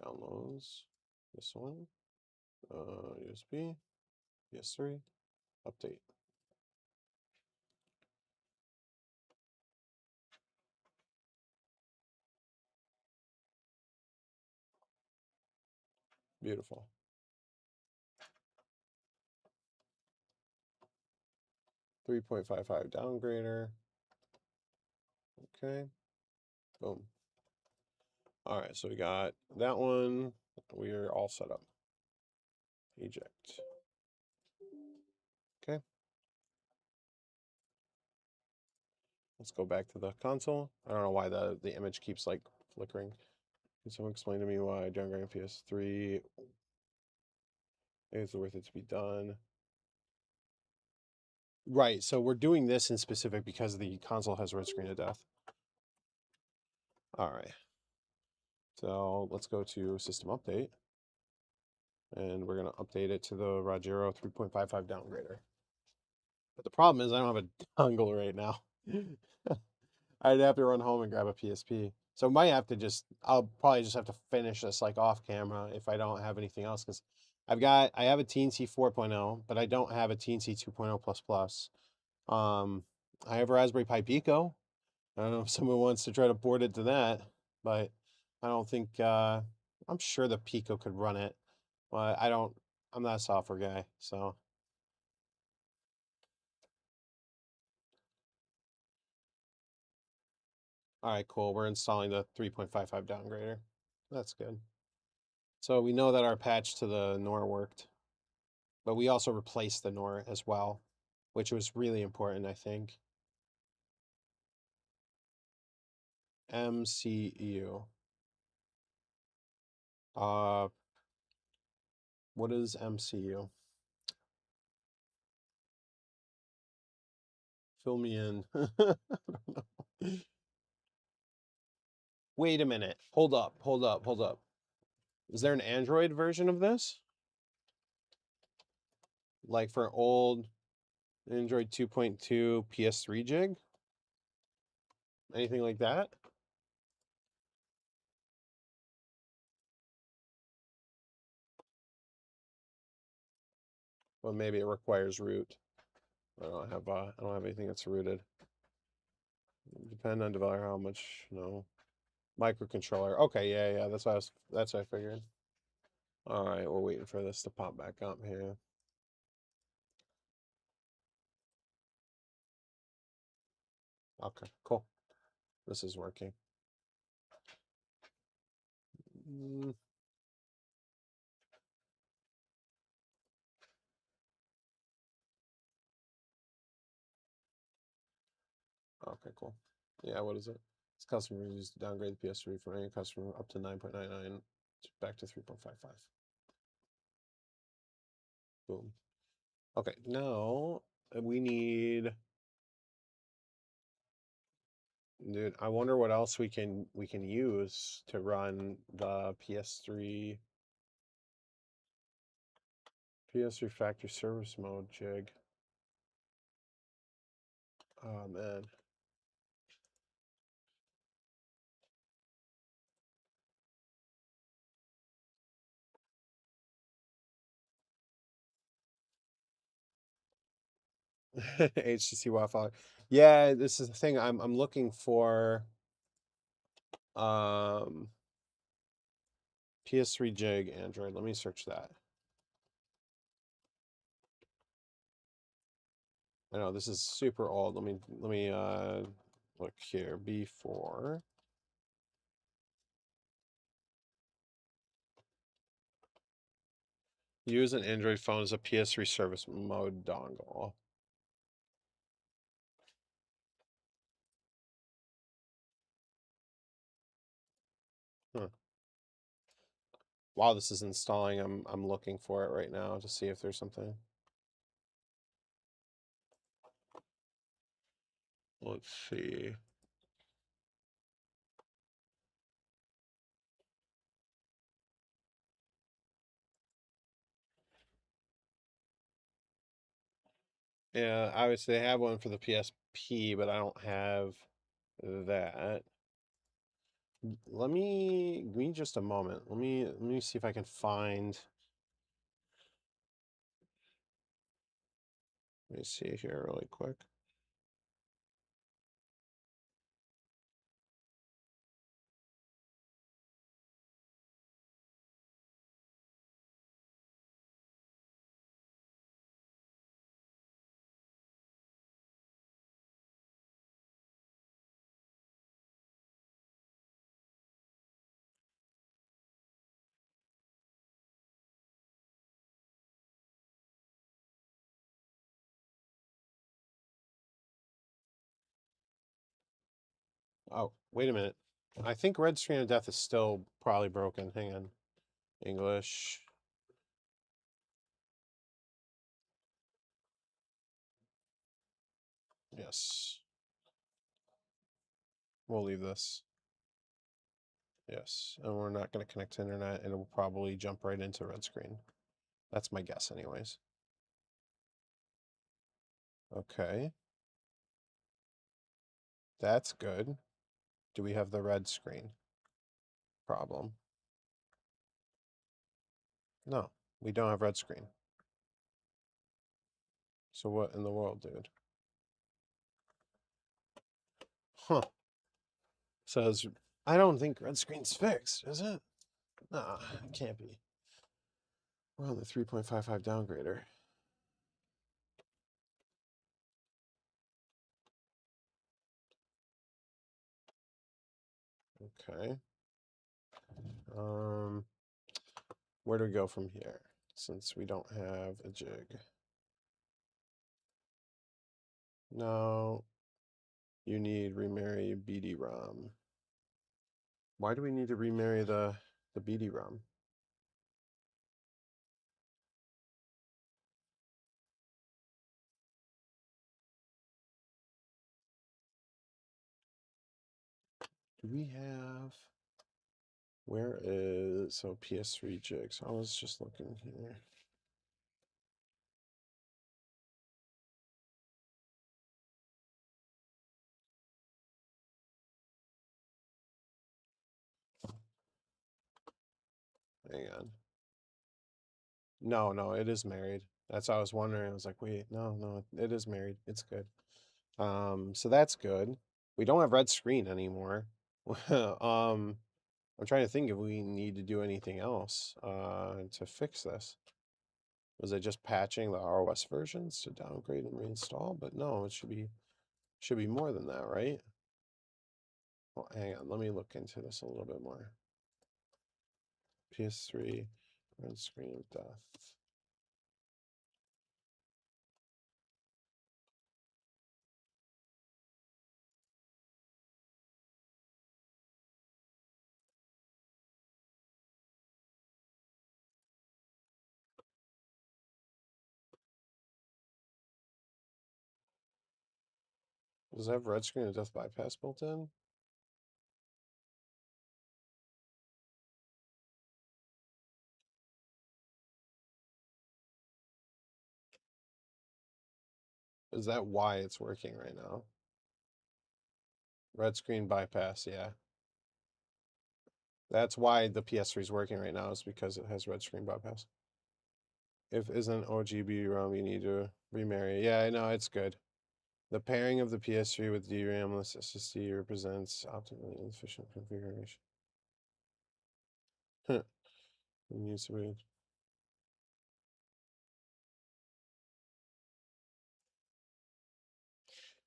A: downloads this one. USB, PS3, update. Beautiful. .55 downgrader. Okay. Boom. All right, so we got that one. We're all set up. Eject. Okay. Let's go back to the console. I don't know why the image keeps like flickering. Can someone explain to me why downgrading PS3 is worth it to be done? Right, so we're doing this in specific because the console has red screen of death. All right. So let's go to system update. And we're going to update it to the Rogero 3.55 downgrader. But the problem is I don't have a dongle right now. I'd have to run home and grab a PSP. So I might have to I'll probably just have to finish this like off camera if I don't have anything else. Because I have a Teensy 4.0, but I don't have a Teensy 2.0 I have a Raspberry Pi Pico. I don't know if someone wants to try to board it to that, but I don't think, I'm sure the Pico could run it. But I'm not a software guy, so. All right, cool. We're installing the 3.55 downgrader. That's good. So we know that our patch to the NOR worked, but we also replaced the NOR as well, which was really important, I think. MCU. What is MCU? Fill me in. I don't know. Wait a minute. Hold up. Is there an Android version of this? Like for old Android 2.2 PS3 jig? Anything like that? Well, maybe it requires root. I don't have anything that's rooted. Depend on developer how much, microcontroller. Okay, yeah, that's what I figured. All right, we're waiting for this to pop back up here. Okay, cool. This is working. Mm. Okay, cool. Yeah, what is it? This customer used to downgrade the PS3 from any customer up to 9.99 back to 3.55. Boom. Okay, now we need, dude, I wonder what else we can use to run the PS3 factory service mode jig. Oh man. HTC Wi-Fi. Yeah, this is the thing. I'm looking for PS3 jig Android. Let me search that. I know this is super old. Let me look here. B4. Use an Android phone as a PS3 service mode dongle. Huh. While this is installing, I'm looking for it right now to see if there's something. Let's see. Yeah, obviously they have one for the PSP, but I don't have that. Give me just a moment. Let me see if I can find. Let me see here really quick. Oh, wait a minute. I think Red Screen of Death is still probably broken. Hang on. English. Yes. We'll leave this. Yes. And we're not going to connect to internet, and it will probably jump right into red screen. That's my guess, anyways. Okay. That's good. Do we have the red screen problem? No, we don't have red screen. So what in the world, dude? Huh. Says, I don't think red screen's fixed, is it? Nah, it can't be. We're on the 3.55 downgrader. Okay. Where do we go from here? Since we don't have a jig. No. You need remarry BD-ROM. Why do we need to remarry the BD-ROM? Do we have... Where is... So PS3 jigs. I was just looking here. Hang on. No, it is married. That's what I was wondering. I was like, wait, no, it is married. It's good. So that's good. We don't have red screen anymore. I'm trying to think if we need to do anything else to fix this. Was it just patching the ROS versions to downgrade and reinstall? But no, it should be more than that, right? Well, hang on, let me look into this a little bit more. PS3, red screen of death. Does it have red screen of death bypass built in? Is that why it's working right now? Red screen bypass, yeah. That's why the PS3 is working right now, is because it has red screen bypass. If isn't OGB ROM, you need to remarry. Yeah, I know, it's good. The pairing of the PS3 with DRAM-less SSD represents optimally efficient configuration. It needs to be.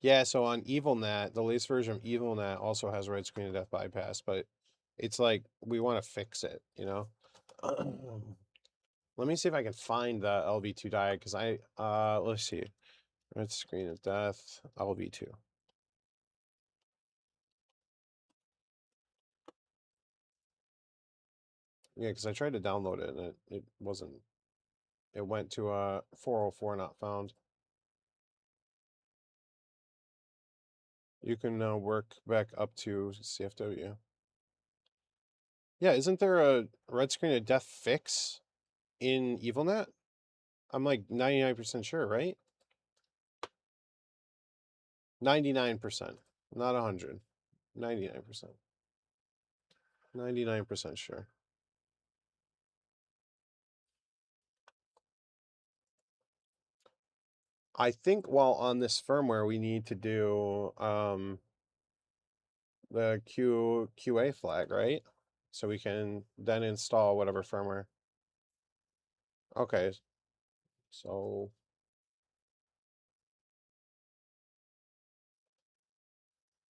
A: Yeah, so on EvilNet, the latest version of EvilNet also has red screen of death bypass, but it's like we want to fix it, you know? Let me see if I can find the LV2 diet, because let's see. Red screen of death, LV2. Yeah, because I tried to download it and it wasn't. It went to 404 not found. You can work back up to CFW. Yeah, isn't there a red screen of death fix in EvilNet? I'm like 99% sure, right? 99%, not 100. 99%. 99% sure. I think while on this firmware, we need to do the QA flag, right? So we can then install whatever firmware. Okay. So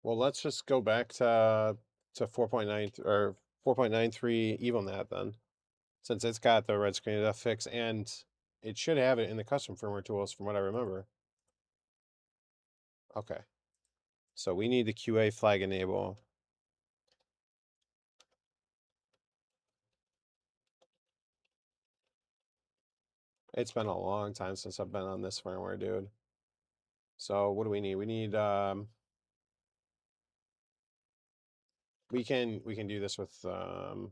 A: well, let's just go back to 4.9 or 4.93 EvilNet then, since it's got the red screen of death fix, and it should have it in the custom firmware tools from what I remember. Okay. So we need the QA flag enable. It's been a long time since I've been on this firmware, dude. So what do we need? We need we can do this with okay.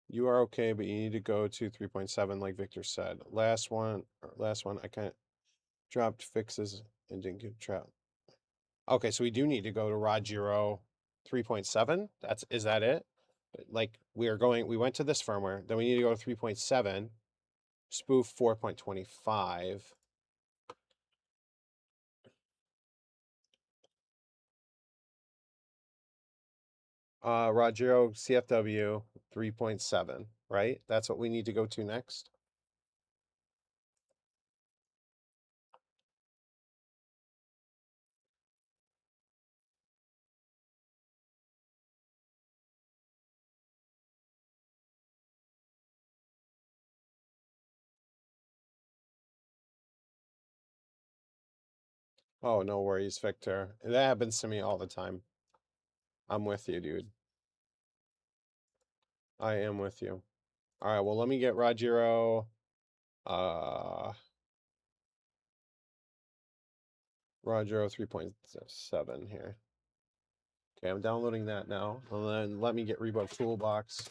A: You are okay, but you need to go to 3.7 like Victor said. Last one, I can't dropped fixes and didn't get trapped. Okay, so we do need to go to Rod 3.7. Is that it? Like we went to this firmware, then we need to go to 3.7, spoof 4.25. Rod CFW 3.7, right? That's what we need to go to next. Oh, no worries, Victor. That happens to me all the time. I'm with you, dude. I am with you. All right, well, let me get Rogero. Rogero 3.7 here. Okay, I'm downloading that now. And then let me get Reboot Toolbox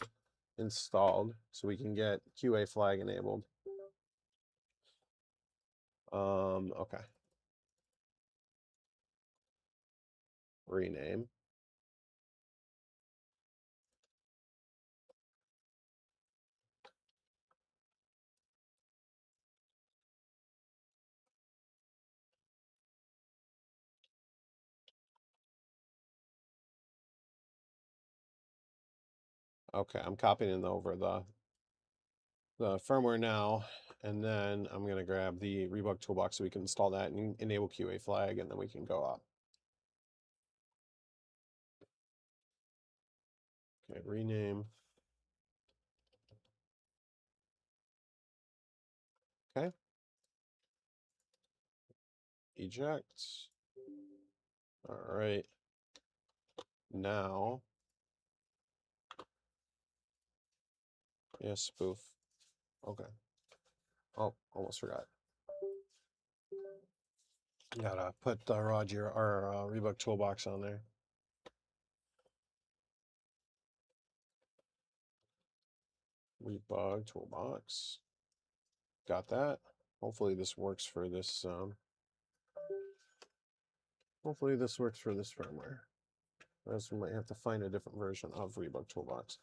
A: installed so we can get QA flag enabled. Okay. Rename. Okay, I'm copying over the firmware now, and then I'm gonna grab the Reboot Toolbox so we can install that and enable QA flag, and then we can go up. Okay, rename. Okay. Eject. All right. Now, yes, spoof. Okay. Oh, almost forgot. Gotta put Roger our Reebok toolbox on there. Reebok toolbox. Got that. Hopefully this works for this. Hopefully this works for this firmware. Else we might have to find a different version of Reebok toolbox.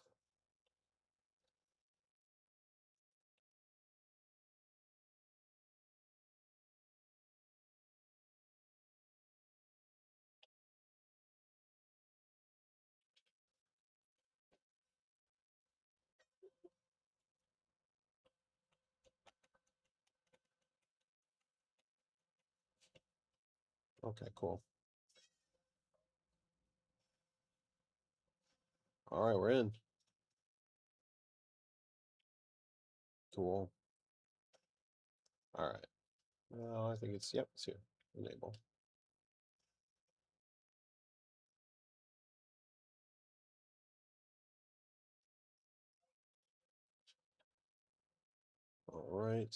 A: Okay, cool. All right, we're in. Cool. All right. Well, I think it's, yep, it's here. Enable. All right.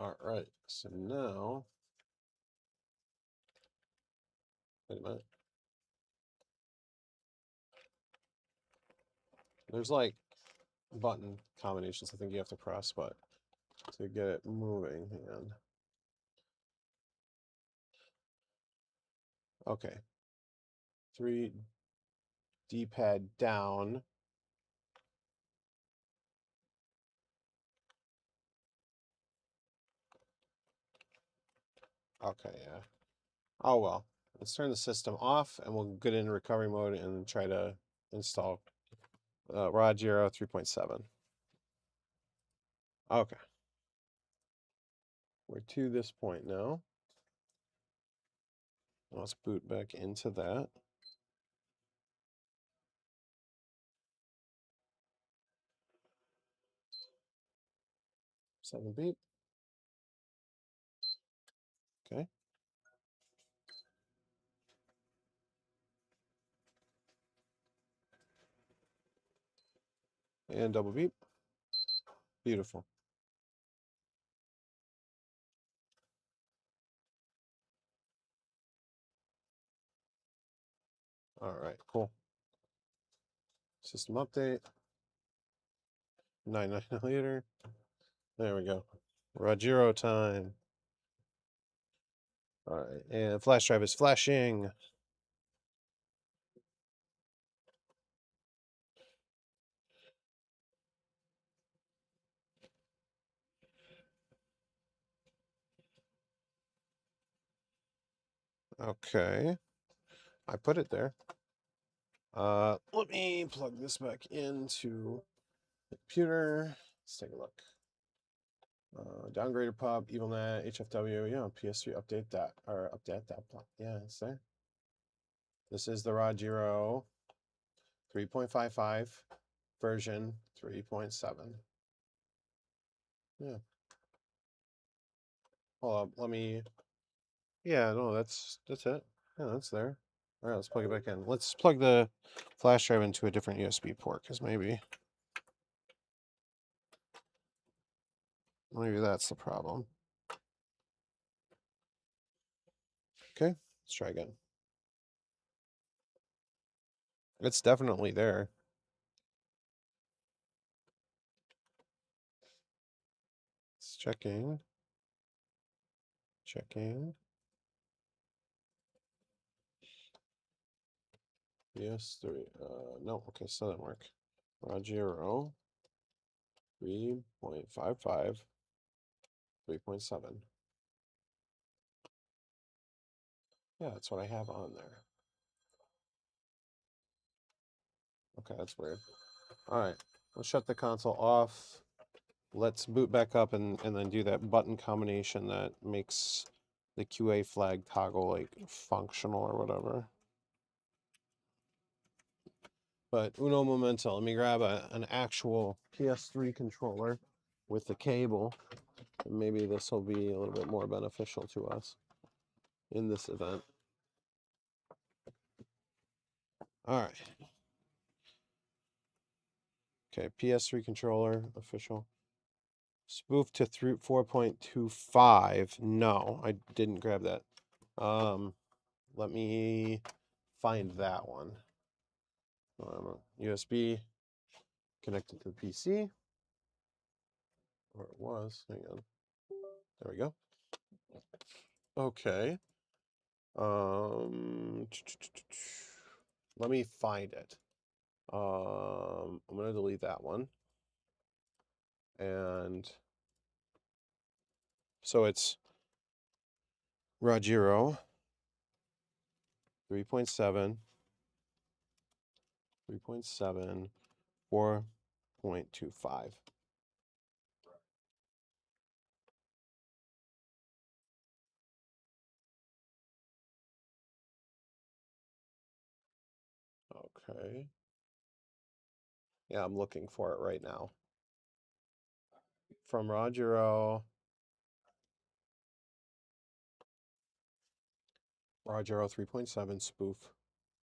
A: All right. So now, wait a minute. There's like button combinations I think you have to press, but to get it moving, hang on. Okay. 3 D-pad down. Okay, yeah. Oh well. Let's turn the system off and we'll get in recovery mode and try to install ROD 3.7. Okay. We're to this point now. Let's boot back into that. Seven beep. Okay. And double beep. Beautiful. All right, cool. System update. 9 later. There we go. ROD time. All right, and flash drive is flashing. Okay. I put it there. Let me plug this back into the computer. Let's take a look. Downgrader pub, EvilNet, HFW, yeah, PS3 update that, or update that block. Yeah, it's there. This is the ROD 3.55 version 3.7. Yeah. Hold up, let me, yeah, no, that's it. Yeah, that's there. All right, let's plug it back in. Let's plug the flash drive into a different USB port, because maybe that's the problem. Okay, let's try again. It's definitely there. It's checking. Checking. Yes, 3. No, okay, so that didn't work. ROD 3.55, 3.7. Yeah, that's what I have on there. Okay, that's weird. All right, let's shut the console off. Let's boot back up and then do that button combination that makes the QA flag toggle like functional or whatever. But uno momento, let me grab an actual PS3 controller with the cable, and maybe this will be a little bit more beneficial to us in this event. All right. Okay, PS3 controller, official. Spoof to 4.25. No, I didn't grab that. Let me find that one. USB connected to the PC. Or it was. Hang on. There we go. Okay. Let me find it. I'm gonna delete that one. And so it's Rogero 3.7, 3.7, 4.25. Okay. Yeah, I'm looking for it right now. From Rogero 3.7 spoof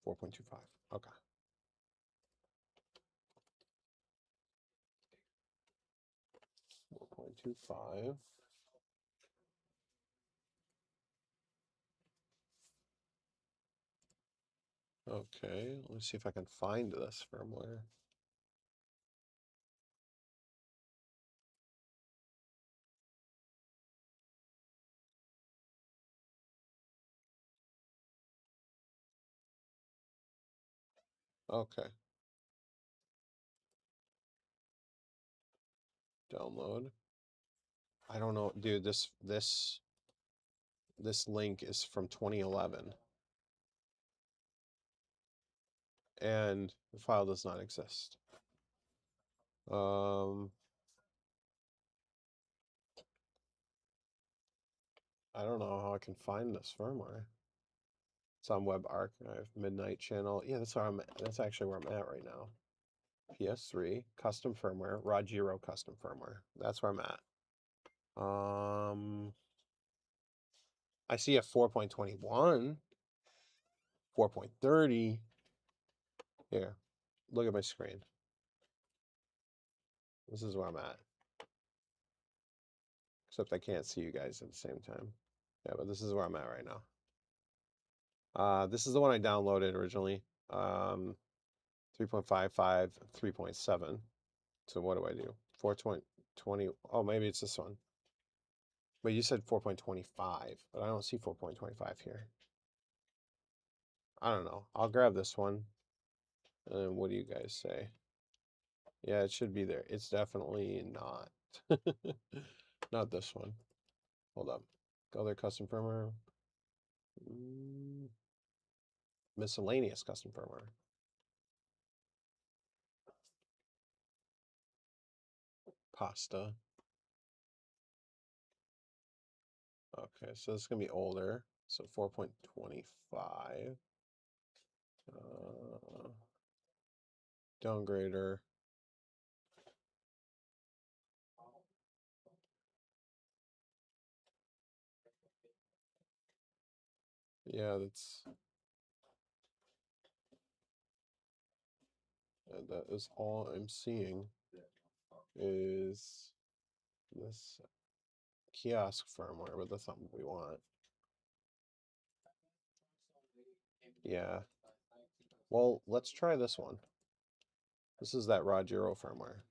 A: 4.25. Okay. .25. Okay, let me see if I can find this firmware. Okay. Download. I don't know, dude, this link is from 2011. And the file does not exist. I don't know how I can find this firmware. It's on Web Archive, Midnight Channel. Yeah, that's where that's actually where I'm at right now. PS3, custom firmware, Rogero custom firmware. That's where I'm at. I see a 4.21, 4.30. Here, look at my screen. This is where I'm at. Except I can't see you guys at the same time. Yeah, but this is where I'm at right now. This is the one I downloaded originally. 3.55, 3.7. So what do? 4.20. Oh, maybe it's this one. But you said 4.25, but I don't see 4.25 here. I don't know. I'll grab this one. And then what do you guys say? Yeah, it should be there. It's definitely not. Not this one. Hold up. Other custom firmware. Miscellaneous custom firmware. Pasta. Okay, so this is going to be older. So 4.25. Downgrader. Yeah, that is all I'm seeing is this kiosk firmware, but that's not what we want. Yeah. Well, let's try this one. This is that Rogero firmware.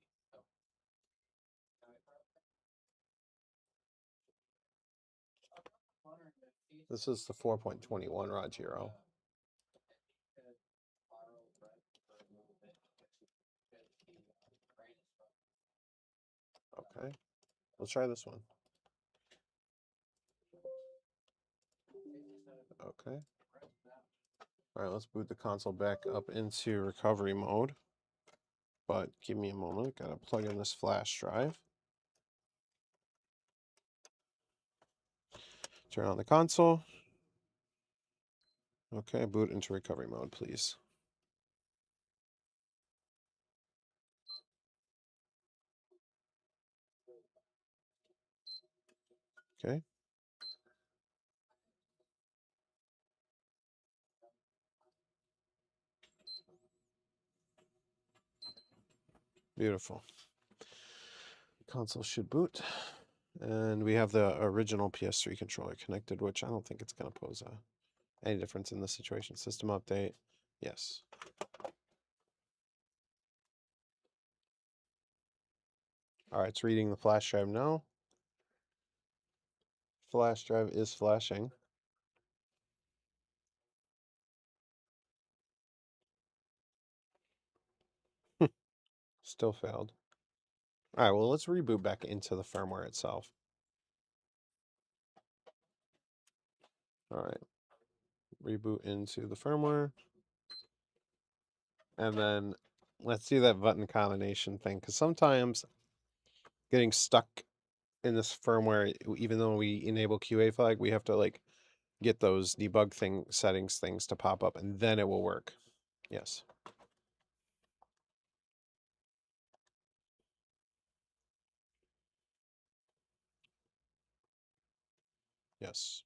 A: This is the 4.21 Rogero. Okay. Let's try this one. Okay. All right, let's boot the console back up into recovery mode. But give me a moment. Gotta plug in this flash drive. Turn on the console. Okay, boot into recovery mode, please. Okay. Beautiful. Console should boot. And we have the original PS3 controller connected, which I don't think it's going to pose any difference in this situation. System update. Yes. All right, it's reading the flash drive now. Flash drive is flashing. Still failed. All right, well, let's reboot back into the firmware itself. All right. Reboot into the firmware. And then let's do that button combination thing, because sometimes getting stuck in this firmware, even though we enable QA flag, we have to like get those debug settings things to pop up, and then it will work. Yes. Yes.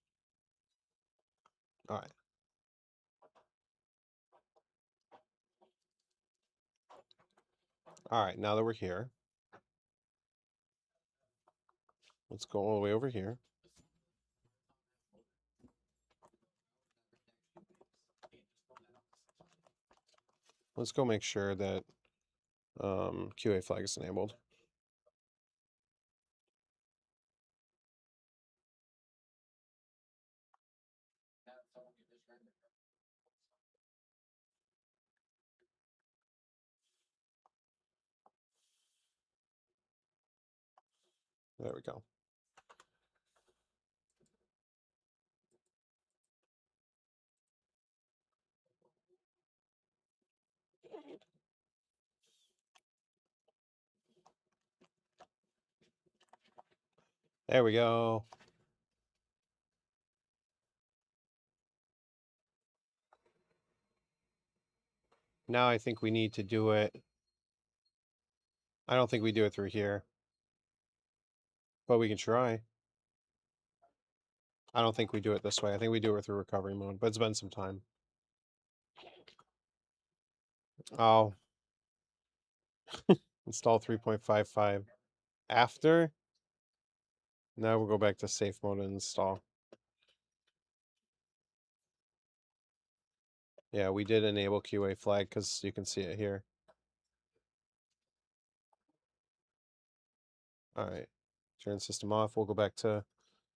A: All right. All right, now that we're here, let's go all the way over here. Let's go make sure that QA flag is enabled. There we go. There we go. Now I think we need to do it. I don't think we do it through here, but we can try. I don't think we do it this way. I think we do it through recovery mode, but it's been some time. Oh. Install 3.55. After? Now we'll go back to safe mode and install. Yeah, we did enable QA flag because you can see it here. All right. Turn system off. We'll go back to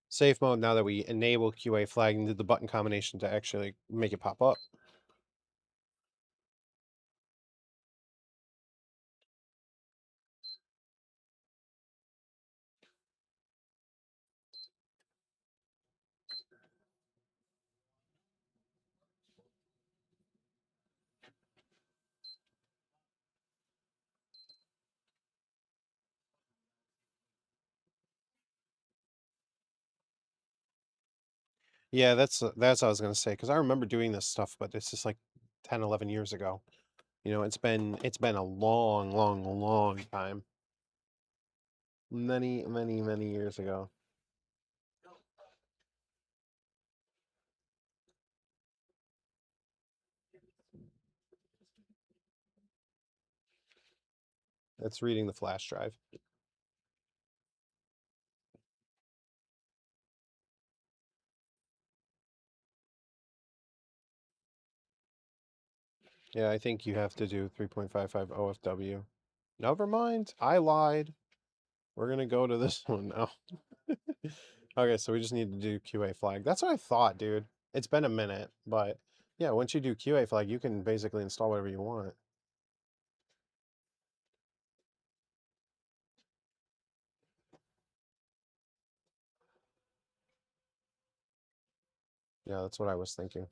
A: safe mode now that we enable QA flag and did the button combination to actually make it pop up. Yeah, that's what I was gonna say, because I remember doing this stuff, but it's just like 10, 11 years ago. You know, it's been a long, long, long time. Many, many, many years ago. It's reading the flash drive. Yeah, I think you have to do 3.55 OFW. Never mind, I lied. We're gonna go to this one now. Okay, so we just need to do QA flag. That's what I thought, dude. It's been a minute, but yeah, once you do QA flag, you can basically install whatever you want. Yeah, that's what I was thinking.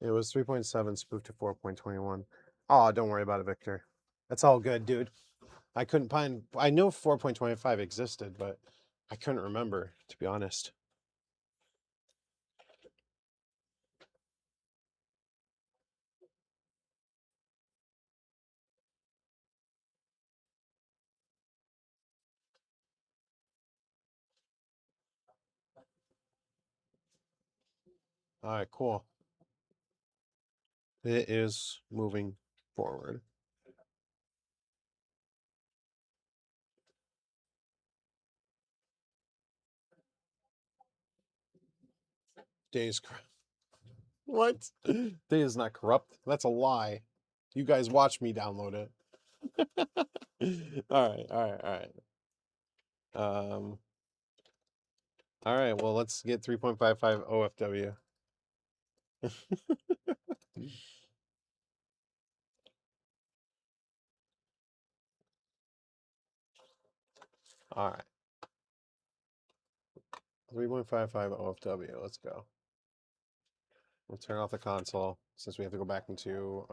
A: It was 3.7 spoofed to 4.21. Oh, don't worry about it, Victor. That's all good, dude. I couldn't find. I know 4.25 existed, but I couldn't remember, to be honest. All right, cool. It is moving forward. Days. What? Day is not corrupt. That's a lie. You guys watch me download it. All right, all right, all right. All right. Well, let's get 3.55 OFW. All right. 3.55 OFW. Let's go. We'll turn off the console since we have to go back into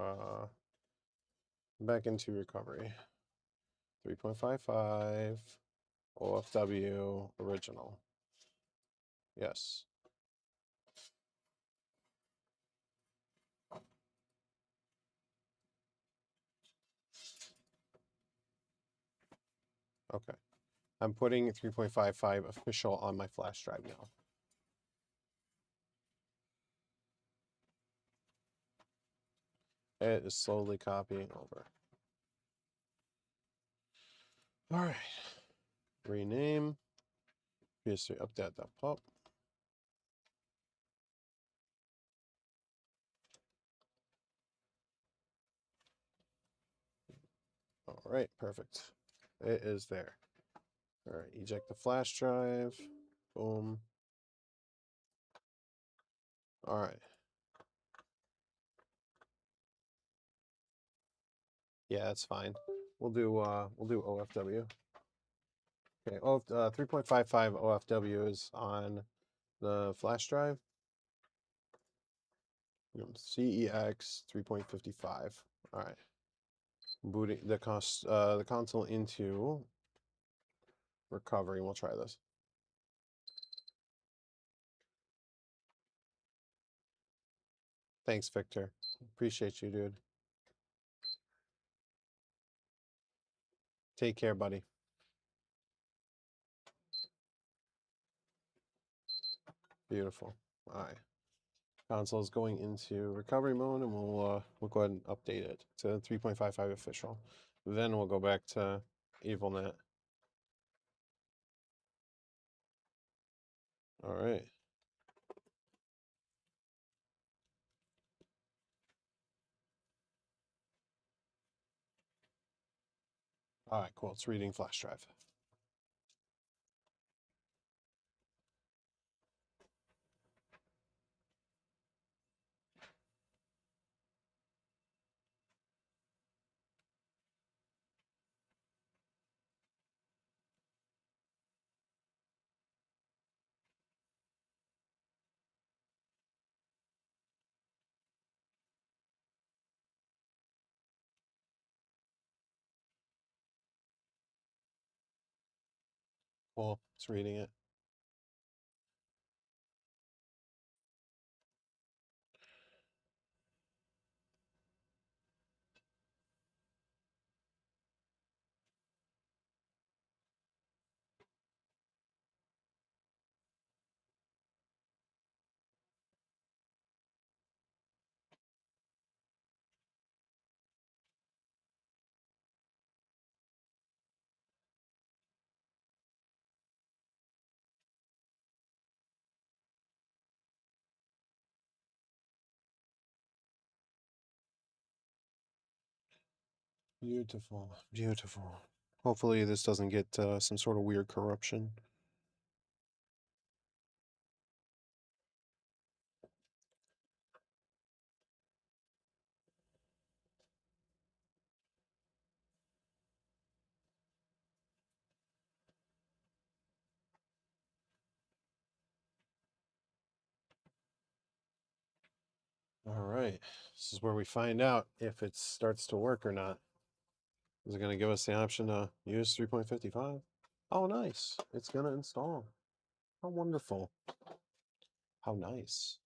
A: recovery. 3.55 OFW original. Yes. Okay. I'm putting 3.55 official on my flash drive now. It is slowly copying over. All right. Rename. PS3 update.pop. All right, perfect. It is there. All right, eject the flash drive. Boom. All right. Yeah, that's fine. We'll do OFW. Okay, 3.55 OFW is on the flash drive. CEX 3.55. All right. Booting the console into recovery. We'll try this. Thanks, Victor. Appreciate you, dude. Take care, buddy. Beautiful. All right. Console is going into recovery mode, and we'll go ahead and update it to 3.55 official. Then we'll go back to EvilNet. All right. All right, cool. It's reading flash drive. Cool. It's reading it. Beautiful. Beautiful. Hopefully this doesn't get some sort of weird corruption. All right, this is where we find out if it starts to work or not. Is it going to give us the option to use 3.55? Oh, nice. It's going to install. How wonderful. How nice.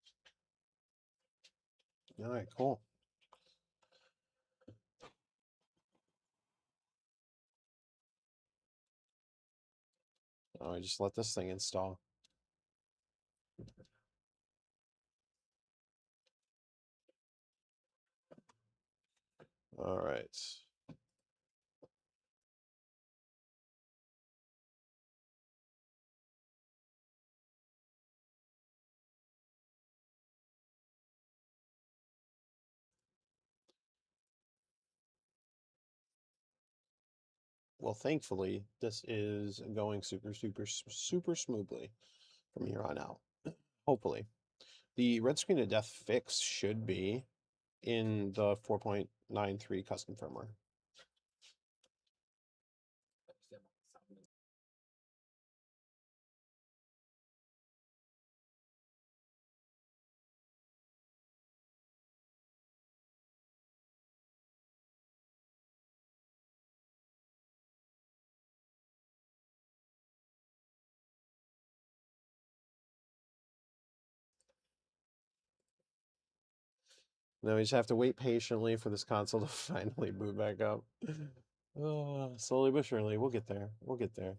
A: All right, cool. All right, just let this thing install. All right. Well, thankfully, this is going super, super, super smoothly from here on out. Hopefully. The red screen of death fix should be in the 4.93 custom firmware. Now we just have to wait patiently for this console to finally boot back up. Slowly but surely, we'll get there. We'll get there.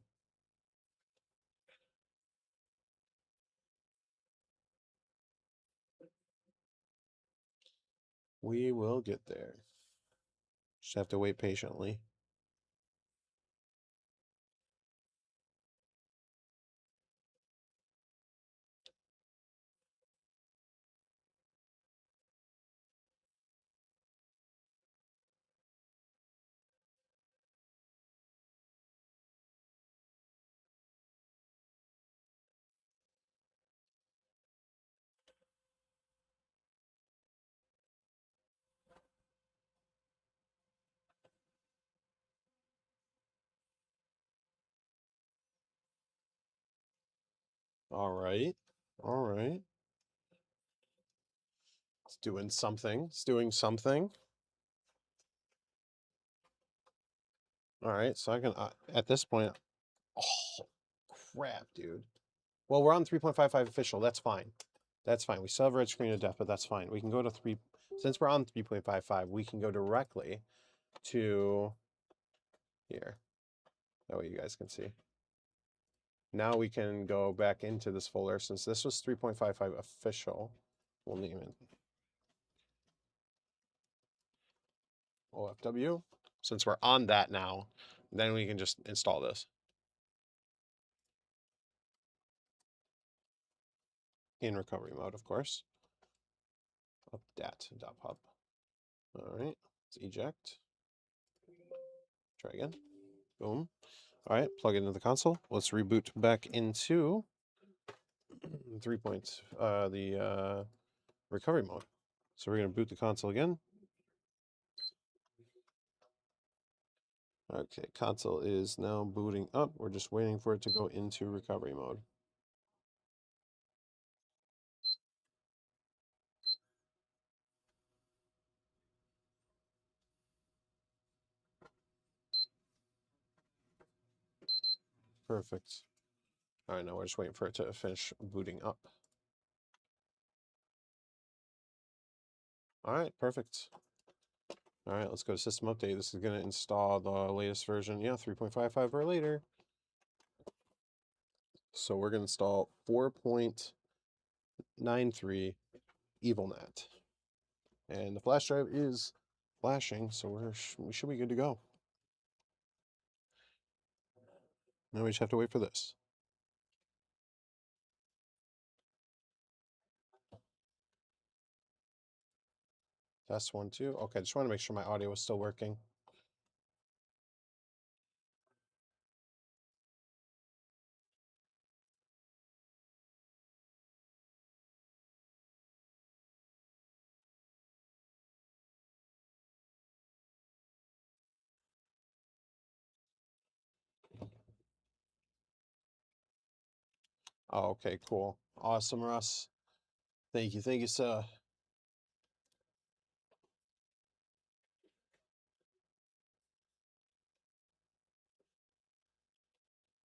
A: We will get there. Just have to wait patiently. All right. All right. It's doing something. It's doing something. All right. So I can, at this point, oh, crap, dude. Well, we're on 3.55 official. That's fine. That's fine. We still have red screen of death, but that's fine. We can go to 3. Since we're on 3.55, we can go directly to here. That way you guys can see. Now we can go back into this folder. Since this was 3.55 official, we'll name it OFW. Since we're on that now, then we can just install this. In recovery mode, of course. Updat.pub. All right, let's eject. Try again. Boom. All right, plug it into the console. Let's reboot back into 3 points, the recovery mode. So we're going to boot the console again. Okay, console is now booting up. We're just waiting for it to go into recovery mode. Perfect. All right, now we're just waiting for it to finish booting up. All right, perfect. All right, let's go to system update. This is going to install the latest version. Yeah, 3.55 or later. So we're going to install 4.93 EvilNet. And the flash drive is flashing, so we should be good to go. Now we just have to wait for this. Test 1, 2. Okay, just want to make sure my audio was still working. Oh, okay, cool. Awesome, Russ. Thank you, sir.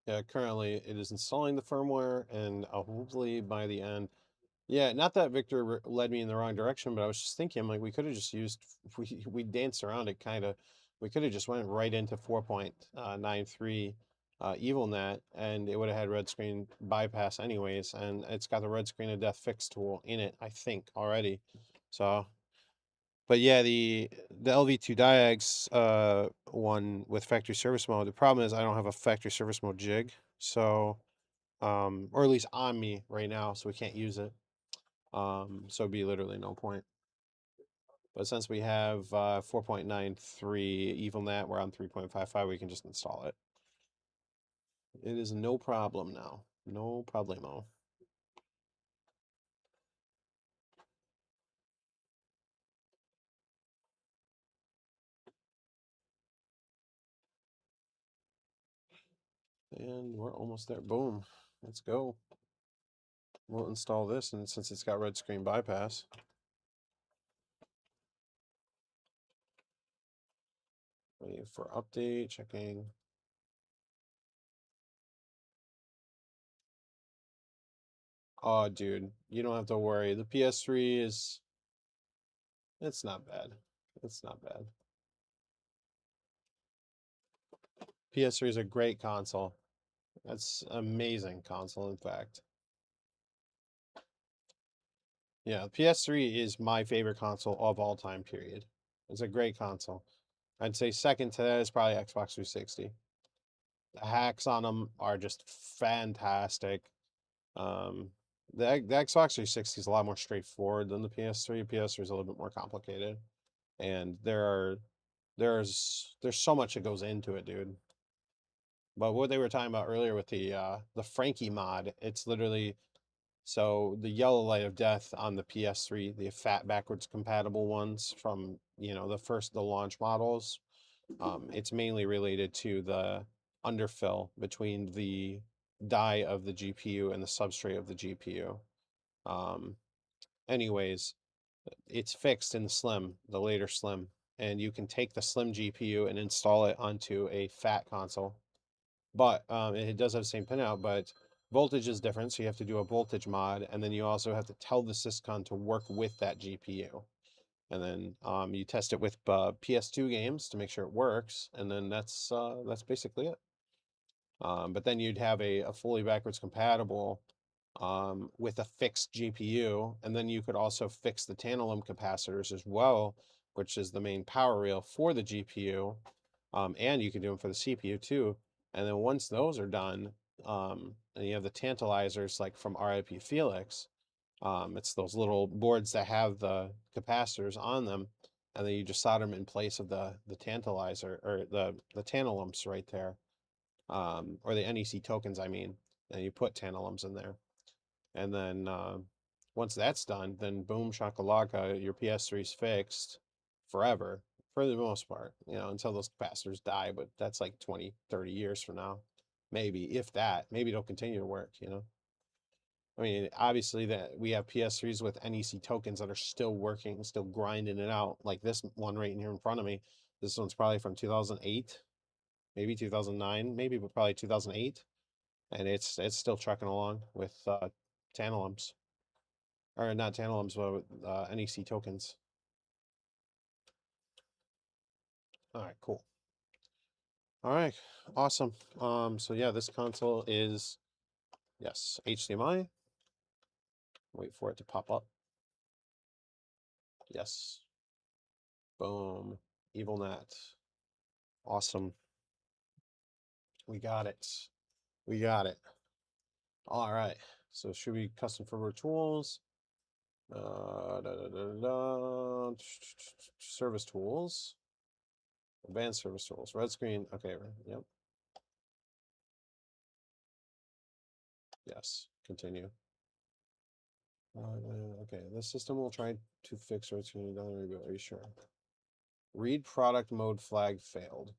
A: Yeah, currently it is installing the firmware, and hopefully by the end. Yeah, not that Victor led me in the wrong direction, but I was just thinking, like, we could have just used, we danced around it kind of. We could have just went right into 4.93 EvilNet, and it would have had red screen bypass anyways, and it's got the red screen of death fix tool in it, I think, already. So, but yeah, the LV2 Diags one with factory service mode. The problem is I don't have a factory service mode jig, so or at least on me right now, so we can't use it. So it'd be literally no point. But since we have 4.93 EvilNet, we're on 3.55, we can just install it. It is no problem now. No problemo. And we're almost there. Boom. Let's go. We'll install this, and since it's got red screen bypass. Wait for update, checking. Oh, dude, you don't have to worry. The PS3 is, it's not bad. It's not bad. PS3 is a great console. That's amazing console, in fact. Yeah, PS3 is my favorite console of all time, period. It's a great console. I'd say second to that is probably Xbox 360. The hacks on them are just fantastic. Um, the Xbox 360 is a lot more straightforward than the PS3. PS3 is a little bit more complicated, and there's so much that goes into it, dude. But what they were talking about earlier with the Frankie mod, it's literally so the yellow light of death on the PS3, the fat backwards compatible ones from the launch models. It's mainly related to the underfill between the die of the GPU and the substrate of the GPU. Um, anyways, it's fixed in the Slim, the later Slim, and you can take the Slim GPU and install it onto a fat console. But it does have the same pinout, but voltage is different, so you have to do a voltage mod, and then you also have to tell the syscon to work with that GPU. And then you test it with PS2 games to make sure it works, and then that's basically it. But then you'd have a fully backwards compatible with a fixed GPU, and then you could also fix the tantalum capacitors as well, which is the main power rail for the GPU, and you can do them for the CPU too. And then once those are done, and you have the tantalizers like from RIP Felix, it's those little boards that have the capacitors on them, and then you just solder them in place of the tantalizer or the tantalums right there, or the NEC tokens, I mean, and you put tantalums in there. And then once that's done, then boom shakalaka, your PS3 is fixed forever for the most part, until those capacitors die, but that's like 20, 30 years from now. Maybe, if that, maybe it'll continue to work. I mean, obviously that we have PS3s with NEC tokens that are still working, still grinding it out, like this one right in here in front of me. This one's probably from 2008, maybe 2009, maybe, but probably 2008. And it's still trucking along with tantalums. Or not tantalums, but NEC tokens. All right, cool. All right, awesome. So yeah, this console is, yes, HDMI. Wait for it to pop up. Yes. Boom. EvilNet. Awesome. We got it. We got it. All right. So should be custom firmware tools. Service tools. Advanced service tools. Red screen. Okay. Yep. Yes. Continue. Okay. This system will try to fix red screen. Are you sure? Read product mode flag failed.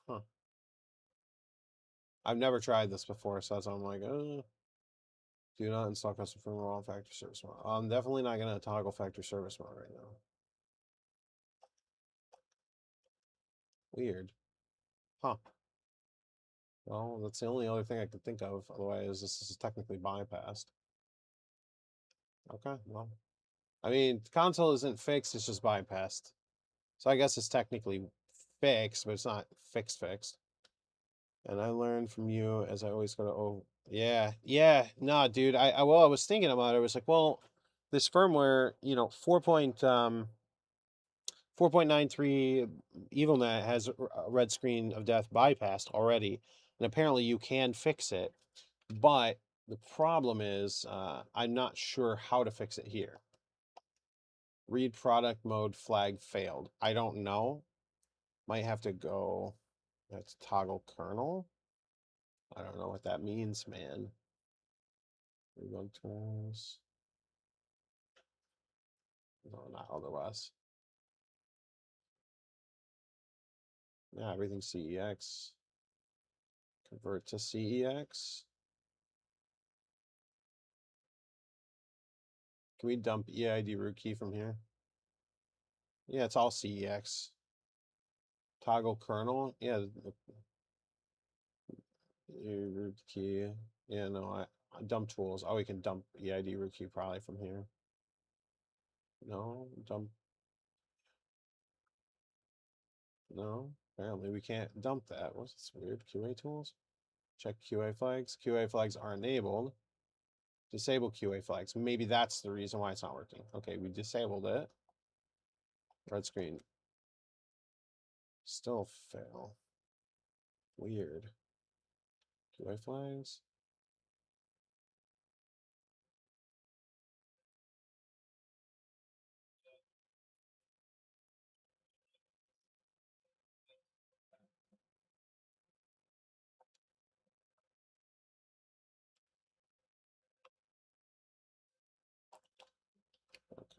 A: Huh. I've never tried this before, so that's why I'm like, do not install custom firmware on factory service mode. I'm definitely not gonna toggle factory service mode right now. Weird. Huh. Well, that's the only other thing I could think of. Otherwise, this is technically bypassed. Okay, well. I mean, the console isn't fixed, it's just bypassed. So I guess it's technically fixed, but it's not fixed. And I learned from you as I always go to, oh, yeah. Nah, dude, I was thinking about it. I was like, well, this firmware, 4.93 EvilNet has a red screen of death bypassed already. And apparently you can fix it. But the problem is, I'm not sure how to fix it here. Read product mode flag failed. I don't know. Might have to go. That's toggle kernel. I don't know what that means, man. Debug tools. No, not otherwise. Yeah, everything's CEX. Convert to CEX. Can we dump EID root key from here? Yeah, it's all CEX. Toggle kernel. Yeah, root key. Yeah, no, I dump tools. Oh, we can dump EID root key probably from here. No, dump. No, apparently we can't dump that. What's this weird? QA tools? Check QA flags. QA flags are enabled. Disable QA flags. Maybe that's the reason why it's not working. Okay, we disabled it. Red screen. Still fail. Weird. QA flags.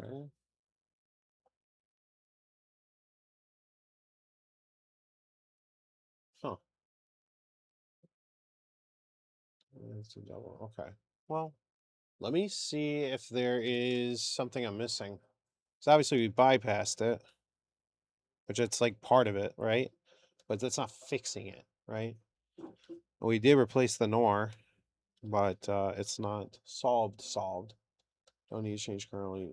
A: Okay. Huh. It's a double. Okay. Well, let me see if there is something I'm missing. So obviously we bypassed it, which it's like part of it, right? But that's not fixing it, right? We did replace the NOR, but it's not solved. Don't need to change kernel.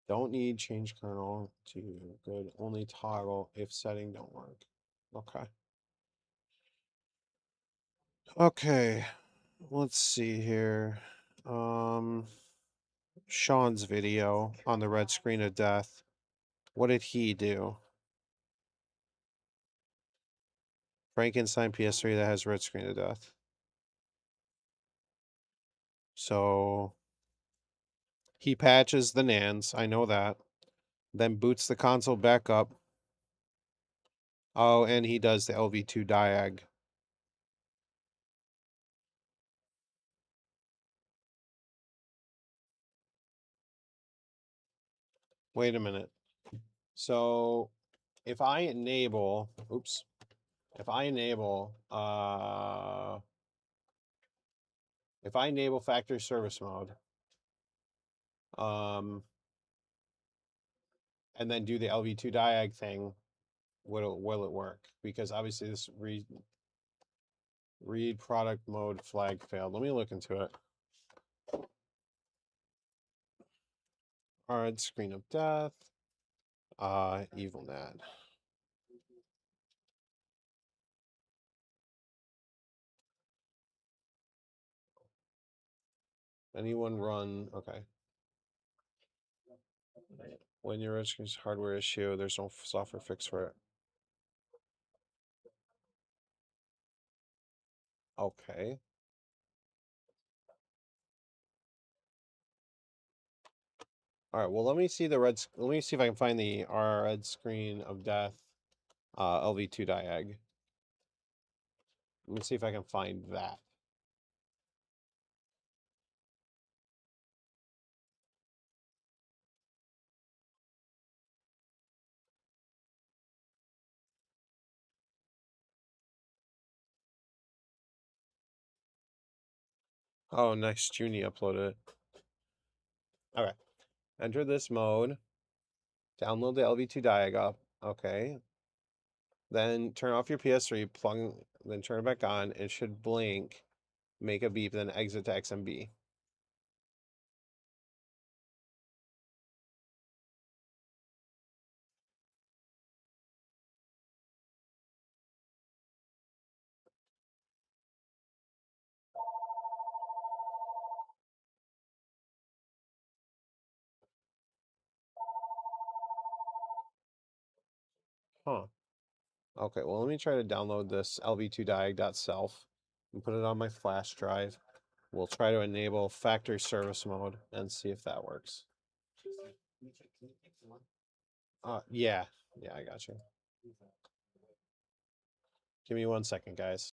A: Don't need change kernel to good. Only toggle if setting don't work. Okay. Okay. Let's see here. Sean's video on the red screen of death. What did he do? Frankenstein PS3 that has red screen of death. So he patches the NANDs, I know that. Then boots the console back up. Oh, and he does the LV2 diag. Wait a minute. So if I enable, oops, if I enable factory service mode, and then do the LV2 diag thing, will it work? Because obviously this read product mode flag failed. Let me look into it. Alright, screen of death. EvilNet. Anyone run? Okay. When your red screen's hardware issue, there's no software fix for it. Okay. All right. Well, let me see let me see if I can find the red screen of death, LV2 diag. Let me see if I can find that. Oh, next Juni uploaded it. Okay. Enter this mode. Download the LV2 diag up. Okay. Then turn off your PS3, then turn it back on. It should blink, make a beep, then exit to XMB. Huh. Okay, well, let me try to download this lv2diag.self and put it on my flash drive. We'll try to enable factory service mode and see if that works. Yeah, I got you. Give me 1 second, guys.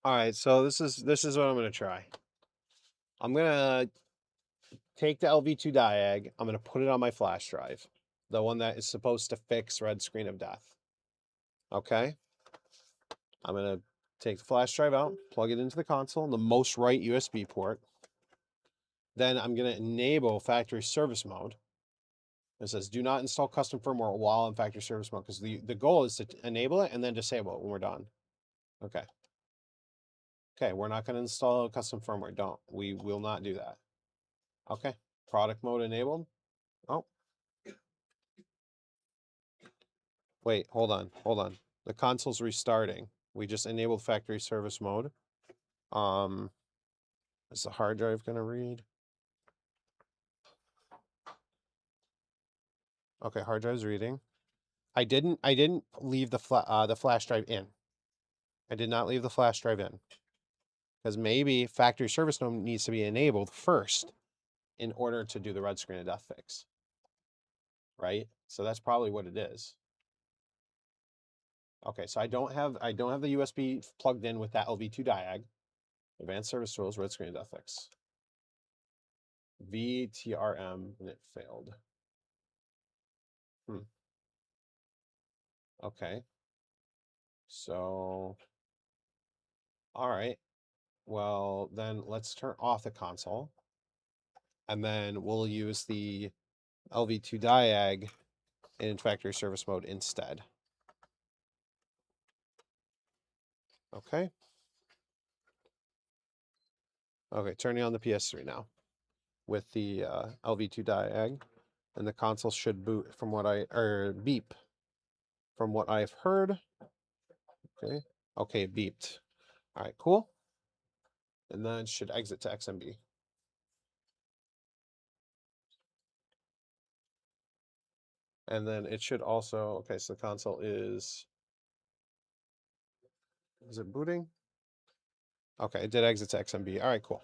A: All right, so this is what I'm gonna try. I'm gonna take the LV2 diag. I'm gonna put it on my flash drive, the one that is supposed to fix red screen of death. Okay. I'm gonna take the flash drive out, plug it into the console, the most right USB port. Then I'm gonna enable factory service mode. It says do not install custom firmware while in factory service mode, because the goal is to enable it and then disable it when we're done. Okay. Okay, we're not going to install custom firmware. We will not do that. Okay, product mode enabled. Oh, wait, hold on. The console's restarting. We just enabled factory service mode. Is the hard drive going to read? Okay, hard drive's reading. I didn't leave the flash drive in. I did not leave the flash drive in, because maybe factory service mode needs to be enabled first in order to do the red screen of death fix. Right? So that's probably what it is. Okay, so I don't have the USB plugged in with that LV2 diag. Advanced Service Tools, red screen of death fix. VTRM, and it failed. Okay. So, all right. Well, then let's turn off the console. And then we'll use the LV2 diag in factory service mode instead. Okay. Okay, turning on the PS3 now with the LV2 diag, and the console should boot from what beep from what I've heard. Okay. Okay, it beeped. All right, cool. And then it should exit to XMB. And then it should also, okay, so the console is it booting? Okay, it did exit to XMB. All right, cool.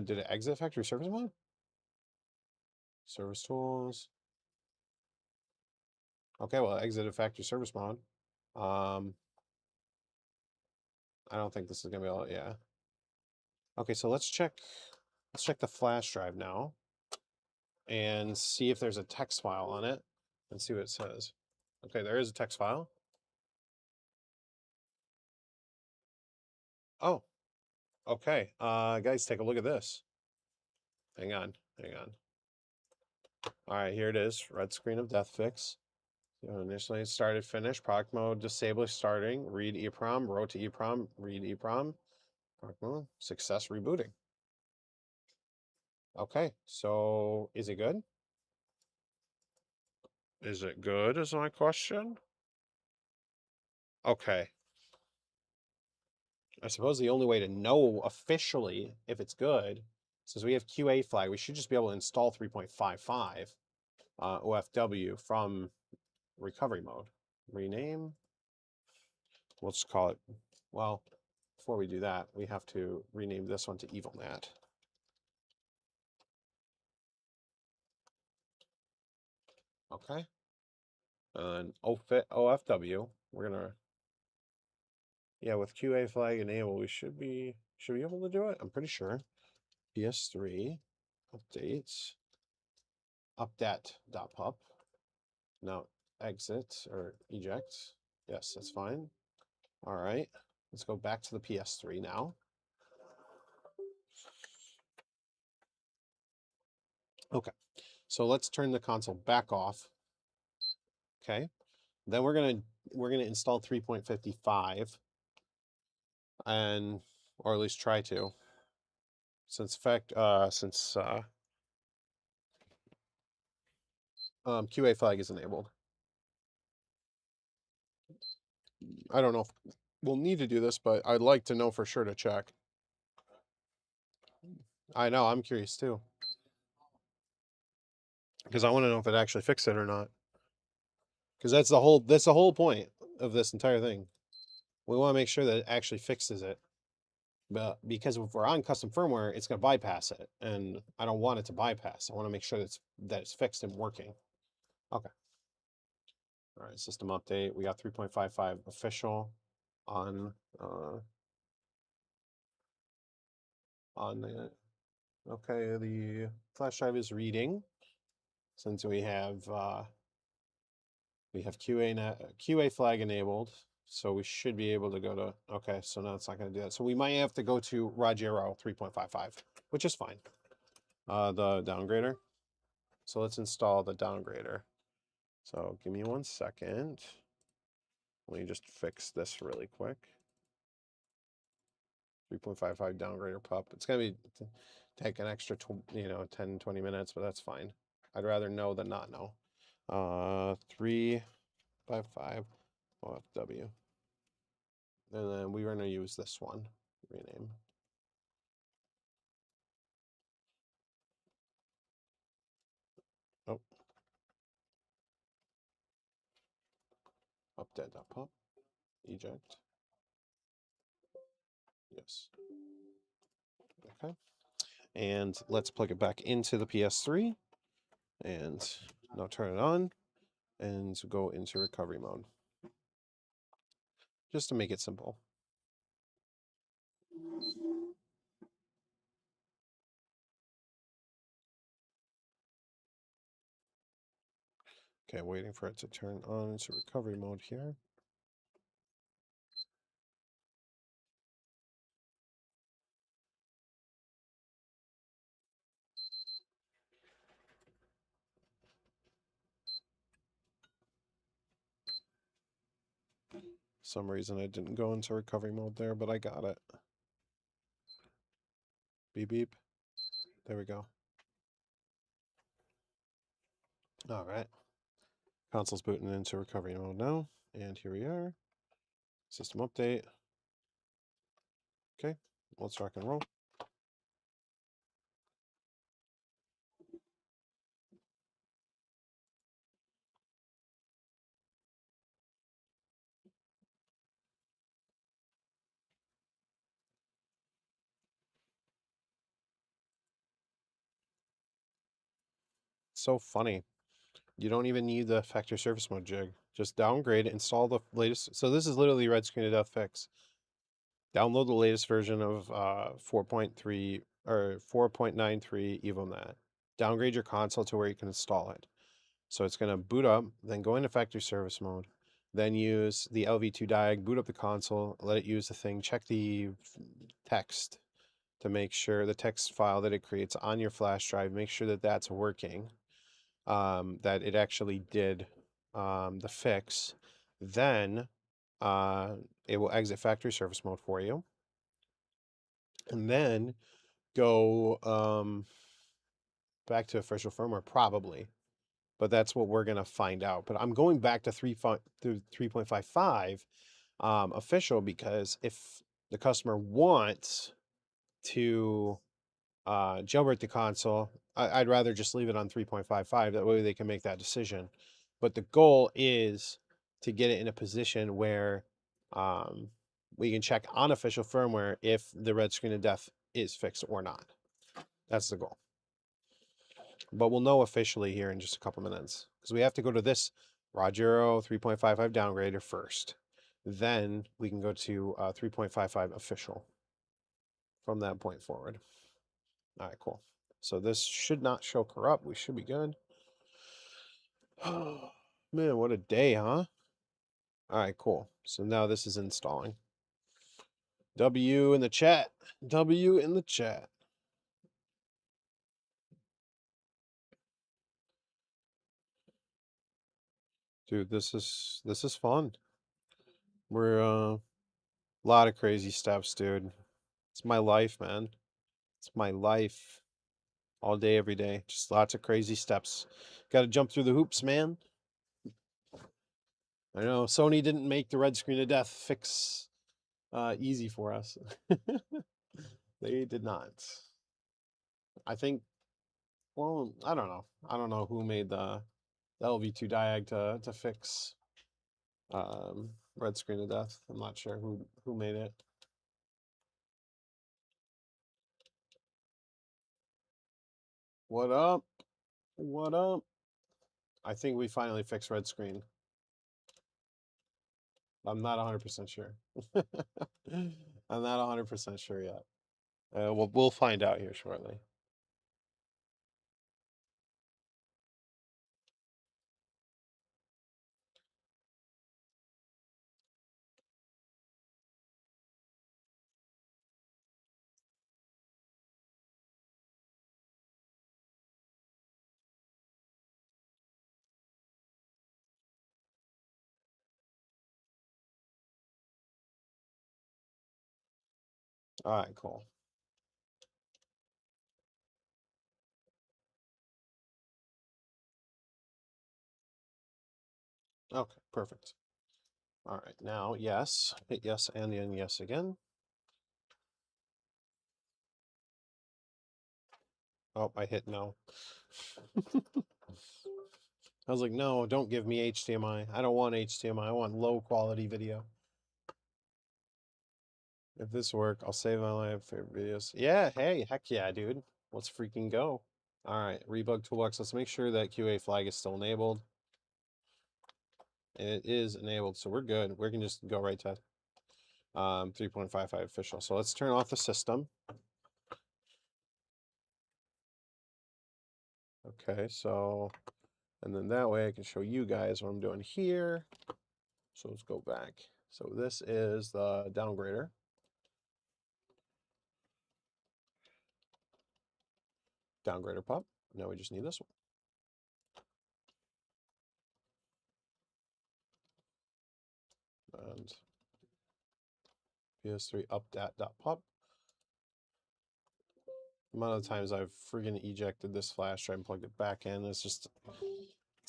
A: Did it exit factory service mode? Service tools. Okay, well, it exited factory service mode. I don't think this is gonna be able, yeah. Okay, so let's check the flash drive now and see if there's a text file on it and see what it says. Okay, there is a text file. Oh, okay. Guys, take a look at this. Hang on. All right, here it is. Red screen of death fix. So initially started, finish, product mode, disable starting, read EEPROM, wrote to EEPROM, read EEPROM, product mode, success rebooting. Okay, so is it good? Is it good is my question? Okay. I suppose the only way to know officially if it's good, since we have QA flag, we should just be able to install 3.55 OFW from recovery mode. Rename. We'll just call it, well, before we do that, we have to rename this one to EvilNat. Okay. And OFW, we're gonna, yeah, with QA flag enabled, we should be able to do it. I'm pretty sure. PS3 updates updat.pub. Now exit or eject. Yes, that's fine. All right. Let's go back to the PS3 now. Okay. So let's turn the console back off. Okay. Then we're gonna install 3.55 and or at least try to. Since QA flag is enabled. I don't know if we'll need to do this, but I'd like to know for sure to check. I know, I'm curious too. Because I want to know if it actually fixed it or not. Because that's the whole point of this entire thing. We want to make sure that it actually fixes it. But because if we're on custom firmware, it's going to bypass it, and I don't want it to bypass. I want to make sure that it's fixed and working. Okay. All right, system update. We got 3.55 official on the. Okay, the flash drive is reading. Since we have QA flag enabled, so we should be able to go to. Okay, so now it's not going to do that. So we might have to go to Rogero 3.55, which is fine. The downgrader. So let's install the downgrader. So give me 1 second. Let me just fix this really quick. 3.55 downgrader pup. It's gonna be take an extra 10, 20 minutes, but that's fine. I'd rather know than not know. 3.55 OFW. And then we're gonna use this one. Rename. Oh. Update.pub. Eject. Yes. Okay. And let's plug it back into the PS3 and now turn it on and go into recovery mode. Just to make it simple. Okay, waiting for it to turn on into recovery mode here. Some reason I didn't go into recovery mode there, but I got it. Beep beep. There we go. All right. Console's booting into recovery mode now. And here we are. System update. Okay, let's rock and roll. So funny. You don't even need the factory service mode jig. Just downgrade, install the latest. So this is literally red screen of death fix. Download the latest version of 4.3 or 4.93 EvilNat. Downgrade your console to where you can install it. So it's going to boot up, then go into factory service mode, then use the LV2 diag, boot up the console, let it use the thing, check the text to make sure the text file that it creates on your flash drive, make sure that that's working, that it actually did the fix. Then it will exit factory service mode for you. And then go back to official firmware, probably. But that's what we're going to find out. But I'm going back to 3.55 official, because if the customer wants to jailbreak the console, I'd rather just leave it on 3.55. That way they can make that decision. But the goal is to get it in a position where we can check on official firmware if the red screen of death is fixed or not. That's the goal. But we'll know officially here in just a couple minutes, because we have to go to this Rogero 3.55 downgrader first. Then we can go to 3.55 official from that point forward. All right, cool. So this should not show corrupt. We should be good. Man, what a day, huh? All right, cool. So now this is installing. W in the chat. W in the chat. Dude, this is fun. We're a lot of crazy steps, dude. It's my life, man. It's my life. All day, every day. Just lots of crazy steps. Got to jump through the hoops, man. I know Sony didn't make the red screen of death fix easy for us. They did not. I think, well, I don't know. I don't know who made the LV2 diag to fix red screen of death. I'm not sure who made it. What up? What up? I think we finally fixed red screen. I'm not 100% sure. I'm not 100% sure yet. We'll find out here shortly. All right, cool. Okay, perfect. All right, now yes, hit yes and then yes again. Oh, I hit no. I was like, no, don't give me HDMI. I don't want HDMI. I want low quality video. If this work, I'll save my life favorite videos. Yeah, hey, heck yeah, dude. Let's freaking go. All right, rebug toolbox. Let's make sure that QA flag is still enabled. And it is enabled, so we're good. We can just go right to 3.55 official. So let's turn off the system. Okay, so, and then that way I can show you guys what I'm doing here. So let's go back. So this is the downgrader. Downgrader pop. Now we just need this one. And PS3 updat.pop. The amount of times I've friggin' ejected this flash drive and plugged it back in, it's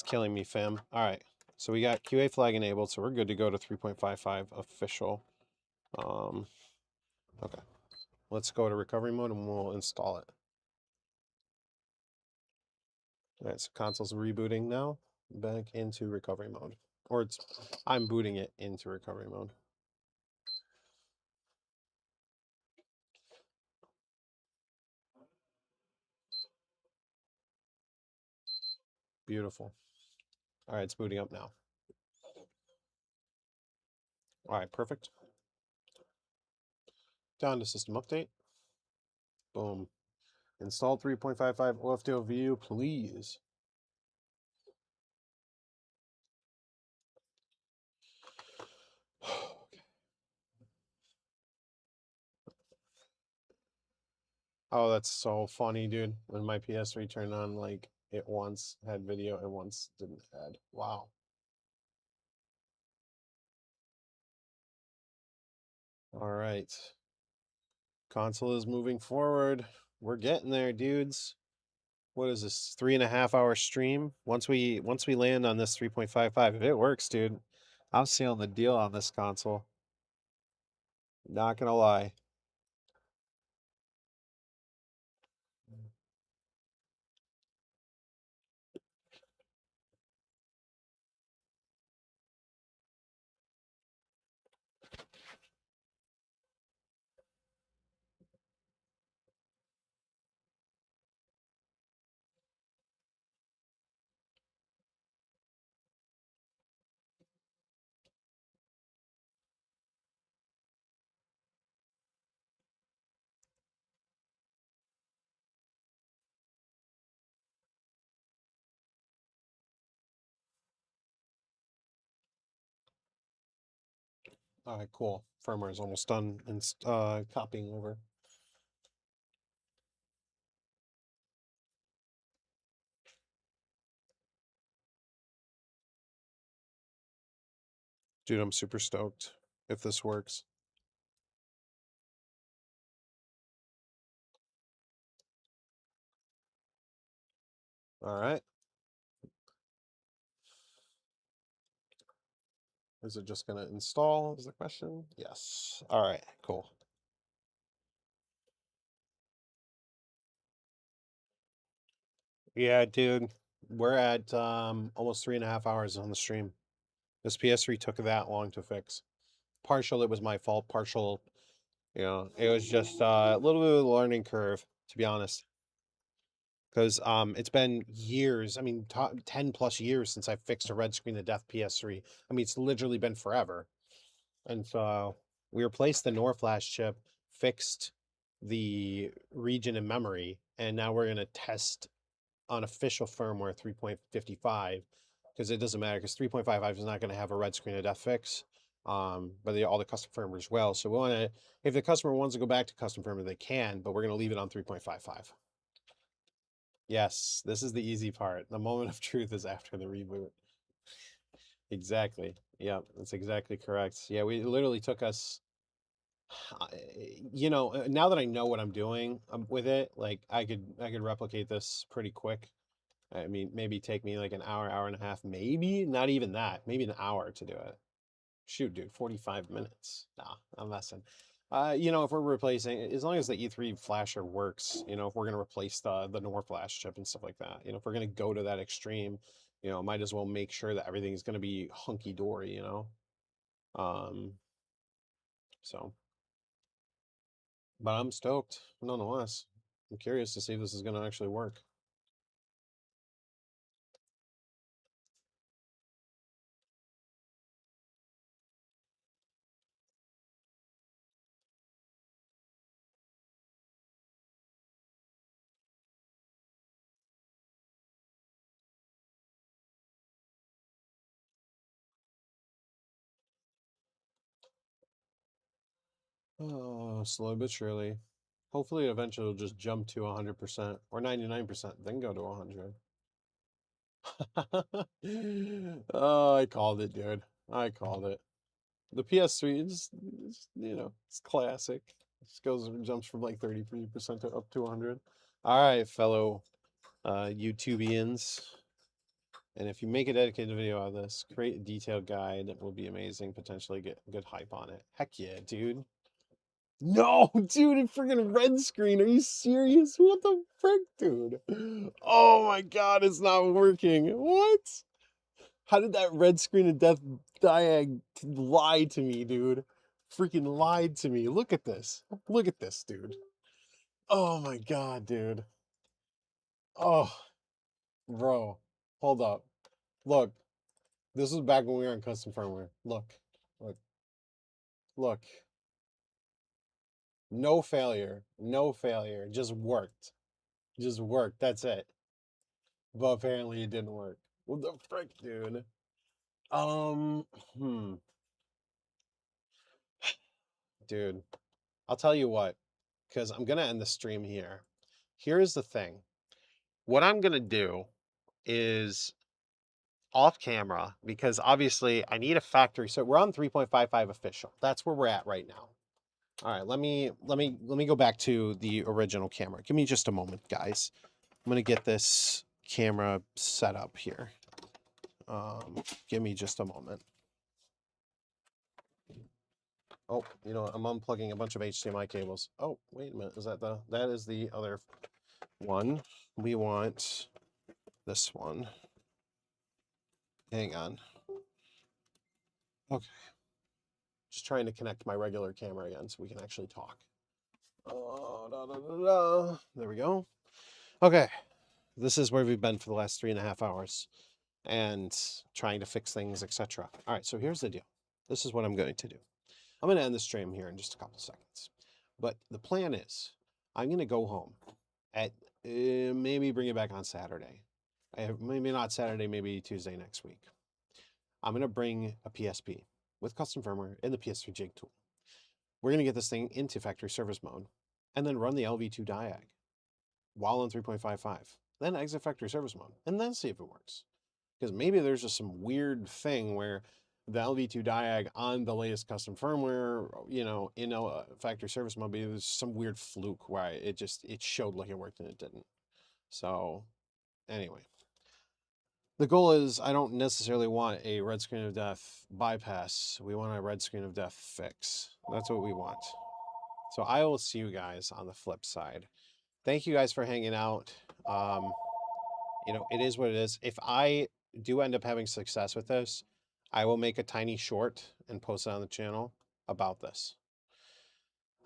A: killing me, fam. All right, so we got QA flag enabled, so we're good to go to 3.55 official. Okay, let's go to recovery mode and we'll install it. All right, so console's rebooting now, back into recovery mode. Or I'm booting it into recovery mode. Beautiful. All right, it's booting up now. All right, perfect. Down to system update. Boom. Install 3.55 OFDO view, please. Oh, that's so funny, dude. When my PS3 turned on, like, it once had video and once didn't add. Wow. All right. Console is moving forward. We're getting there, dudes. What is this? 3.5 hour stream? Once we land on this 3.55, if it works, dude, I'm sealing the deal on this console. Not gonna lie. All right, cool. Firmware is almost done and copying over. Dude, I'm super stoked if this works. All right. Is it just gonna install is the question? Yes. All right, cool. Yeah, dude. We're at almost 3.5 hours on the stream. This PS3 took that long to fix. Partial, it was my fault. Partial, it was just a little bit of a learning curve, to be honest. Because it's been years, I mean, 10 plus years since I fixed a red screen of death PS3. I mean, it's literally been forever. And so we replaced the NOR flash chip, fixed the region in memory, and now we're going to test on official firmware 3.55 because it doesn't matter because 3.55 is not going to have a red screen of death fix. But all the custom firmware as well. So we want to, if the customer wants to go back to custom firmware, they can, but we're going to leave it on 3.55. Yes, this is the easy part. The moment of truth is after the reboot. Exactly. Yeah, that's exactly correct. Yeah, we literally took us, now that I know what I'm doing with it, like I could replicate this pretty quick. I mean, maybe take me like an hour, hour and a half, maybe not even that, maybe an hour to do it. Shoot, dude, 45 minutes. Nah, I'm messing. If we're replacing, as long as the E3 flasher works, if we're gonna replace the NOR flash chip and stuff like that, if we're gonna go to that extreme, might as well make sure that everything's gonna be hunky dory, Um, so, but I'm stoked nonetheless. I'm curious to see if this is gonna actually work. Oh, slowly but surely. Hopefully, eventually it'll just jump to 100% or 99%, then go to 100. Oh, I called it, dude. I called it. The PS3 is, it's classic. It just jumps from like 33% to up to 100. All right, fellow YouTubians. And if you make a dedicated video on this, create a detailed guide. It will be amazing. Potentially get good hype on it. Heck yeah, dude. No, dude, it freaking red screen. Are you serious? What the frick, dude? Oh my god, it's not working. What? How did that red screen of death diag lie to me, dude? Freaking lied to me. Look at this. Look at this, dude. Oh my god, dude. Oh, bro. Hold up. Look. This was back when we were in custom firmware. Look. Look. Look. No failure. No failure. Just worked. Just worked. That's it. But apparently it didn't work. What the frick, dude? Um, hmm. Dude, I'll tell you what, because I'm gonna end the stream here. Here's the thing. What I'm gonna do is off camera, because obviously I need a factory. So we're on 3.55 official. That's where we're at right now. All right, let me go back to the original camera. Give me just a moment, guys. I'm gonna get this camera set up here. Give me just a moment. Oh, you know, I'm unplugging a bunch of HDMI cables. Oh, wait a minute. Is that that is the other one. We want this one. Hang on. Okay. Just trying to connect my regular camera again so we can actually talk. Oh, da, da, da, da. There we go. Okay. This is where we've been for the last 3.5 hours and trying to fix things, etc. All right, so here's the deal. This is what I'm going to do. I'm going to end the stream here in just a couple seconds. But the plan is I'm going to go home at maybe bring it back on Saturday. Maybe not Saturday, maybe Tuesday next week. I'm going to bring a PSP with custom firmware and the PS3 jig tool. We're going to get this thing into factory service mode and then run the LV2 diag while on 3.55. Then exit factory service mode and then see if it works. Because maybe there's just some weird thing where the LV2 diag on the latest custom firmware, you know, in a factory service mode, maybe there's some weird fluke where it showed like it worked and it didn't. So anyway, the goal is I don't necessarily want a red screen of death bypass. We want a red screen of death fix. That's what we want. So I will see you guys on the flip side. Thank you guys for hanging out. You know, it is what it is. If I do end up having success with this, I will make a tiny short and post it on the channel about this.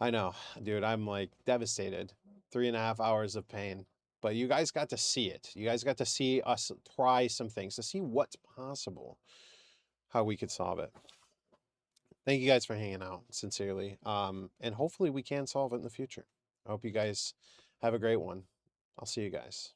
A: I know, dude, I'm like devastated. 3.5 hours of pain. But you guys got to see it. You guys got to see us try some things to see what's possible, how we could solve it. Thank you guys for hanging out, sincerely. And hopefully we can solve it in the future. I hope you guys have a great one. I'll see you guys.